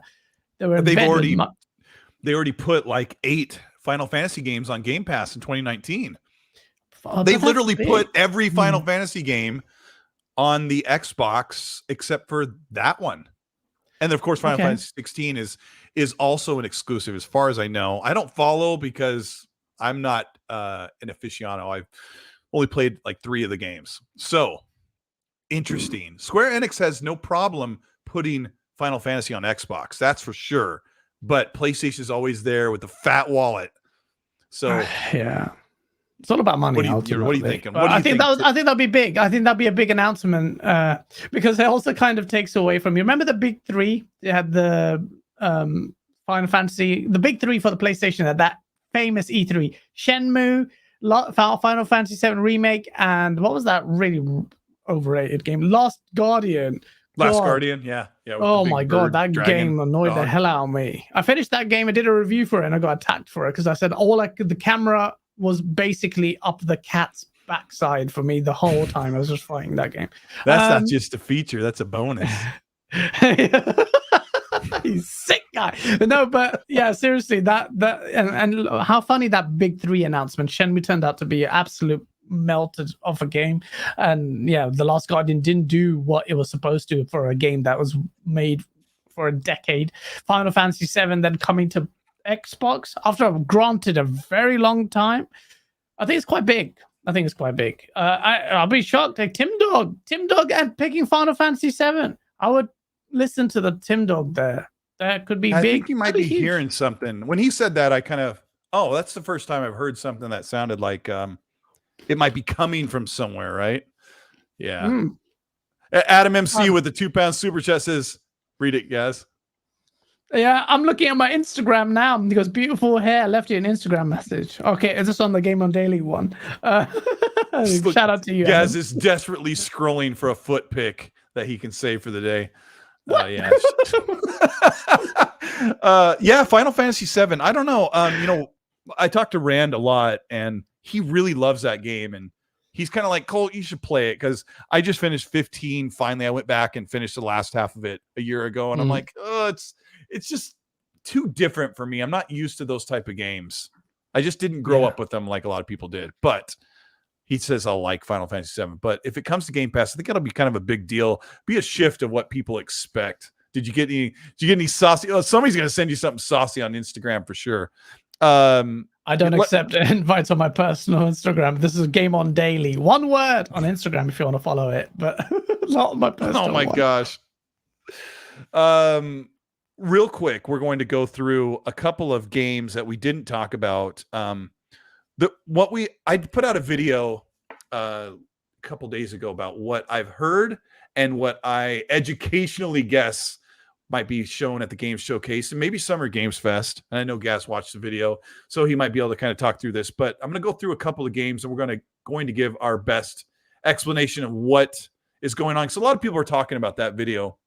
were. They already put 8 Final Fantasy games on Game Pass in 2019. They literally put every Final Fantasy game on the Xbox except for that one, and of course, Final Fantasy 16 is also an exclusive as far as I know. I don't follow because I'm not an aficionado. I've only played 3 of the games. So interesting. Square Enix has no problem putting Final Fantasy on Xbox. That's for sure. But PlayStation is always there with the fat wallet. So yeah. It's all about money. What are you thinking? I think that'd be big. I think that'd be a big announcement because it also kind of takes away from you. Remember the big 3? They had the Final Fantasy, the big 3 for the PlayStation at that famous E3: Shenmue, Final Fantasy VII Remake, and what was that really overrated game? Last Guardian. Yeah. Oh my god, that game annoyed the hell out of me. I finished that game. I did a review for it, and I got attacked for it because I said the camera was basically up the cat's backside for me the whole time I was just fighting that game. That's not just a feature; that's a bonus. He's sick guy. No, but yeah, seriously, that and how funny that big 3 announcement. Shenmue turned out to be an absolute melted off a game. And yeah, The Last Guardian didn't do what it was supposed to for a game that was made for a decade. Final Fantasy VII then coming to Xbox after granted a very long time. I think it's quite big. I'll be shocked. Like Tim Dog and picking Final Fantasy VII. I would listen to the Tim Dog there. That could be big. I think you might be hearing something. When he said that, I kind of, that's the first time I've heard something that sounded like it might be coming from somewhere, right? Yeah. Adam MC with the £2 super chat says, read it, guys. Yeah, I'm looking at my Instagram now because beautiful hair left you an Instagram message. Okay, is this on the Game on Daily one? Shout out to you. Gaz is desperately scrolling for a foot pic that he can save for the day. Yeah. Yeah, Final Fantasy VII. I don't know. I talked to Rand a lot, and he really loves that game, and he's kind of like, Colt, you should play it because I just finished 15. Finally, I went back and finished the last half of it a year ago, and I'm like, it's just too different for me. I'm not used to those type of games. I just didn't grow up with them like a lot of people did. But he says I'll like Final Fantasy VII. But if it comes to Game Pass, I think that'll be kind of a big deal. Be a shift of what people expect. Did you get any saucy? Oh, somebody's gonna send you something saucy on Instagram for sure. I don't accept invites on my personal Instagram. This is Game on Daily. One word on Instagram if you want to follow it, but not on my personal. Oh my gosh. Real quick, we're going to go through a couple of games that we didn't talk about. I put out a video a couple days ago about what I've heard and what I educationally guess might be shown at the Games Showcase and maybe Summer Games Fest. And I know Gas watched the video, so he might be able to kind of talk through this. But I'm going to go through a couple of games, and we're going to give our best explanation of what is going on. So a lot of people are talking about that video.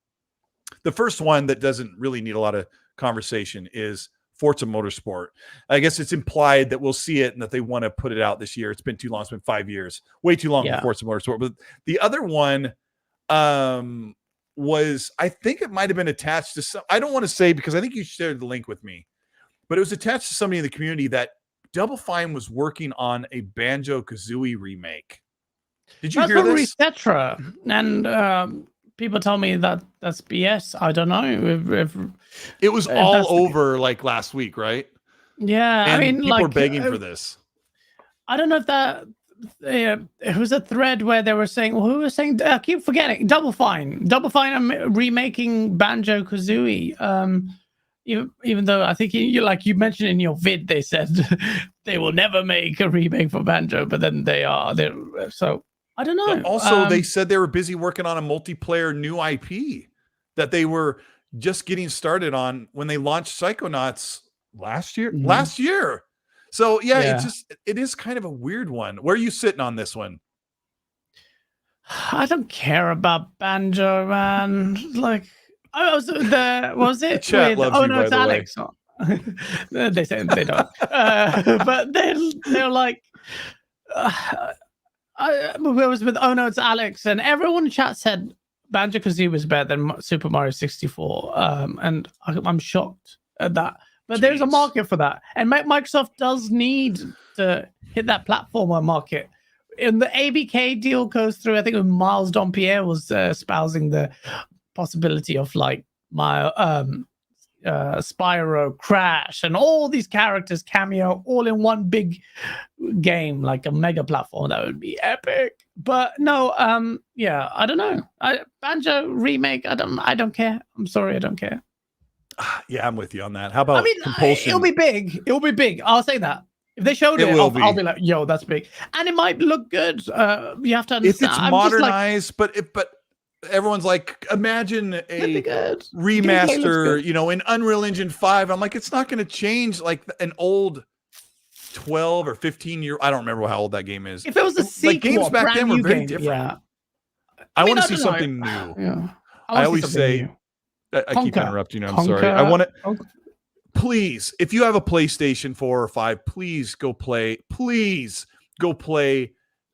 The first one that doesn't really need a lot of conversation is Forza Motorsport. I guess it's implied that we'll see it and that they want to put it out this year. It's been too long. It's been 5 years. Way too long for Forza Motorsport. But the other one was, I think it might have been attached to some, I don't want to say because I think you shared the link with me, but it was attached to somebody in the community that Double Fine was working on a Banjo-Kazooie remake. Did you hear this? Etc. And people tell me that that's BS. I don't know. If it was all over like last week, right? Yeah, and I mean, people are begging for this. I don't know if that it was a thread where they were saying, who was saying? I keep forgetting. Double Fine remaking Banjo-Kazooie. Even though I think you mentioned in your vid, they said they will never make a remake for Banjo, but then they are. So I don't know. Also, they said they were busy working on a multiplayer new IP that they were just getting started on when they launched Psychonauts last year. Last year. So yeah, it is kind of a weird one. Where are you sitting on this one? I don't care about Banjo, man. Like, what was it? The chat loves you, it's Alex. They say they don't, but they're like. It was with it's Alex, and everyone in chat said Banjo-Kazooie was better than Super Mario 64, and I'm shocked at that. But there's a market for that, and Microsoft does need to hit that platformer market. And the ABK deal goes through. I think Miles Dompierre was espousing the possibility of like Spyro, Crash, and all these characters cameo all in one big game, like a mega platform. That would be epic. But no, I don't know. Banjo remake, I don't care. I'm sorry, I don't care. Yeah, I'm with you on that. How about Compulsion? It'll be big. It'll be big. I'll say that. If they showed it, I'll be like, yo, that's big. And it might look good. You have to understand. If it's modernized, but everyone's like, imagine a remaster, in Unreal Engine 5. I'm like, it's not going to change like an old 12 or 15 year. I don't remember how old that game is. If it was a sequel, like games back then were very different. Yeah. I want to see something new. Yeah. I always say, I keep interrupting you. I'm sorry. I want to. Please, if you have a PlayStation 4 or 5, please go play.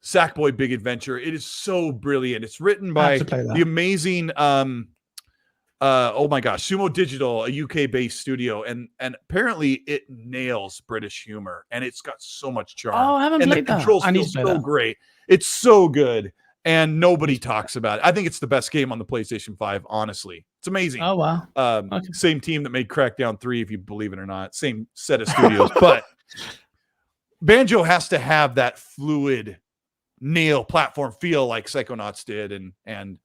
Sackboy Big Adventure. It is so brilliant. It's written by the amazing oh my gosh, Sumo Digital, a UK-based studio, and apparently it nails British humor, and it's got so much charm. Oh, I haven't and played the that. controls I need feel to play so that. great. It's so good, and nobody talks about it. I think it's the best game on the PlayStation 5, honestly. It's amazing. Oh, wow. Okay. Same team that made Crackdown 3, if you believe it or not. Same set of studios. But Banjo has to have that fluid nail platform feel like Psychonauts did and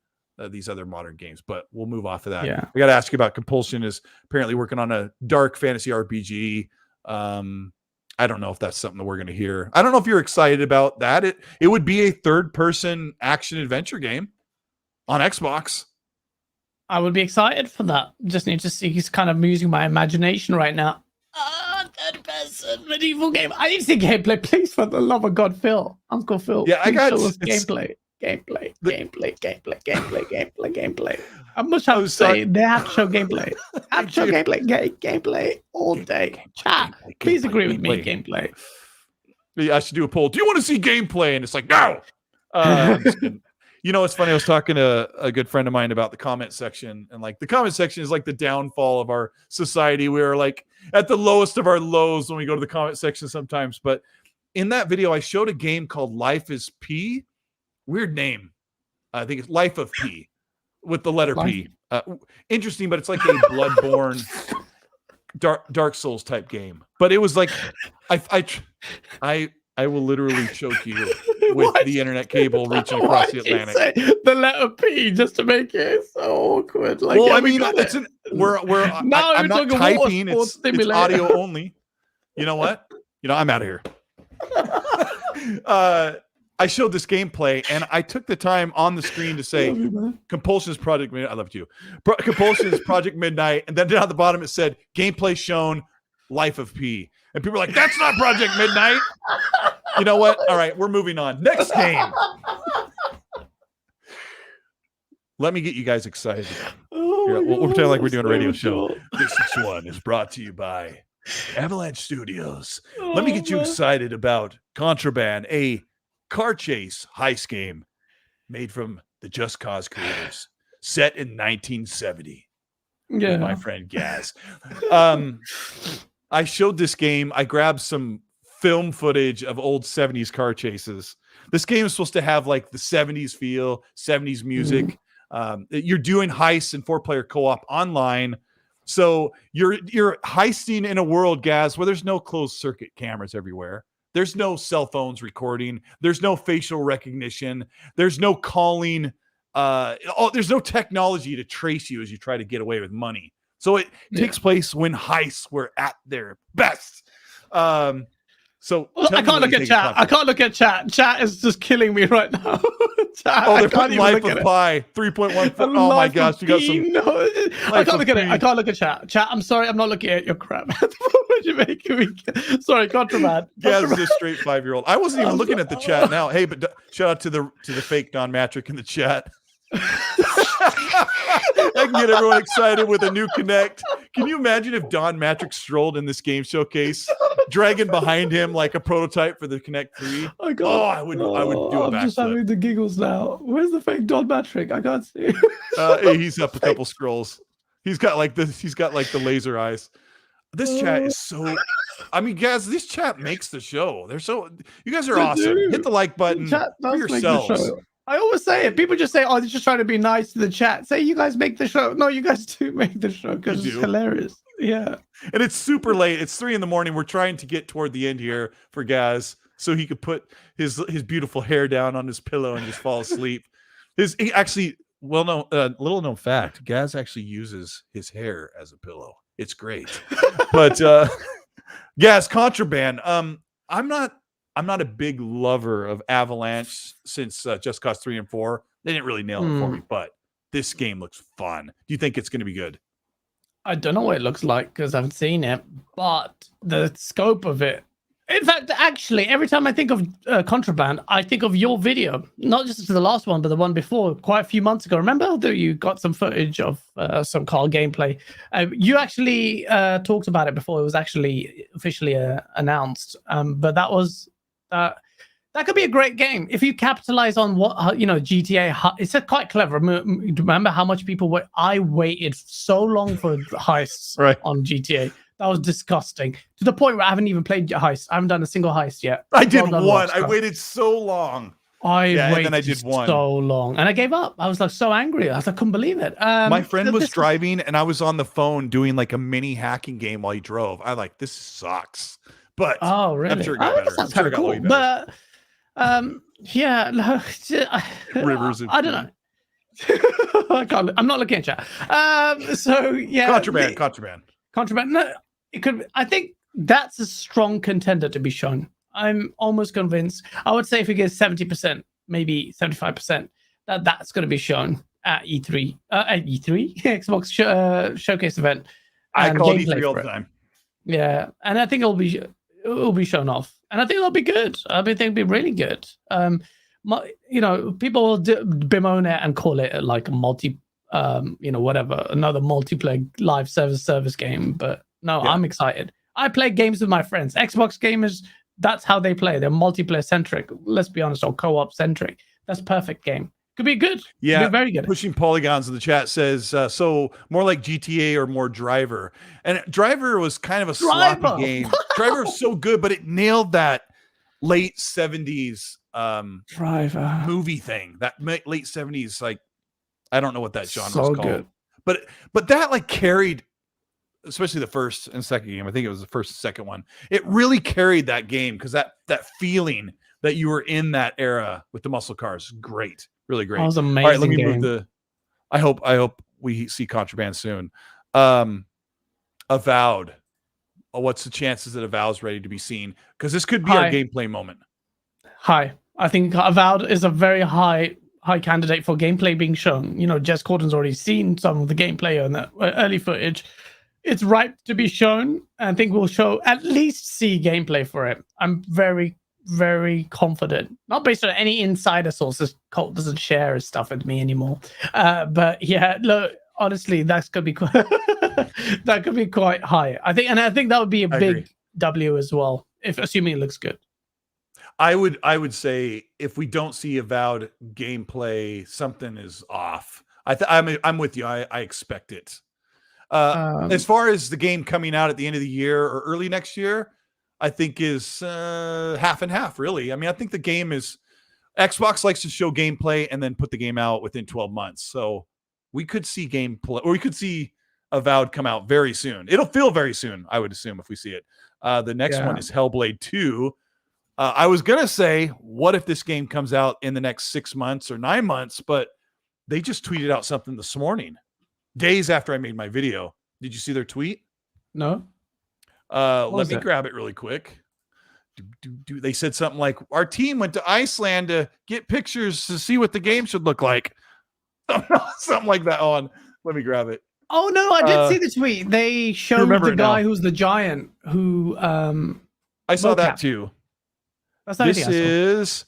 these other modern games. But we'll move off of that. Yeah. I got to ask you about Compulsion is apparently working on a dark fantasy RPG. I don't know if that's something that we're going to hear. I don't know if you're excited about that. It would be a third-person action-adventure game on Xbox. I would be excited for that. Just need to see. He's kind of using my imagination right now. Third-person medieval game. I need to see gameplay, please, for the love of God, Phil. Uncle Phil. Yeah, I got show us gameplay. Gameplay. I must have to say, they have to show gameplay. Have to show gameplay all day. Chat, please agree with me. Gameplay. I should do a poll. Do you want to see gameplay? And it's like, no. You know, it's funny. I was talking to a good friend of mine about the comment section, and like the comment section is like the downfall of our society. We are like at the lowest of our lows when we go to the comment section sometimes. But in that video, I showed a game called Life is P. Weird name. I think it's Life of P with the letter P. Interesting, but it's like a Bloodborne Dark Souls type game. But it was like, I will literally choke you with the internet cable reaching across the Atlantic. Say the letter P just to make it so awkward. Like, well, yeah, I mean, I'm not typing. It's audio only. You know what? I'm out of here. I showed this gameplay, and I took the time on the screen to say Compulsion's Project Midnight. I loved you. Compulsion's Project Midnight, and then down at the bottom it said gameplay shown, Life of P. And people are like, that's not Project Midnight. You know what? All right, we're moving on. Next game. Let me get you guys excited. We'll pretend like we're doing a radio show. This one is brought to you by Avalanche Studios. Let me get you excited about Contraband, a car chase heist game made from the Just Cause creators, set in 1970. Yeah, with my friend GAAS. I showed this game. I grabbed some film footage of old 70s car chases. This game is supposed to have like the 70s feel, 70s music. You're doing heists and 4-player co-op online. So you're heisting in a world, GAAS, where there's no closed circuit cameras everywhere. There's no cell phones recording. There's no facial recognition. There's no calling. There's no technology to trace you as you try to get away with money. So it takes place when heists were at their best. So I can't look at chat. I can't look at chat. Chat is just killing me right now. Chat, they're putting Life of Pi 3.1. Oh my gosh, you got some. No, I can't look at it. I can't look at chat. Chat, I'm sorry, I'm not looking at your crap. What you making me? Sorry, Contraband. Yeah, this is a straight 5-year-old. I wasn't even looking at the chat now. Hey, but shout out to the fake Don Matrick in the chat. I can get everyone excited with a new Kinect. Can you imagine if Don Matrick strolled in this game showcase, dragging behind him like a prototype for the Kinect 3? I would do a backflip. I'm just having the giggles now. Where's the fake Don Matrick? I can't see. He's up a couple scrolls. He's got like the laser eyes. This chat is so. I mean, guys, this chat makes the show. You guys are awesome. Hit the like button for yourselves. I always say it. People just say, "Oh, they're just trying to be nice to the chat." Say, "You guys make the show." No, you guys do make the show because it's hilarious. Yeah, and it's super late. It's 3 a.m. We're trying to get toward the end here for GAAS, so he could put his beautiful hair down on his pillow and just fall asleep. Little known fact: GAAS actually uses his hair as a pillow. It's great, but GAAS Contraband. I'm not a big lover of Avalanche since Just Cause 3 and 4. They didn't really nail it for me, but this game looks fun. Do you think it's going to be good? I don't know what it looks like because I haven't seen it, but the scope of it. In fact, actually, every time I think of Contraband, I think of your video, not just the last one, but the one before, quite a few months ago. Remember that you got some footage of some car gameplay? You actually talked about it before it was actually officially announced, but that That could be a great game if you capitalize on what GTA. It's quite clever. Remember how much people wait? I waited so long for heists on GTA. That was disgusting to the point where I haven't even played heist. I haven't done a single heist yet. I did one. I waited so long. And then I did one so long, and I gave up. I was like so angry. I couldn't believe it. My friend was driving, and I was on the phone doing like a mini hacking game while he drove. I like this sucks, but really? I'm sure it got better. That's kind of cool. But Rivers. I don't know. I'm not looking at chat. Contraband. No, it could. I think that's a strong contender to be shown. I'm almost convinced. I would say if it gets 70%, maybe 75%, that's going to be shown at E3, Xbox showcase event. I call it E3 all the time. Yeah, and I think it'll be shown off, and I think it'll be good. I think it'll be really good. People will bemoan it and call it like a another multiplayer live service game. But no, I'm excited. I play games with my friends. Xbox gamers, that's how they play. They're multiplayer centric. Let's be honest, or co-op centric. That's perfect game. Could be good. Yeah, could be very good. Pushing Polygons in the chat says, so more like GTA or more Driver. And Driver was kind of a sloppy game. Driver was so good, but it nailed that late 70s Driver movie thing. That late 70s, like, I don't know what that genre was called. Good. But that like carried, especially the first and second game. I think it was the first and second one. It really carried that game because that feeling that you were in that era with the muscle cars, great, really great. That was amazing. All right, let me move I hope we see Contraband soon. Avowed. What's the chances that Avowed's ready to be seen? Because this could be our gameplay moment. High. I think Avowed is a very high candidate for gameplay being shown. Jez Corden's already seen some of the gameplay on the early footage. It's ripe to be shown. I think we'll at least see gameplay for it. I'm very, very confident. Not based on any insider sources. Colt doesn't share his stuff with me anymore. But yeah, look, honestly, that could be quite high. I think that would be a big W as well, assuming it looks good. I would say if we don't see Avowed gameplay, something is off. I'm with you. I expect it. As far as the game coming out at the end of the year or early next year, I think is half and half, really. I mean, I think the game is Xbox likes to show gameplay and then put the game out within 12 months. So we could see gameplay, or we could see Avowed come out very soon. It'll feel very soon, I would assume, if we see it. The next one is Hellblade 2. I was going to say, what if this game comes out in the next 6 months or 9 months? But they just tweeted out something this morning, days after I made my video. Did you see their tweet? No. Let me grab it really quick. They said something like, our team went to Iceland to get pictures to see what the game should look like. Something like that on. Let me grab it. Oh, no, I did see the tweet. They showed the guy who's the giant who... I saw that too. This is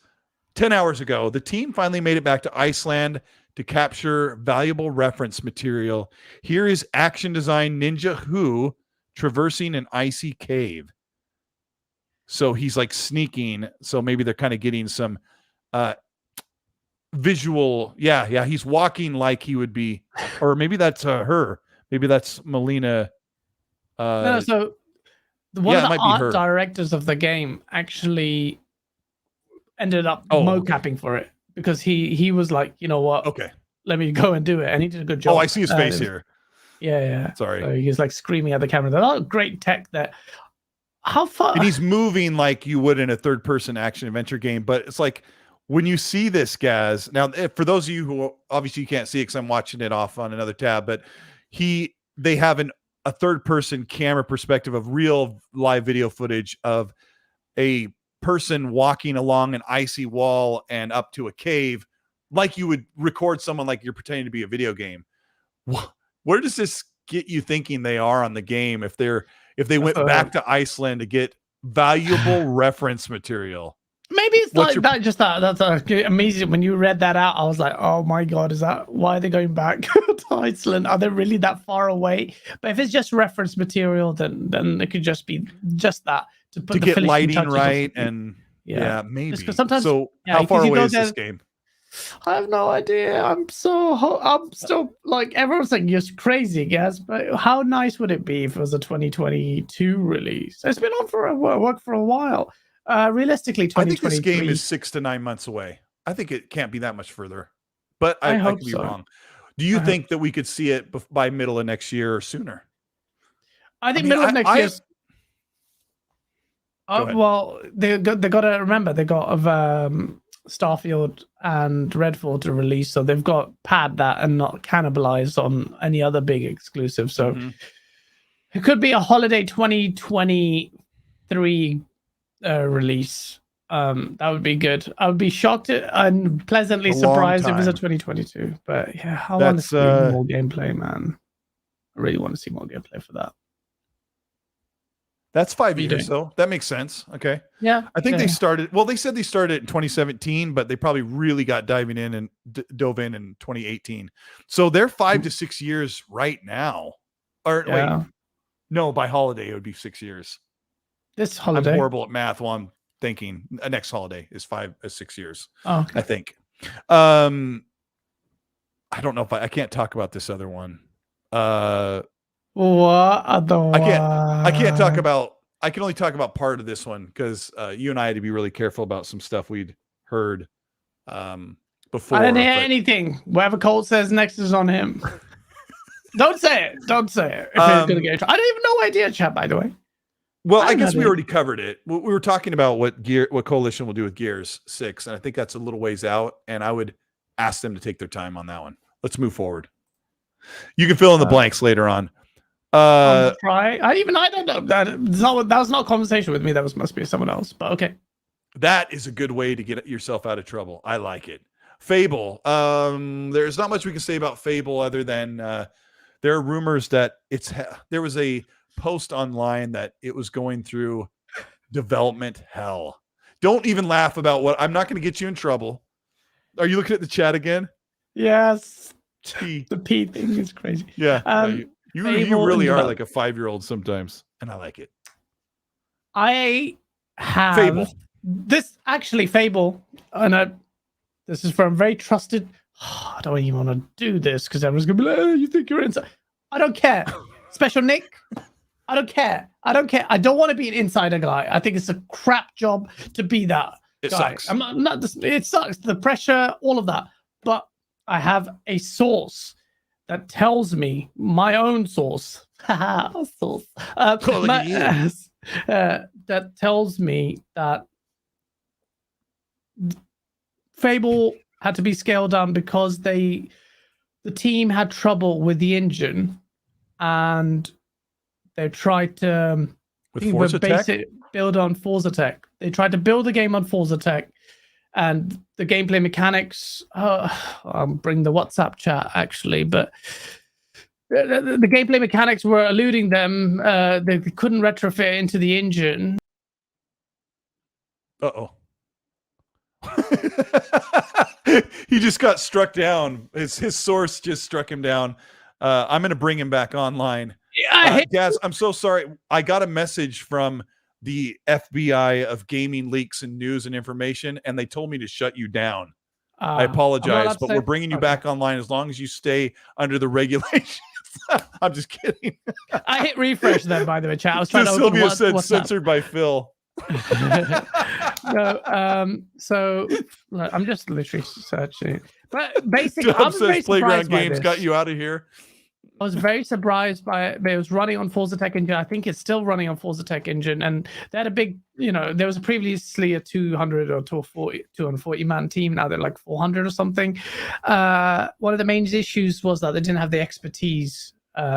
10 hours ago. The team finally made it back to Iceland to capture valuable reference material. Here is action design ninja Who traversing an icy cave. So he's like sneaking. So maybe they're kind of getting some visual. Yeah. He's walking like he would be, or maybe that's her. Maybe that's Melina. So one of the art directors of the game actually ended up mocapping for it because he was like, you know what? Okay. Let me go and do it. And he did a good job. Oh, I see his face here. Yeah. Sorry. So he's like screaming at the camera. Oh, great tech there. How far? And he's moving like you would in a third-person action adventure game. But it's like when you see this, guys. Now, for those of you who obviously you can't see it because I'm watching it off on another tab, but they have a third-person camera perspective of real live video footage of a person walking along an icy wall and up to a cave, like you would record someone like you're pretending to be a video game. Where does this get you thinking they are on the game if they went back to Iceland to get valuable reference material? Maybe it's that's amazing. When you read that out, I was like, oh my god, why are they going back to Iceland? Are they really that far away? But if it's just reference material, then it could just be just that to get lighting right. And Yeah, maybe. Just 'cause sometimes, so yeah, how 'cause far you away go is this there- game? I have no idea. I'm still like, everyone's like, you're crazy, guys. But how nice would it be if it was a 2022 release? It's been on for a while. Realistically, I think 2023. this game is 6 to 9 months away. I think it can't be that much further, but I I hope could be so. wrong. Do you think that we could see it by middle of next year or sooner? I think mean, middle of next year. Go ahead. Well, they got to remember they got Starfield and Redfall to release, so they've got pad that and not cannibalize on any other big exclusive. So it could be a holiday 2023 release. That would be good. I would be shocked and pleasantly A long surprised if it was a time. 2022. But yeah, I want to see more gameplay, man. I really want to see more gameplay for that. That's 5 What are you years, doing? though. That makes sense. Okay. Yeah, I think they started. Well, they said they started in 2017, but they probably really got diving in and dove in 2018. So they're 5 to 6 years right now. Or wait, no, by holiday it would be 6 years. This holiday. I'm horrible at math while I'm thinking. Next holiday is 6 years. Oh, okay. I think. I don't know if I can't talk about this other one. What other one? I can't talk about. I can only talk about part of this one because you and I had to be really careful about some stuff we'd heard before. I didn't hear anything. Whatever Colt says next is on him. Don't say it. Don't say it. If it's gonna get. I don't even know idea, chat. By the way. Well, I guess we already covered it. We were talking about what Coalition will do with Gears 6, and I think that's a little ways out. And I would ask them to take their time on that one. Let's move forward. You can fill in the blanks later on. Try. I don't know. That was not a conversation with me. That must be someone else. But okay. That is a good way to get yourself out of trouble. I like it. Fable. There's not much we can say about Fable other than there are rumors that there was a post online that it was going through development hell. Don't even laugh about what I'm not going to get you in trouble. Are you looking at the chat again? Yes. P. The P thing is crazy. Yeah. You really are like a 5-year-old sometimes, and I like it. I have Fable. This actually Fable, and this is from very trusted. I don't even want to do this because everyone's gonna be like, "Oh, you think you're inside?" I don't care. Special Nick. I don't care. I don't want to be an insider guy. I think it's a crap job to be that It guy. sucks. It sucks. The pressure, all of that. But I have a source that tells me, my own source, source, that tells me that Fable had to be scaled down because the team had trouble with the engine, and they tried to build on Forza Tech. They tried to build a game on Forza Tech, and the gameplay mechanics. I'll bring the WhatsApp chat actually, but the gameplay mechanics were eluding them. They couldn't retrofit into the engine. Uh-oh. He just got struck down. His source just struck him down. I'm going to bring him back online. Gaz, I'm so sorry. I got a message from the FBI of gaming leaks and news and information, and they told me to shut you down. I apologize, but we're bringing you back online as long as you stay under the regulations. I'm just kidding. I hit refresh then, by the way, chat. I was trying to Sylvia said censored by Phil. No, so look, I'm just literally searching. But basically, Dub says Playground Games got you out of here. I was very surprised by it. It was running on Forza Tech Engine. I think it's still running on Forza Tech Engine. And they had a big, there was previously a 200 or 240 man team. Now they're like 400 or something. One of the main issues was that they didn't have the expertise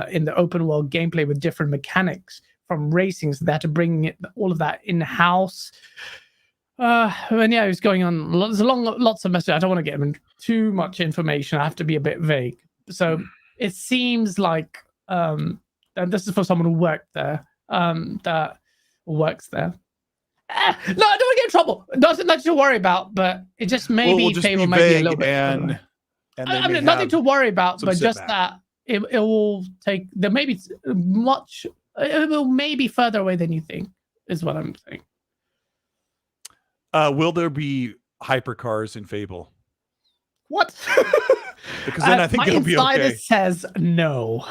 in the open world gameplay with different mechanics from racing. So they had to bring all of that in-house. And yeah, it was going on. There's lots of messages. I don't want to get into too much information. I have to be a bit vague. So it seems like, and this is for someone who worked there, that works there. No, I don't want to get in trouble. Nothing to worry about, but it just maybe Fable might be a little bit. And I mean, nothing to worry about, but just that it will take. There may be much. It will maybe further away than you think. Is what I'm saying. Will there be hypercars in Fable? What? Because then I think it'll be okay. My insider says no.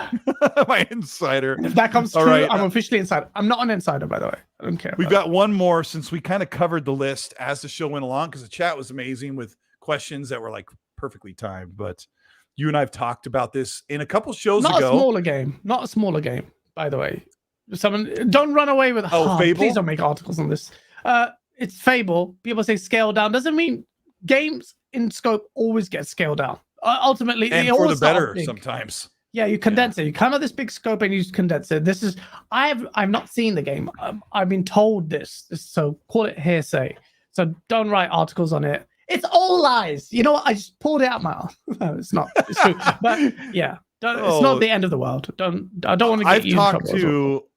My insider. If that comes true, right. I'm officially insider. I'm not an insider, by the way. I don't care. We've got one more since we kind of covered the list as the show went along, because the chat was amazing with questions that were like perfectly timed. But you and I have talked about this in a couple shows ago. Not a smaller game, by the way. Someone don't run away with Fable. Please don't make articles on this. It's Fable. People say scale down. Doesn't mean games in scope always get scaled down. Ultimately, and for the better sometimes. Yeah, you condense it. You come at this big scope and you condense it. This is I've not seen the game. I've been told this, so call it hearsay. So don't write articles on it. It's all lies. You know what? I just pulled it out my mouth. No, it's not. It's true. But yeah, it's not the end of the world. I don't want to get you in trouble.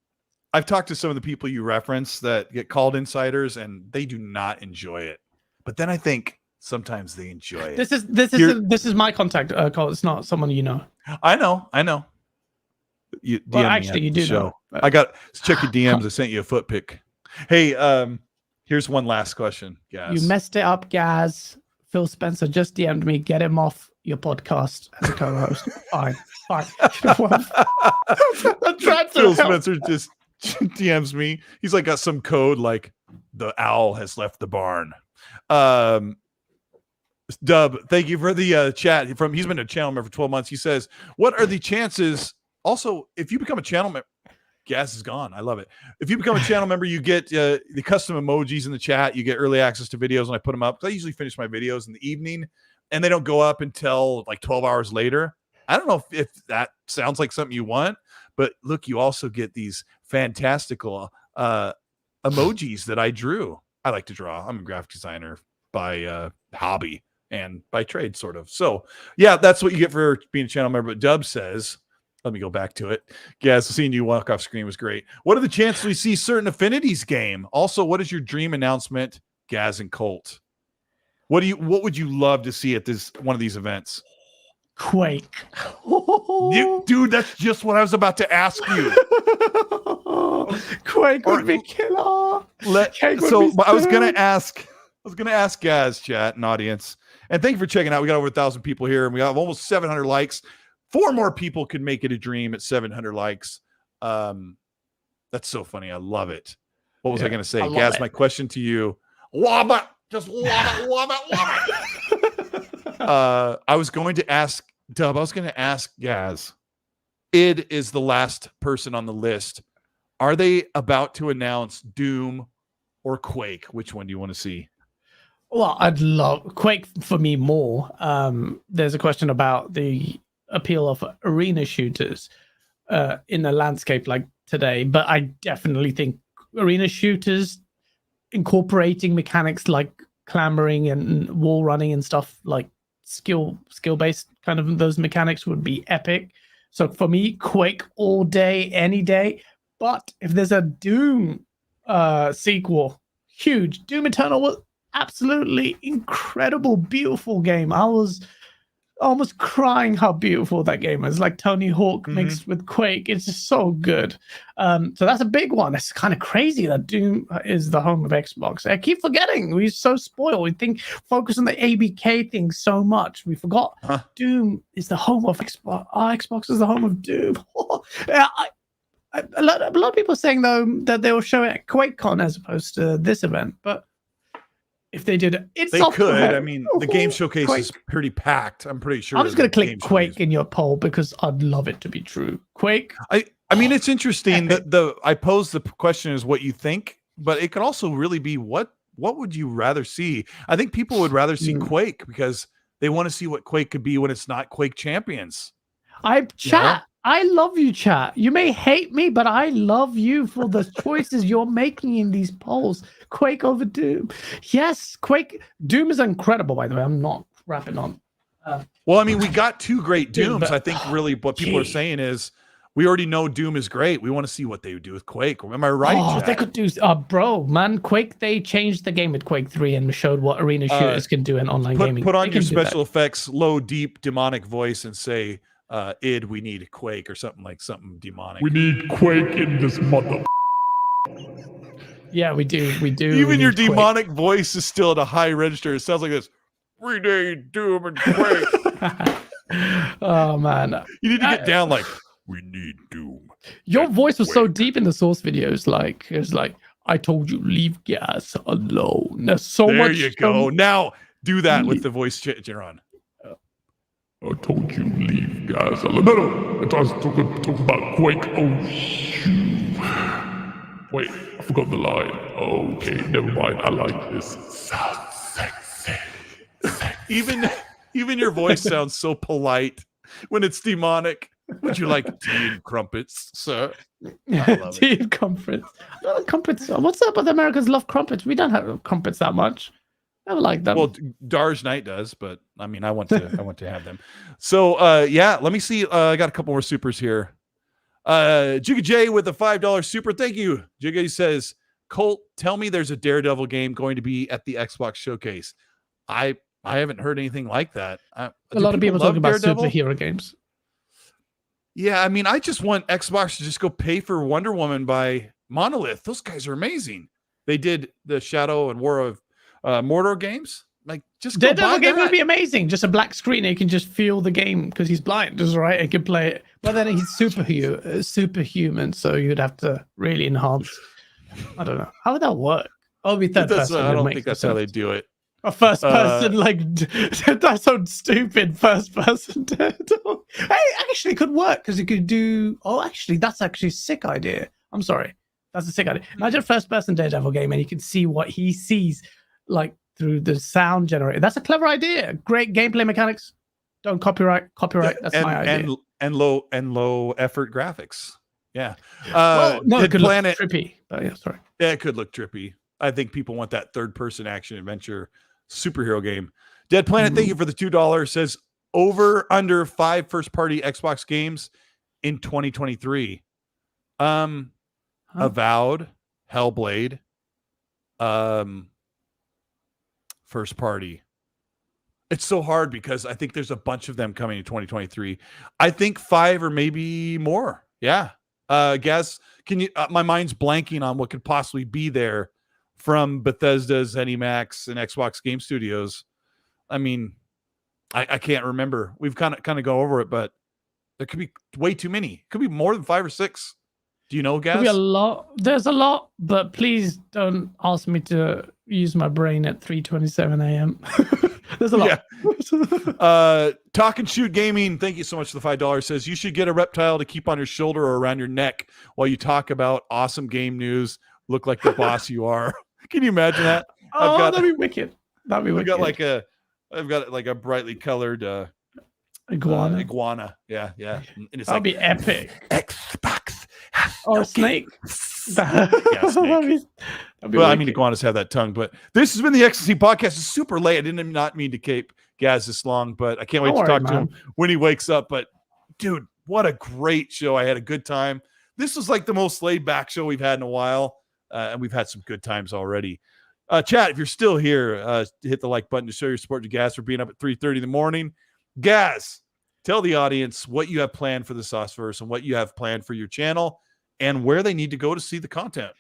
I've talked to some of the people you reference that get called insiders, and they do not enjoy it. But then I think sometimes they enjoy it. This is my contact, Cole. It's not someone you know. I know. You do know. I got check your DMs. I sent you a foot pic. Hey, here's one last question, guys. You messed it up, Gaz. Phil Spencer just DM'd me. Get him off your podcast as a co-host. Fine. Phil Spencer just DMs me. He's like got some code like the owl has left the barn. Dub, thank you for the chat. He's been a channel member for 12 months. He says, what are the chances? Also, if you become a channel member, Gas is gone. I love it. If you become a channel member, you get the custom emojis in the chat. You get early access to videos when I put them up. I usually finish my videos in the evening, and they don't go up until like 12 hours later. I don't know if that sounds like something you want, but look, you also get these fantastical emojis that I drew. I like to draw. I'm a graphic designer by hobby and by trade, sort of. So yeah, that's what you get for being a channel member. But Dub says, let me go back to it. Yes, seeing you walk off screen was great. What are the chances we see certain Affinities game? Also, what is your dream announcement, Gaz and Colt? What would you love to see at one of these events? Quake. Dude, that's just what I was about to ask you. Quake would be killer. I was gonna ask Gaz, chat and audience, and thank you for checking out. We got over 1,000 people here, and we have almost 700 likes. 4 more people could make it a dream at 700 likes. That's so funny. I love it. What was I gonna say, Gaz? My question to you: Wabba, just wabba. I was going to ask Dub. I was going to ask Gaz. Id is the last person on the list. Are they about to announce Doom or Quake? Which one do you want to see? Well, I'd love Quake for me more. There's a question about the appeal of arena shooters in a landscape like today, but I definitely think arena shooters incorporating mechanics like clambering and wall running and stuff like skill based kind of those mechanics would be epic. So for me, Quake all day, any day. But if there's a Doom sequel, huge. Doom Eternal was absolutely incredible, beautiful game. I was almost crying how beautiful that game is. Like Tony Hawk mixed with Quake. It's just so good. So that's a big one. It's kind of crazy that Doom is the home of Xbox. I keep forgetting. We're so spoiled. We focus on the ABK thing so much. We forgot Doom is the home of Xbox. Xbox is the home of Doom. A lot of people are saying, though, that they will show it at QuakeCon as opposed to this event. But if they did, they could. I mean, the game showcase is pretty packed. I'm pretty sure. I'm just going to click Quake in your poll because I'd love it to be true. Quake. I mean, it's interesting that I posed the question is what you think, but it could also really be what would you rather see? I think people would rather see Quake because they want to see what Quake could be when it's not Quake Champions. I love you, chat. You may hate me, but I love you for the choices you're making in these polls. Quake over Doom. Yes, Quake. Doom is incredible, by the way. I'm not rapping on. Well, I mean, we got 2 great Dooms. I think really what people are saying is we already know Doom is great. We want to see what they would do with Quake. Am I right? Oh, they could do, Quake, they changed the game with Quake 3 and showed what arena shooters can do in online gaming. Put on your special effects, low, deep, demonic voice and say, Id, we need Quake or something demonic. We need Quake in this mother. Yeah, we do. Even your need Quake. demonic voice is still at a high register. It sounds like this. We need Doom and Quake. Oh man, You need to get down like, we need Doom. your voice was so Quake. deep in the Source videos. Like it's like, I told you, leave GAAS alone. There's so There much. you go. Now do that with the voice you're on. I told you leave, guys. No, I was talk about Quake. Oh, shoot. Wait, I forgot the line. Okay, never mind. I like this. Sounds sexy. Even your voice sounds so polite when it's demonic. Would you like tea and crumpets, sir? I love Tea and crumpets. Crumpets. What's up with Americans love crumpets? We don't have crumpets that much. I like them. Well, Dar's Night does, but I mean, I want to have them. So, yeah, let me see. I got a couple more supers here. Jigga J with a $5 super. Thank you. Jigga says, Colt, tell me there's a Daredevil game going to be at the Xbox showcase. I haven't heard anything like that. A lot of people talking about Daredevil? superhero games. Yeah, I mean, I just want Xbox to just go pay for Wonder Woman by Monolith. Those guys are amazing. They did the Shadow and War of Mordor games. Like, just go Daredevil buy game that. would be amazing. Just a black screen and you can just feel the game because he's blind, is right? And can play it. But then he's superhuman, so you'd have to really enhance. I don't know. How would that work? Oh, be third person. I don't think that's how they do it. A first person, that sounds stupid. First person Daredevil. Hey, actually, it could work because you could do. Oh, actually, that's actually a sick idea. I'm sorry, that's a sick idea. Imagine a first person Daredevil game, and you can see what he sees, like through the sound generator. That's a clever idea. Great gameplay mechanics. Don't copyright. That's my idea. And low effort graphics. Yeah. No, it Dead could Planet. look trippy. But yeah, sorry. Yeah, it could look trippy. I think people want that third person action adventure superhero game. Dead Planet, thank you for the $2. Says over under 5 first party Xbox games in 2023. Avowed, Hellblade, first party. It's so hard because I think there's a bunch of them coming in 2023. I think 5 or maybe more. Yeah. Guess, can you, my mind's blanking on what could possibly be there from Bethesda's ZeniMax and Xbox Game Studios. I mean, I can't remember. We've kind of go over it, but there could be way too many. It could be more than 5 or 6. Do you know, Gaz? Could be a lot. There's a lot, but please don't ask me to use my brain at 3:27 a.m. There's a lot. Yeah. Talk and Shoot Gaming, thank you so much for the $5. Says you should get a reptile to keep on your shoulder or around your neck while you talk about awesome game news. Look like the boss you are. Can you imagine that? That'd be wicked. That'd be wicked. I've got like a brightly colored iguana. Yeah. And it's That'd be epic. Xbox. Or a snake. Yeah, snake. Well, I mean, iguanas have that tongue, but this has been the XC podcast. It's super late. I did not mean to keep Gaz this long, but I can't wait to talk to him when he wakes up. But dude, what a great show. I had a good time. This was like the most laid back show we've had in a while. And we've had some good times already. Chat, if you're still here, hit the like button to show your support to Gaz for being up at 3:30 in the morning. Gaz, tell the audience what you have planned for the Sauceverse and what you have planned for your channel and where they need to go to see the content.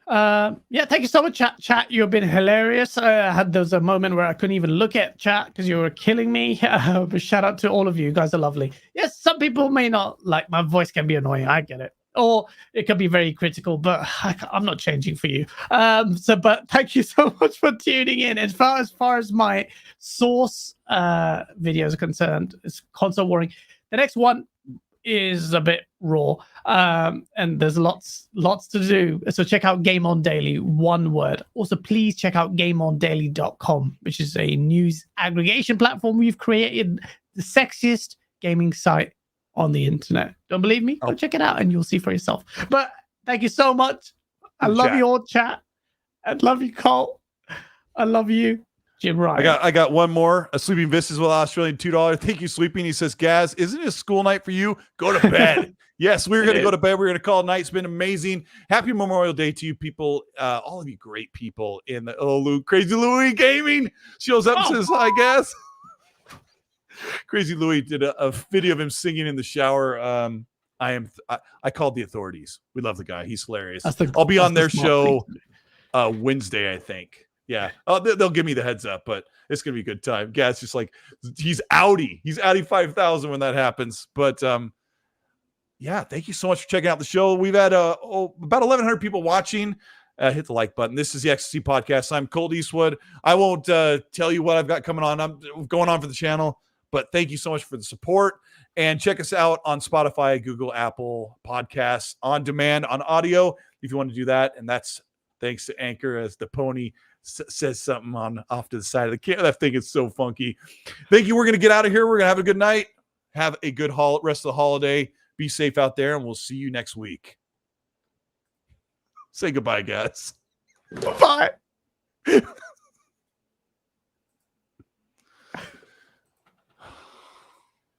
Yeah, thank you so much, chat. You've been hilarious. There was a moment where I couldn't even look at chat because you were killing me. But shout out to all of you. You guys are lovely. Yes, some people may not like my voice, can be annoying. I get it. Or it could be very critical, but I'm not changing for you. But thank you so much for tuning in. As far as my source videos are concerned, it's console warring. The next one is a bit raw, and there's lots to do. So check out Game On Daily, one word. Also, please check out GameOnDaily.com, which is a news aggregation platform we've created, the sexiest gaming site on the internet. Don't believe me? Go check it out and you'll see for yourself. But thank you so much. I love you all, chat. I love you, Colt. I love you, Jim Ryan. I got one more. A Sleeping Vistas with Australian $2. Thank you, Sleeping. He says, Gaz, isn't it a school night for you? Go to bed. Yes, we're going to go to bed. We're going to call it night. It's been amazing. Happy Memorial Day to you people. All of you great people in the Crazy Louie Gaming shows up and says, hi, Gaz. Crazy Louie did a video of him singing in the shower. I called the authorities. We love the guy. He's hilarious. I'll be on their show Wednesday, I think. Yeah. They'll give me the heads up, but it's going to be a good time. GAAS just like, he's outie 5,000 when that happens. But yeah, thank you so much for checking out the show. We've had about 1,100 people watching. Hit the like button. This is the XC Podcast. I'm Colteastwood. I won't tell you what I've got coming on. I'm going on for the channel, but thank you so much for the support. And check us out on Spotify, Google, Apple Podcasts, on demand, on audio, if you want to do that. And that's thanks to Anchor, as the pony says something off to the side of the camera. That thing is so funky. Thank you. We're going to get out of here. We're going to have a good night. Have a good rest of the holiday. Be safe out there, and we'll see you next week. Say goodbye, guys. Bye.